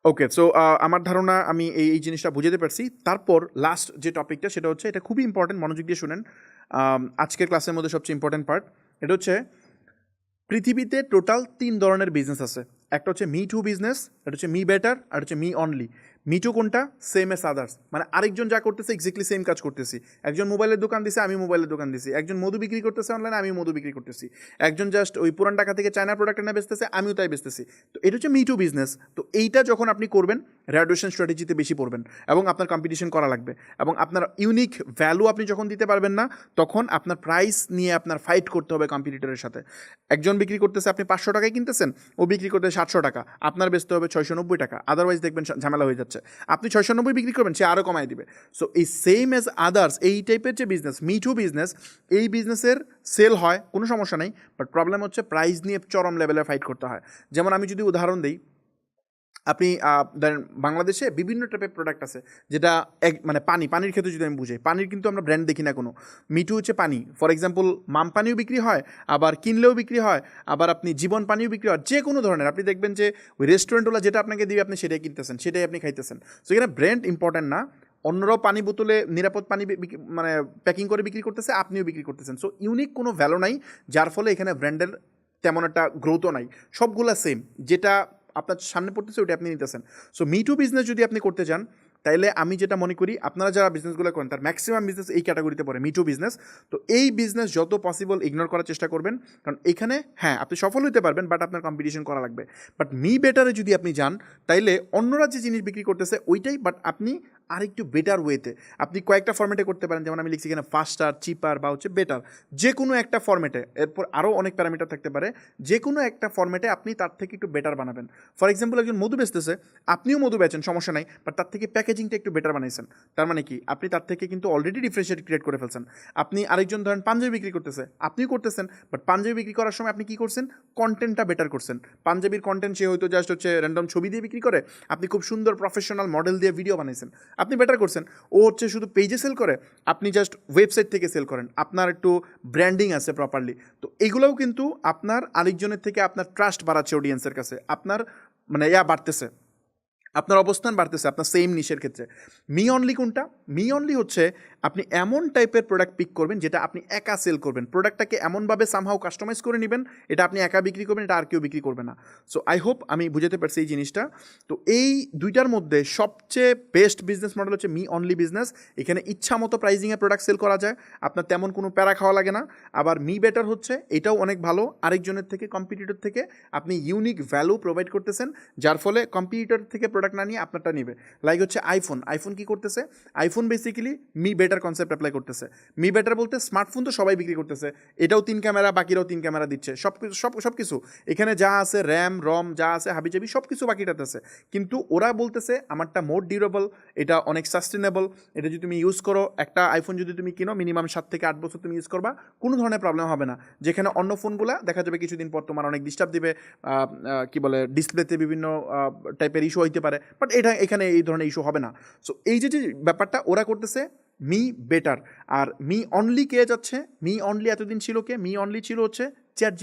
ওকে, সো আমার ধারণা আমি এই জিনিসটা বুঝাতে পারছি। তারপর লাস্ট যে টপিকটা, সেটা হচ্ছে, এটা খুবই ইম্পর্টেন্ট, মনোযোগ দিয়ে শুনেন। আজকের ক্লাসের মধ্যে সবচেয়ে ইম্পর্টেন্ট পার্ট, এটা হচ্ছে পৃথিবীতে টোটাল 3 ধরনের বিজনেস আছে। একটা হচ্ছে মি টু বিজনেস, এটা হচ্ছে মি বেটার, আর হচ্ছে মি অনলি। মি টু কোনটা? সেম এস আদার্স, মানে আরেকজন যা করতেছে এক্স্যাক্টলি সেম কাজ করতেছি। একজন মোবাইলের দোকান দিছে, আমি মোবাইলের দোকান দিছি। একজন মধু বিক্রি করতেছে অনলাইনে, আমি মধু বিক্রি করতেছি। একজন জাস্ট ওই পুরান টাকা থেকে চায়না প্রোডাক্ট এনে বেচতেছে, আমিও তাই বেচতেছি। তো এটা হচ্ছে মি টু বিজনেস। তো এইটা যখন আপনি করবেন, র্যাডুয়েশন স্ট্র্যাটেজিতে বেশি পড়বেন এবং আপনার কম্পিটিশন করা লাগবে, এবং আপনার ইউনিক ভ্যালু আপনি যখন দিতে পারবেন না, তখন আপনার প্রাইস নিয়ে আপনার ফাইট করতে হবে কম্পিটিটরের সাথে। একজন বিক্রি করতেছে, আপনি 500 টাকায় কিনতেছেন, ও বিক্রি করতে 700 টাকা, আপনার বেচতে হবে 690 টাকা, আদারওয়াইজ দেখবেন ঝামেলা হয়ে যাচ্ছে। আপনি 690 বিক্রি করবেন, সে আরও কমাই দিবে। সো এই সেম এজ আদার্স, এই টাইপের যে বিজনেস, মি টু বিজনেস, এই বিজনেসের সেল হয়, কোনো সমস্যা নেই, বাট প্রবলেম হচ্ছে প্রাইস নিয়ে চরম লেভেলে ফাইট করতে হয়। যেমন আমি যদি উদাহরণ দিই, আপনি ধরেন বাংলাদেশে বিভিন্ন টাইপের প্রোডাক্ট আছে, যেটা মানে পানির ক্ষেত্রে যদি আমি বুঝাই, পানির কিন্তু আমরা ব্র্যান্ড দেখি না কোনো। মিঠু হচ্ছে পানি, ফর এক্সাম্পল মাম পানিও বিক্রি হয়, আবার কিনলেও বিক্রি হয়, আবার আপনি জীবন পানিও বিক্রি হয়, যে কোনো ধরনের। আপনি দেখবেন যে ওই রেস্টুরেন্টওয়ালা যেটা আপনাকে দিবে, আপনি সেটাই কিনতেছেন, সেটাই আপনি খাইতেছেন। সো এখানে ব্র্যান্ড ইম্পর্ট্যান্ট না, অন্যরাও পানি বোতলে নিরাপদ পানি মানে প্যাকিং করে বিক্রি করতেছে, আপনিও বিক্রি করতেছেন। সো ইউনিক কোনো ভ্যালু নাই, যার ফলে এখানে ব্র্যান্ডের তেমন একটা গ্রোথও নাই, সবগুলা সেম, যেটা আপনার সামনে পড়তেছে ওটা আপনি নিতেছেন। সো মি টু বিজনেস যদি আপনি করতে চান, তাইলে আমি যেটা মনে করি, আপনারা যারা বিজনেসগুলো করেন তার ম্যাক্সিমাম বিজনেস এই ক্যাটাগরিতে পড়ে, মি টু বিজনেস। তো এই বিজনেস যত পসিবল ইগনোর করার চেষ্টা করবেন, কারণ এখানে হ্যাঁ আপনি সফল হতে পারবেন, বাট আপনার কম্পিটিশন করা লাগবে। বাট মি বেটারে যদি আপনি যান, তাইলে অন্যরা যে জিনিস বিক্রি করতেছে ওইটাই, বাট আপনি আর একটু বেটার ওয়েতে আপনি কয়েকটা ফর্মেটে করতে পারেন। যেমন আমি লিখছি এখানে ফাস্টার, চিপার বা হচ্ছে বেটার, যে কোনো একটা ফর্মেটে। এরপর আরও অনেক প্যারামিটার থাকতে পারে, যে কোনো একটা ফর্মেটে আপনি তার থেকে একটু বেটার বানাবেন। ফর এক্সাম্পল, একজন মধু বেচতেছে, আপনিও মধু বেচেন, সমস্যা নাই, বাট তার থেকে প্যাকেজিং প্যাকেজিংটা একটু বেটার বানাইছেন, তার মানে কি আপনি তার থেকে কিন্তু অলরেডি ডিফারেন্সিয়েট ক্রিয়েট করে ফেলছেন। আপনি আরেকজন ধরেন পাঞ্জাবি বিক্রি করতেছে, আপনিও করতেছেন, বাট পাঞ্জাবি বিক্রি করার সময় আপনি কী করছেন, কন্টেন্টটা বেটার করছেন। পাঞ্জাবির কন্টেন্ট সে হয়তো জাস্ট হচ্ছে র্যান্ডম ছবি দিয়ে বিক্রি করে, আপনি খুব সুন্দর প্রফেশনাল মডেল দিয়ে ভিডিও বানাইছেন, আপনি বেটার করছেন। ও হচ্ছে শুধু পেজে সেল করে, আপনি জাস্ট ওয়েবসাইট থেকে সেল করেন, আপনার একটু ব্র্যান্ডিং আছে প্রপারলি। তো এগুলোও কিন্তু আপনার আরেকজনের থেকে আপনার ট্রাস্ট বাড়াচ্ছে অডিয়েন্সের কাছে, আপনার মানে বাড়তেছে, আপনার অবস্থান বাড়তেছে আপনার সেম নিশের ক্ষেত্রে। মি অনলি কোনটা? মি অনলি হচ্ছে আপনি এমন টাইপের প্রোডাক্ট পিক করবেন যেটা আপনি একা সেল করবেন, প্রোডাক্টটাকে এমনভাবে সামহাও কাস্টমাইজ করে নেবেন, এটা আপনি একা বিক্রি করবেন, এটা আর কেউ বিক্রি করবে না। সো আই হোপ আমি বুঝাতে পারছি এই জিনিসটা। তো এই দুইটার মধ্যে সবচেয়ে বেস্ট বিজনেস মডেল হচ্ছে মি অনলি বিজনেস। এখানে ইচ্ছা মতো প্রাইজিংয়ে প্রোডাক্ট সেল করা যায়, আপনার তেমন কোনো প্যারা খাওয়া লাগে না। আবার মি বেটার হচ্ছে এটাও অনেক ভালো, আরেকজনের থেকে কম্পিটিটর থেকে আপনি ইউনিক ভ্যালু প্রোভাইড করতেছেন, যার ফলে কম্পিটিটর থেকে প্রোডাক্ট না নিয়ে আপনারটা নিবে। লাইক হচ্ছে আইফোন কি করতেছে, iPhone basically me better concept apply করতেছে। মি বেটার বলতে স্মার্টফোন তো সবাই বিক্রি করতেছে, এটাও 3 ক্যামেরা, বাকিরাও 3 ক্যামেরা দিচ্ছে, সব কিছু এখানে যা আছে, র্যাম রম যা আছে হাবিজাবি সব কিছু বাকিটাতে আছে, কিন্তু ওরা বলতেছে আমারটা মোর ডিউরেবল, এটা অনেক সাস্টেনেবল, এটা যদি তুমি ইউজ করো, একটা আইফোন যদি তুমি কিনো মিনিমাম 7 থেকে 8 বছর তুমি ইউজ করবা, কোনো ধরনের প্রবলেম হবে না। যেখানে অন্য ফোনগুলো দেখা যাবে কিছুদিন পর তোমার অনেক ডিস্টার্ব দিবে, কি বলে ডিসপ্লেতে বিভিন্ন টাইপের ইস্যু হইতে পারে, বাট এখানে এই ধরনের ইস্যু হবে না। সো এই যে ব্যাপারটা ওরা করতেছে মি বেটার। আর মি অনলি কে যাচ্ছে, মি অনলি এতদিন ছিল কে, মি অনলি ছিল হচ্ছে চ্যাট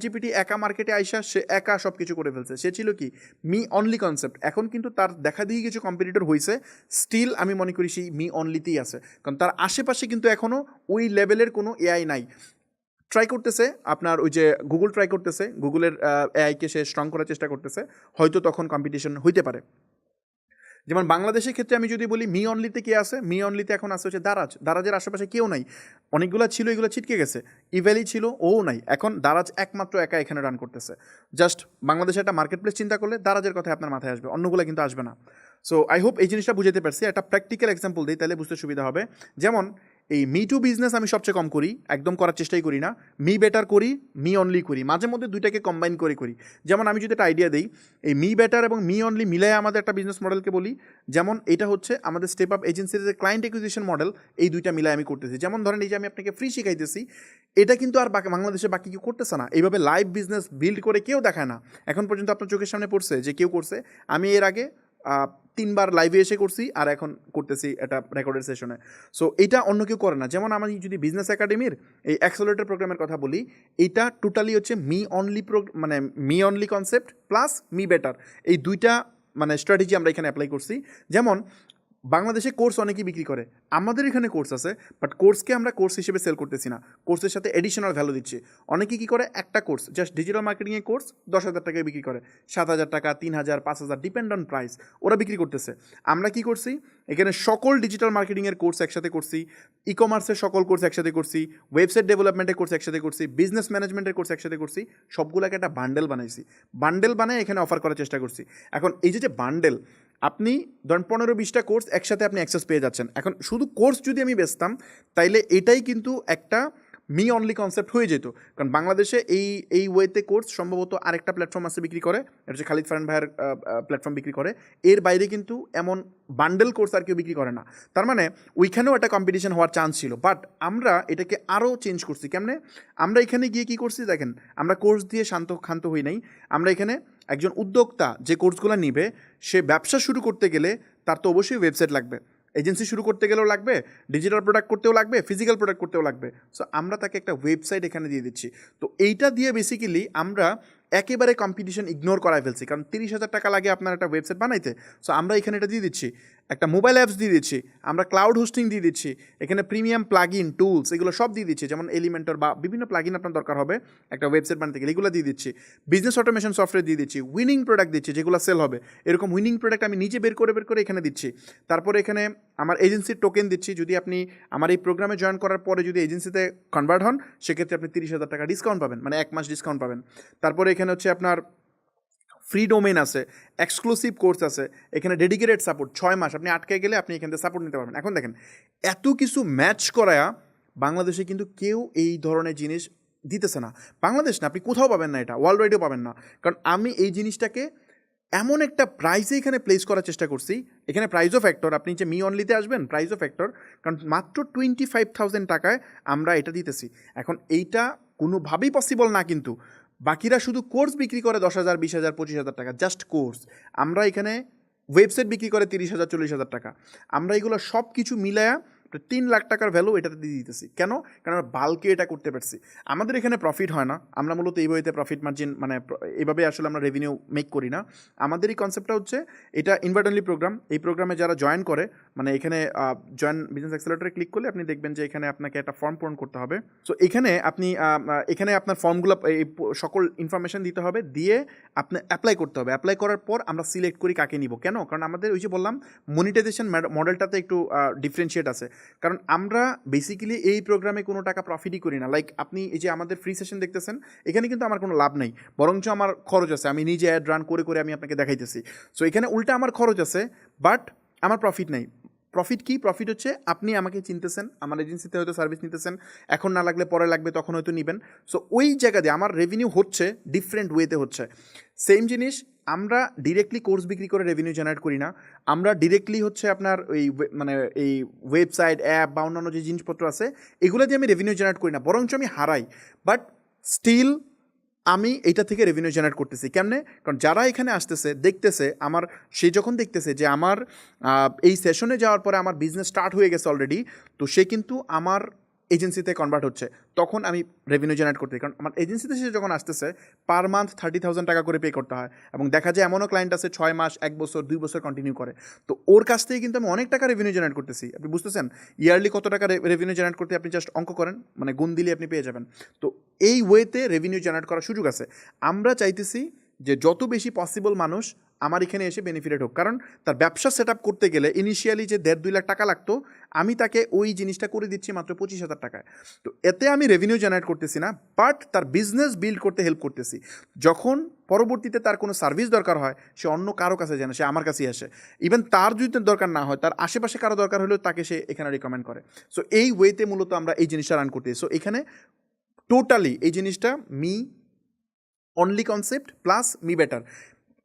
জিপিটি একা মার্কেটে আইসা সে একা সব কিছু করে ফেলছে, সে ছিল কি মি অনলি কনসেপ্ট। এখন কিন্তু তার দেখা দিয়ে কিছু কম্পিটিটর হয়েছে, স্টিল আমি মনে করি সেই মি অনলিতেই আছে, কারণ তার আশেপাশে কিন্তু এখনও ওই লেভেলের কোনো এআই নাই। ট্রাই করতেছে আপনার ওই যে গুগল ট্রাই করতেছে, গুগলের এআইকে সে স্ট্রং করার চেষ্টা করতেছে, হয়তো তখন কম্পিটিশন হইতে পারে। যেমন বাংলাদেশের ক্ষেত্রে আমি যদি বলি মি অনলিতে কে আছে, মি অনলিতে এখন আছে হচ্ছে দারাজের আশেপাশে কেউ নাই, অনেকগুলো ছিল এগুলো ছিটকে গেছে, ইভ্যালি ছিল ও নাই, এখন দারাজ একমাত্র একা এখানে রান করতেছে। জাস্ট বাংলাদেশে একটা মার্কেট প্লেস চিন্তা করলে দারাজের কথা আপনার মাথায় আসবে, অন্যগুলো কিন্তু আসবে না। সো আই হোপ এই জিনিসটা বুঝতে পারছি। একটা প্র্যাকটিক্যাল এক্সাম্পল দিই তাহলে বুঝতে সুবিধা হবে। যেমন এই মি টু বিজনেস আমি সবচেয়ে কম করি, একদম করার চেষ্টাই করি না। মি বেটার করি, মি অনলি করি, মাঝে মধ্যে দুইটাকে কম্বাইন করি। যেমন আমি যদি একটা আইডিয়া দিই, এই মি বেটার এবং মি অনলি মিলাই আমাদের একটা বিজনেস মডেলকে বলি। যেমন এটা হচ্ছে আমাদের স্টেপ আপ এজেন্সির যে ক্লায়েন্ট অ্যাকুইজিশন মডেল, এই দুইটা মিলাই আমি করতেছি। যেমন ধরেন এই যে আমি আপনাকে ফ্রি শিখাইতেছি, এটা কিন্তু আর বাংলাদেশে বাকি কেউ করতেছে না, এইভাবে লাইভ বিজনেস বিল্ড করে কেউ দেখায় না। এখন পর্যন্ত আপনার চোখের সামনে পড়ছে যে কেউ করছে? আমি এর আগে 3বার লাইভে এসে করছি, আর এখন করতেছি এটা রেকর্ডের সেশনে। সো এটা অন্য কেউ করে না। যেমন আমি যদি বিজনেস একাডেমির এই অ্যাক্সেলারেটর প্রোগ্রামের কথা বলি, এটা টোটালি হচ্ছে মি অনলি মানে me only concept plus me better, এই দুইটা মানে স্ট্র্যাটেজি আমরা এখানে অ্যাপ্লাই করছি। যেমন বাংলাদেশে কোর্স অনেকেই বিক্রি করে, আমাদের এখানে কোর্স আছে, বাট কোর্সকে আমরা কোর্স হিসেবে সেল করতেছি না, কোর্সের সাথে এডিশনাল ভ্যালু দিচ্ছি। অনেকে কী করে, একটা কোর্স জাস্ট ডিজিটাল মার্কেটিংয়ের কোর্স 10,000 টাকায় বিক্রি করে, 7,000 টাকা, 3,000, 5,000 ডিপেন্ড অন প্রাইস ওরা বিক্রি করতেছে। আমরা কি করছি, এখানে সকল ডিজিটাল মার্কেটিংয়ের কোর্স একসাথে করছি, ই কমার্সের সকল কোর্স একসাথে করছি, ওয়েবসাইট ডেভেলপমেন্টের কোর্স একসাথে করছি, বিজনেস ম্যানেজমেন্টের কোর্স একসাথে করছি, সবগুলোকে একটা বান্ডেল বানাইছি, বান্ডেল বানায় এখানে অফার করার চেষ্টা করছি। এখন এই যে বান্ডেল, আপনি ধরেন 15-20টা কোর্স একসাথে আপনি অ্যাক্সেস পেয়ে যাচ্ছেন। এখন শুধু কোর্স যদি আমি বেচতাম, তাইলে এটাই কিন্তু একটা মি অনলি কনসেপ্ট হয়ে যেত, কারণ বাংলাদেশে এই ওয়েতে কোর্স সম্ভবত আরেকটা প্ল্যাটফর্ম আছে বিক্রি করে, এটা হচ্ছে খালিদ ফারহান ভাইয়ের প্ল্যাটফর্ম বিক্রি করে, এর বাইরে কিন্তু এমন বান্ডেল কোর্স আর কেউ বিক্রি করে না। তার মানে ওইখানেও একটা কম্পিটিশন হওয়ার চান্স ছিল, বাট আমরা এটাকে আরও চেঞ্জ করছি। কেমনে? আমরা এখানে গিয়ে কী করছি দেখেন, আমরা কোর্স দিয়ে ক্ষান্ত হই নাই। আমরা এখানে একজন উদ্যোক্তা যে কোর্সগুলো নিবে, সে ব্যবসা শুরু করতে গেলে তার তো অবশ্যই ওয়েবসাইট লাগবে, এজেন্সি শুরু করতে গেলেও লাগবে, ডিজিটাল প্রোডাক্ট করতেও লাগবে, ফিজিক্যাল প্রোডাক্ট করতেও লাগবে। সো আমরা তাকে একটা ওয়েবসাইট এখানে দিয়ে দিচ্ছি। তো এইটা দিয়ে বেসিক্যালি আমরা একেবারে কম্পিটিশন ইগনোর করায় ফেলছি, কারণ 30,000 টাকা লাগে আপনার একটা ওয়েবসাইট বানাইতে। সো আমরা এখানে এটা দিয়ে দিচ্ছি, একটা মোবাইল অ্যাপস দিয়ে দিচ্ছি, আমরা ক্লাউড হোস্টিং দিয়ে দিচ্ছি, এখানে প্রিমিয়াম প্লাগইন টুলস এগুলো সব দিয়ে দিচ্ছি, যেমন এলিমেন্টর বা বিভিন্ন প্লাগইন আপনার দরকার হবে একটা ওয়েবসাইট বানাতে গেলে, এগুলো দিয়ে দিচ্ছি। বিজনেস অটোমেশন সফটওয়্যার দিয়ে দিচ্ছি, উইনিং প্রোডাক্ট দিচ্ছি যেগুলো সেল হবে, এরকম উইনিং প্রোডাক্ট আমি নিজে বের করে এখানে দিচ্ছি। তারপরে এখানে আমার এজেন্সির টোকেন দিচ্ছি, যদি আপনি আমার এই প্রোগ্রামে জয়েন করার পরে যদি এজেন্সিতে কনভার্ট হন, সেক্ষেত্রে আপনি 30,000 টাকা ডিসকাউন্ট পাবেন, মানে 1 মাস ডিসকাউন্ট পাবেন। তারপরে এখানে হচ্ছে আপনার ফ্রি ডোমেইন আছে, এক্সক্লুসিভ কোর্স আছে, এখানে ডেডিকেটেড সাপোর্ট 6 মাস, আপনি আটকে গেলে আপনি এখান থেকে সাপোর্ট নিতে পারবেন। এখন দেখেন, এত কিছু ম্যাচ করায়া বাংলাদেশে কিন্তু কেউ এই ধরনের জিনিস দিতেছে না। বাংলাদেশ না, আপনি কোথাও পাবেন না, এটা ওয়ার্ল্ড ওয়াইডেও পাবেন না, কারণ আমি এই জিনিসটাকে এমন একটা প্রাইসে এখানে প্লেস করার চেষ্টা করছি, এখানে প্রাইসও ফ্যাক্টর, আপনি যে মি অনলিতে আসবেন প্রাইসও ফ্যাক্টর, কারণ মাত্র 25,000 টাকায় আমরা এটা দিতেছি। এখন এইটা কোনোভাবেই পসিবল না, কিন্তু বাকিরা শুধু কোর্স বিক্রি করে 10,000, 20,000, 25,000 টাকা, জাস্ট কোর্স। আমরা এখানে ওয়েবসাইট বিক্রি করে 30,000, 40,000 টাকা। আমরা এগুলো সব কিছু মিলায়া 3 লাখ টাকার ভ্যালু এটাতে দিয়ে দিতেছি। কেন? কারণ আমরা বাল্কে এটা করতে পারছি। আমাদের এখানে প্রফিট হয় না, আমরা মূলত এই বইতে প্রফিট মার্জিন মানে এইভাবে আসলে আমরা রেভিনিউ মেক করি না। আমাদের এই কনসেপ্টটা হচ্ছে এটা ইনভাইট অনলি প্রোগ্রাম। এই প্রোগ্রামে যারা জয়েন করে, মানে এখানে জয়েন বিজনেস অ্যাক্সেলারেটরে ক্লিক করলে আপনি দেখবেন যে এখানে আপনাকে একটা ফর্ম পূরণ করতে হবে। সো এখানে আপনি এখানে আপনার ফর্মগুলো এই সকল ইনফরমেশন দিতে হবে, দিয়ে আপনি অ্যাপ্লাই করতে হবে। অ্যাপ্লাই করার পর আমরা সিলেক্ট করি কাকে নিব। কেন? কারণ আমাদের ওই যে বললাম মনিটাইজেশন মডেলটাতে একটু ডিফারেন্সিয়েট আছে। কারণ আমরা বেসিক্যালি এই প্রোগ্রামে কোনো টাকা প্রফিটই করি না। লাইক আপনি এই যে আমাদের ফ্রি সেশন দেখতেছেন, এখানে কিন্তু আমার কোনো লাভ নেই, বরঞ্চ আমার খরচ আছে। আমি নিজে অ্যাড রান করে করে আমি আপনাকে দেখাইতেছি। সো এখানে উল্টা আমার খরচ আছে, বাট আমার প্রফিট নেই। প্রফিট কি? প্রফিট হচ্ছে আপনি আমাকে চিনতেছেন, আমার এজেন্সিতে হয়তো সার্ভিস নিতেছেন, এখন না লাগলে পরে লাগবে, তখন হয়তো নেবেন। সো ওই জায়গা দিয়ে আমার রেভিনিউ হচ্ছে ডিফারেন্ট ওয়েতে হচ্ছে। সেম জিনিস আমরা ডিরেক্টলি কোর্স বিক্রি করে রেভিনিউ জেনারেট করি না। আমরা ডিরেক্টলি হচ্ছে আপনার ওই মানে এই ওয়েবসাইট, অ্যাপ বা অন্যান্য যে জিনিসপত্র আছে এগুলো দিয়ে আমি রেভিনিউ জেনারেট করি না, বরঞ্চ আমি হারাই। বাট স্টিল আমি এইটা থেকে রেভিনিউ জেনারেট করতেছি। কেমনে? কারণ যারা এখানে আসতেছে দেখতেছে আমার, সে যখন দেখতেছে যে আমার এই সেশনে যাওয়ার পরে আমার বিজনেস স্টার্ট হয়ে গেছে অলরেডি, তো সে কিন্তু আমার এজেন্সিতে কনভার্ট হচ্ছে, তখন আমি রেভিনিউ জেনারেট করতে। কারণ আমার এজেন্সিতে সে যখন আসতেছে পার মান্থ 30,000 টাকা করে পে করতে হয়, এবং দেখা যায় এমনও ক্লায়েন্ট আছে 6 মাস, 1 বছর, 2 বছর কন্টিনিউ করে। তো ওর কাছ থেকে কিন্তু আমি অনেক টাকা রেভিনিউ জেনারেট করতেছি। আপনি বুঝতেছেন ইয়ারলি কত টাকা রেভিনিউ জেনারেট করতে? আপনি জাস্ট অঙ্ক করেন, মানে গুণ দিলে আপনি পেয়ে যাবেন। তো এই ওয়েতে রেভিনিউ জেনারেট করার সুযোগ আছে। আমরা চাইতেছি যে যত বেশি পসিবল মানুষ আমার এখানে এসে বেনিফিটেড হোক। কারণ তার ব্যবসা সেট আপ করতে গেলে ইনিশিয়ালি যে 1.5-2 লাখ টাকা লাগতো, আমি তাকে ওই জিনিসটা করে দিচ্ছি মাত্র 25,000 টাকায়। তো এতে আমি রেভিনিউ জেনারেট করতেছি না, বাট তার বিজনেস বিল্ড করতে হেল্প করতেছি। যখন পরবর্তীতে তার কোনো সার্ভিস দরকার হয়, সে অন্য কারো কাছে যায় না, সে আমার কাছেই আসে। ইভেন তার যদি দরকার না হয়, তার আশেপাশে কারো দরকার হলেও তাকে সে এখানে রিকমেন্ড করে। সো এই ওয়েতে মূলত আমরা এই জিনিসটা রান করতেছি। সো এখানে টোটালি এই জিনিসটা me only concept plus me better.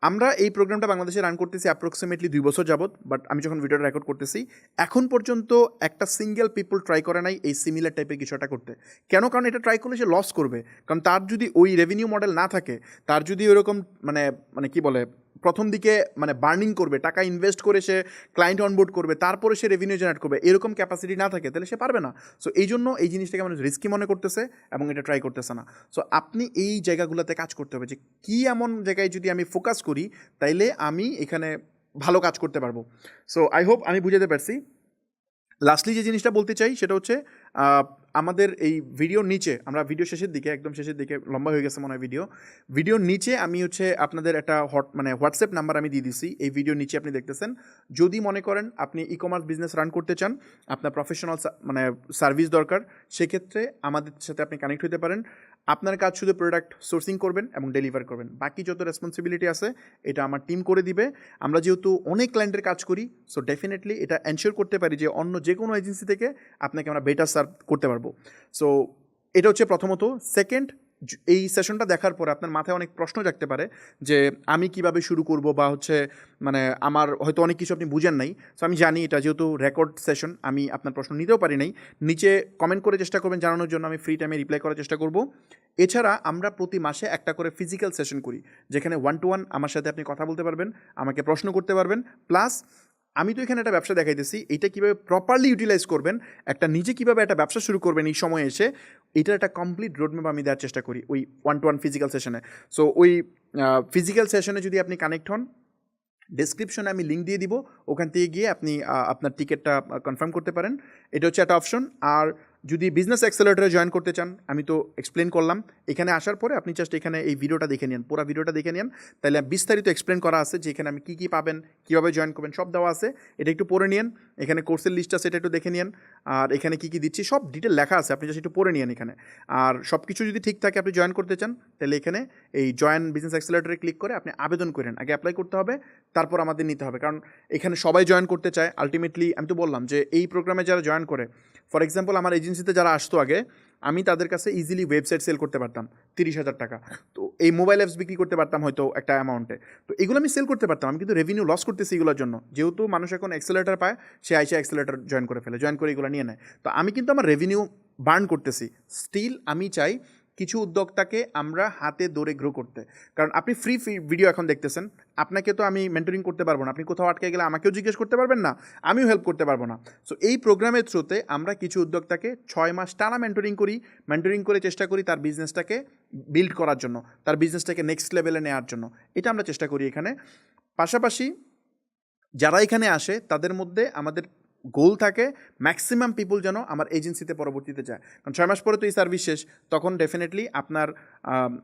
আমরা এই প্রোগ্রামটা বাংলাদেশে রান করতেছি অ্যাপ্রক্সিমেটলি 2 বছর যাবত। বাট আমি যখন ভিডিওটা রেকর্ড করতেছি, এখন পর্যন্ত একটা সিঙ্গেল পিপল ট্রাই করে নাই এই সিমিলার টাইপের কিছুটা করতে। কেন? কারণ এটা ট্রাই করলে সে লস করবে। কারণ তার যদি ওই রেভিনিউ মডেল না থাকে, তার যদি ওরকম মানে মানে কি বলে প্রথম দিকে মানে বার্নিং করবে, টাকা ইনভেস্ট করে সে ক্লায়েন্ট অনবোর্ড করবে, তারপরে সে রেভিনিউ জেনারেট করবে, এরকম ক্যাপাসিটি না থাকে, তাহলে সে পারবে না। সো এই জন্য এই জিনিসটাকে মানুষ রিস্কি মনে করতেছে এবং এটা ট্রাই করতেছে না। সো আপনি এই জায়গাগুলোতে কাজ করতে হবে যে কী এমন জায়গায় যদি আমি ফোকাস করি, তাইলে আমি এখানে ভালো কাজ করতে পারবো। সো আই হোপ আমি বুঝাতে পারছি। লাস্টলি যে জিনিসটা বলতে চাই সেটা হচ্ছে আমাদের এই ভিডিওর নিচে, আমরা ভিডিও শেষের দিকে, একদম শেষের দিকে, লম্বা হয়ে গেছে মনে হয় ভিডিওর নিচে আমি হচ্ছে আপনাদের একটা মানে হোয়াটসঅ্যাপ নাম্বার আমি দিয়ে দিছি। এই ভিডিওর নিচে আপনি দেখতেছেন। যদি মনে করেন আপনি ই কমার্স বিজনেস রান করতে চান, আপনার প্রফেশনাল মানে সার্ভিস দরকার, সেক্ষেত্রে আমাদের সাথে আপনি কানেক্ট হতে পারেন। আপনার কাজ শুধু প্রোডাক্ট সোর্সিং করবেন এবং ডেলিভার করবেন, বাকি যত রেসপন্সিবিলিটি আছে এটা আমার টিম করে দিবে। আমরা যেহেতু অনেক ক্লায়েন্টের কাজ করি, সো ডেফিনেটলি এটা এনশিওর করতে পারি যে অন্য যে কোনো এজেন্সি থেকে আপনাকে আমরা বেটার সার্ভ করতে পারবো। সো এটা হচ্ছে প্রথমত। সেকেন্ড, এই সেশনটা দেখার পরে আপনার মাথায় অনেক প্রশ্ন জাগতে পারে যে আমি কিভাবে শুরু করব, বা হচ্ছে মানে আমার হয়তো অনেক কিছু আপনি বুঝেন নাই। সো আমি জানি এটা যেহেতু রেকর্ড সেশন, আমি আপনার প্রশ্ন নিতেও পারি নাই। নিচে কমেন্ট করে চেষ্টা করবেন জানানোর জন্য, আমি ফ্রি টাইমে রিপ্লাই করার চেষ্টা করব। এছাড়া আমরা প্রতি মাসে একটা করে ফিজিক্যাল সেশন করি, যেখানে 1-to-1 আমার সাথে আপনি কথা বলতে পারবেন, আমাকে প্রশ্ন করতে পারবেন। প্লাস আমি তো এখানে একটা ব্যবসা দেখাইতেছি, এটা কীভাবে প্রপারলি ইউটিলাইজ করবেন, একটা নিজে কীভাবে একটা ব্যবসা শুরু করবেন এই সময় এসে, এটার একটা কমপ্লিট রোডম্যাপ আমি দেওয়ার চেষ্টা করি ওই 1-to-1 ফিজিক্যাল সেশনে। সো ওই ফিজিক্যাল সেশনে যদি আপনি কানেক্ট হন, ডেসক্রিপশনে আমি লিঙ্ক দিয়ে দিব, ওখান থেকে গিয়ে আপনি আপনার টিকিটটা কনফার্ম করতে পারেন। এটা হচ্ছে একটা অপশন। আর যদি বিজনেস অ্যাক্সেলারেটরে জয়েন করতে চান, আমি তো এক্সপ্লেন করলাম, এখানে আসার পরে আপনি জাস্ট এখানে এই ভিডিওটা দেখে নিন, পুরো ভিডিওটা দেখে নিন, তাহলে বিস্তারিত এক্সপ্লেন করা আছে যে এখানে আমি কী কী পাবেন, কীভাবে জয়েন করবেন, সব দেওয়া আছে। এটা একটু পড়ে নিন। এখানে কোর্সের লিস্ট আছে, এটা একটু দেখে নিন। আর এখানে কী কী দিচ্ছি সব ডিটেল লেখা আছে, আপনি জাস্ট একটু পড়ে নিন এখানে। আর সব কিছু যদি ঠিক থাকে, আপনি জয়েন করতে চান, তাহলে এখানে এই জয়েন বিজনেস অ্যাক্সেলারেটরে ক্লিক করে আপনি আবেদন করেন। আগে অ্যাপ্লাই করতে হবে, তারপর আমাদের নিতে হবে, কারণ এখানে সবাই জয়েন করতে চায়। আলটিমেটলি আমি তো বললাম যে এই প্রোগ্রামে যারা জয়েন করে, ফর এক্সাম্পল আমার এজেন্সিতে যারা আসতো আগে, আমি তাদের কাছে ইজিলি ওয়েবসাইট সেল করতে পারতাম 30,000 টাকা। তো এই মোবাইল অ্যাপস বিক্রি করতে পারতাম হয়তো একটা অ্যামাউন্টে। তো এগুলো আমি সেল করতে পারতাম, আমি কিন্তু রেভিনিউ লস করতেছি এগুলোর জন্য। যেহেতু মানুষ এখন অ্যাক্সেলেটার পায়, সে আইসে অ্যাক্সেলেটার জয়েন করে ফেলে, জয়েন করে এগুলো নিয়ে নেয়। তো আমি কিন্তু আমার রেভিনিউ বার্ন করতেছি। স্টিল আমি চাই কিছু উদ্যোক্তাকে আমরা হাতে ধরে গ্রো করতে। কারণ আপনি ফ্রি ভিডিও এখন দেখতেছেন, আপনাকে তো আমি মেন্টরিং করতে পারবো না। আপনি কোথাও আটকে গেলে আমাকেও জিজ্ঞেস করতে পারবেন না, আমিও হেল্প করতে পারবো না। সো এই প্রোগ্রামের থ্রুতে আমরা কিছু উদ্যোক্তাকে 6 মাস টানা মেন্টরিং করি, মেন্টরিং করে চেষ্টা করি তার বিজনেসটাকে বিল্ড করার জন্য, তার বিজনেসটাকে নেক্সট লেভেলে নেওয়ার জন্য। এটা আমরা চেষ্টা করি এখানে। পাশাপাশি যারা এখানে আসে তাদের মধ্যে আমাদের গোল থাকে ম্যাক্সিমাম পিপল যেন আমার এজেন্সিতে পরবর্তীতে যায়। কারণ 6 মাস পরে তো এই সার্ভিস শেষ, তখন ডেফিনেটলি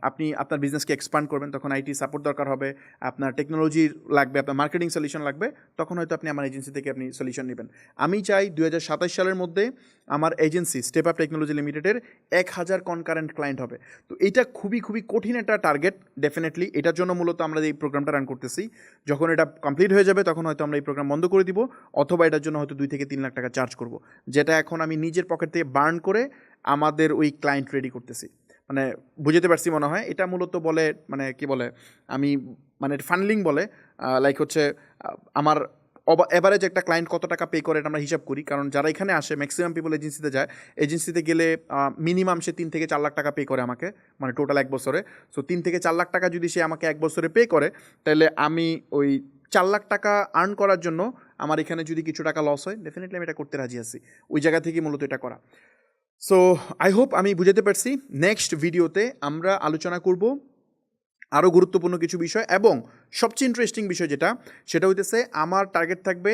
আপনি আপনার বিজনেসকে এক্সপান্ড করবেন, তখন আইটি সাপোর্ট দরকার হবে, আপনার টেকনোলজি লাগবে, আপনার মার্কেটিং সলিউশন লাগবে, তখন হয়তো আপনি আমার এজেন্সি থেকে আপনি সলিউশন নেবেন। আমি চাই 2027 সালের মধ্যে আমার এজেন্সি স্টেপ আপ টেকনোলজি লিমিটেডের 1000 কনকারেন্ট ক্লায়েন্ট হবে। তো এটা খুবই খুবই কঠিন একটা টার্গেট ডেফিনেটলি। এটার জন্য মূলত আমরা এই প্রোগ্রামটা রান করতেছি। যখন এটা কমপ্লিট হয়ে যাবে তখন হয়তো আমরা এই প্রোগ্রাম বন্ধ করে দিব, অথবা এটার জন্য হয়তো 2 থেকে 3 লাখ টাকা চার্জ করব, যেটা এখন আমি নিজের পকেট থেকে বার্ন করে আমাদের ওই ক্লায়েন্ট রেডি করতেছি। মানে বুঝতে পারছি মনে হয়। এটা মূলত বলে মানে কি বলে, আমি মানে ফান্ডলিং বলে, লাইক হচ্ছে আমার এভারেজ একটা ক্লায়েন্ট কত টাকা পে করে এটা আমরা হিসাব করি। কারণ যারা এখানে আসে ম্যাক্সিমাম পিপল এজেন্সিতে যায়, এজেন্সিতে গেলে মিনিমাম সে 3 থেকে 4 লাখ টাকা পে করে আমাকে, মানে টোটাল 1 বছরে। সো 3 থেকে 4 লাখ টাকা যদি সে আমাকে 1 বছরে পে করে, তাহলে আমি ওই 4 লাখ টাকা আর্ন করার জন্য আমার এখানে যদি কিছু টাকা লস হয়, ডেফিনেটলি আমি এটা করতে রাজি আছি। ওই জায়গা থেকে মূলত এটা করা। সো আই হোপ আমি বুঝাতে পারছি। নেক্সট ভিডিওতে আমরা আলোচনা করব আরও গুরুত্বপূর্ণ কিছু বিষয়, এবং সবচেয়ে ইন্টারেস্টিং বিষয় যেটা, সেটা হইতেছে আমার টার্গেট থাকবে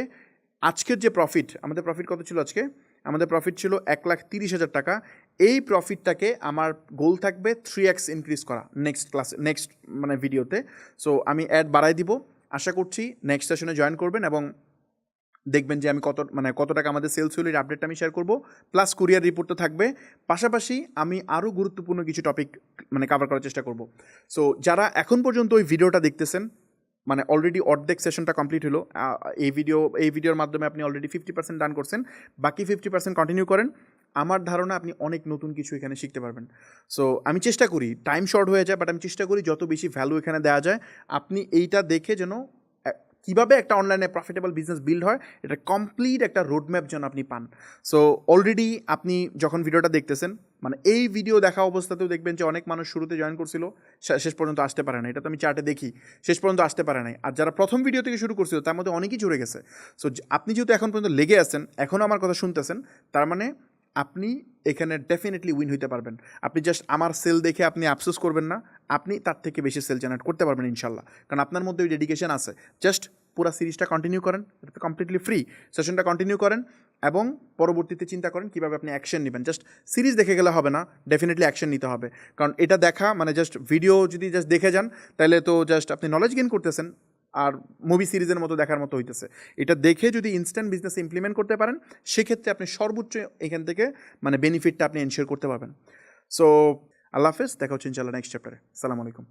আজকের যে প্রফিট, আমাদের প্রফিট কত ছিল আজকে? আমাদের প্রফিট ছিল 1,30,000 টাকা। এই প্রফিটটাকে আমার গোল থাকবে 3x ইনক্রিজ করা নেক্সট মানে ভিডিওতে। সো আমি অ্যাড বাড়াই দিব। আশা করছি নেক্সট সেশনে জয়েন করবেন এবং দেখবেন যে আমি কত টাকা আমাদের সেলস হলো, এর আপডেটটা আমি শেয়ার করব, প্লাস কুরিয়ার রিপোর্ট তো থাকবে। পাশাপাশি আমি আরও গুরুত্বপূর্ণ কিছু টপিক মানে কভার করার চেষ্টা করব। সো যারা এখন পর্যন্ত ওই ভিডিওটা দেখতেছেন, মানে অলরেডি অর্ধেক সেশনটা কমপ্লিট হলো, এই ভিডিওর মাধ্যমে আপনি অলরেডি 50% ডান করছেন, বাকি 50% কন্টিনিউ করেন। আমার ধারণা আপনি অনেক নতুন কিছু এখানে শিখতে পারবেন। সো আমি চেষ্টা করি, টাইম শর্ট হয়ে যায়, বাট আমি চেষ্টা করি যত বেশি ভ্যালু এখানে দেওয়া যায়। আপনি এইটা দেখে যেন কীভাবে একটা অনলাইনে প্রফিটেবল বিজনেস বিল্ড হয়, এটা কমপ্লিট একটা রোডম্যাপ যেন আপনি পান। সো অলরেডি আপনি যখন ভিডিওটা দেখতেছেন, মানে এই ভিডিও দেখা অবস্থাতেও দেখবেন যে অনেক মানুষ শুরুতে জয়েন করছিল, শেষ পর্যন্ত আসতে পারে না। এটা তো আমি চার্টে দেখি, শেষ পর্যন্ত আসতে পারে নাই। আর যারা প্রথম ভিডিও থেকে শুরু করছিল তার মধ্যে অনেকেই জুড়ে গেছে। সো আপনি যেহেতু এখন পর্যন্ত লেগে আছেন, এখনও আমার কথা শুনতেছেন, তার মানে আপনি এখানে ডেফিনেটলি উইন হইতে পারবেন। আপনি জাস্ট আমার সেল দেখে আপনি আফসোস করবেন না, আপনি তার থেকে বেশি সেল জেনারেট করতে পারবেন ইনশাল্লাহ। কারণ আপনার মধ্যে ওই ডেডিকেশন আছে। জাস্ট পুরো সিরিজটা কন্টিনিউ করেন, এটা তো কমপ্লিটলি ফ্রি, সেশনটা কন্টিনিউ করেন এবং পরবর্তীতে চিন্তা করেন কীভাবে আপনি অ্যাকশন নেবেন। জাস্ট সিরিজ দেখে গেলে হবে না, ডেফিনেটলি অ্যাকশন নিতে হবে। কারণ এটা দেখা মানে জাস্ট ভিডিও যদি জাস্ট দেখে যান, তাহলে তো জাস্ট আপনি নলেজ গেইন করতেছেন, আর মুভি সিরিজের মতো দেখার মতো হইতেছে। এটা দেখে যদি ইনস্ট্যান্ট বিজনেস ইমপ্লিমেন্ট করতে পারেন, সেক্ষেত্রে আপনি সর্বোচ্চ এখান থেকে মানে বেনিফিটটা আপনি এনশিওর করতে পারবেন। সো আল্লাহ হাফেজ, দেখা হচ্ছে ইনশাআল্লাহ নেক্সট চ্যাপ্টারে। আসসালামু আলাইকুম।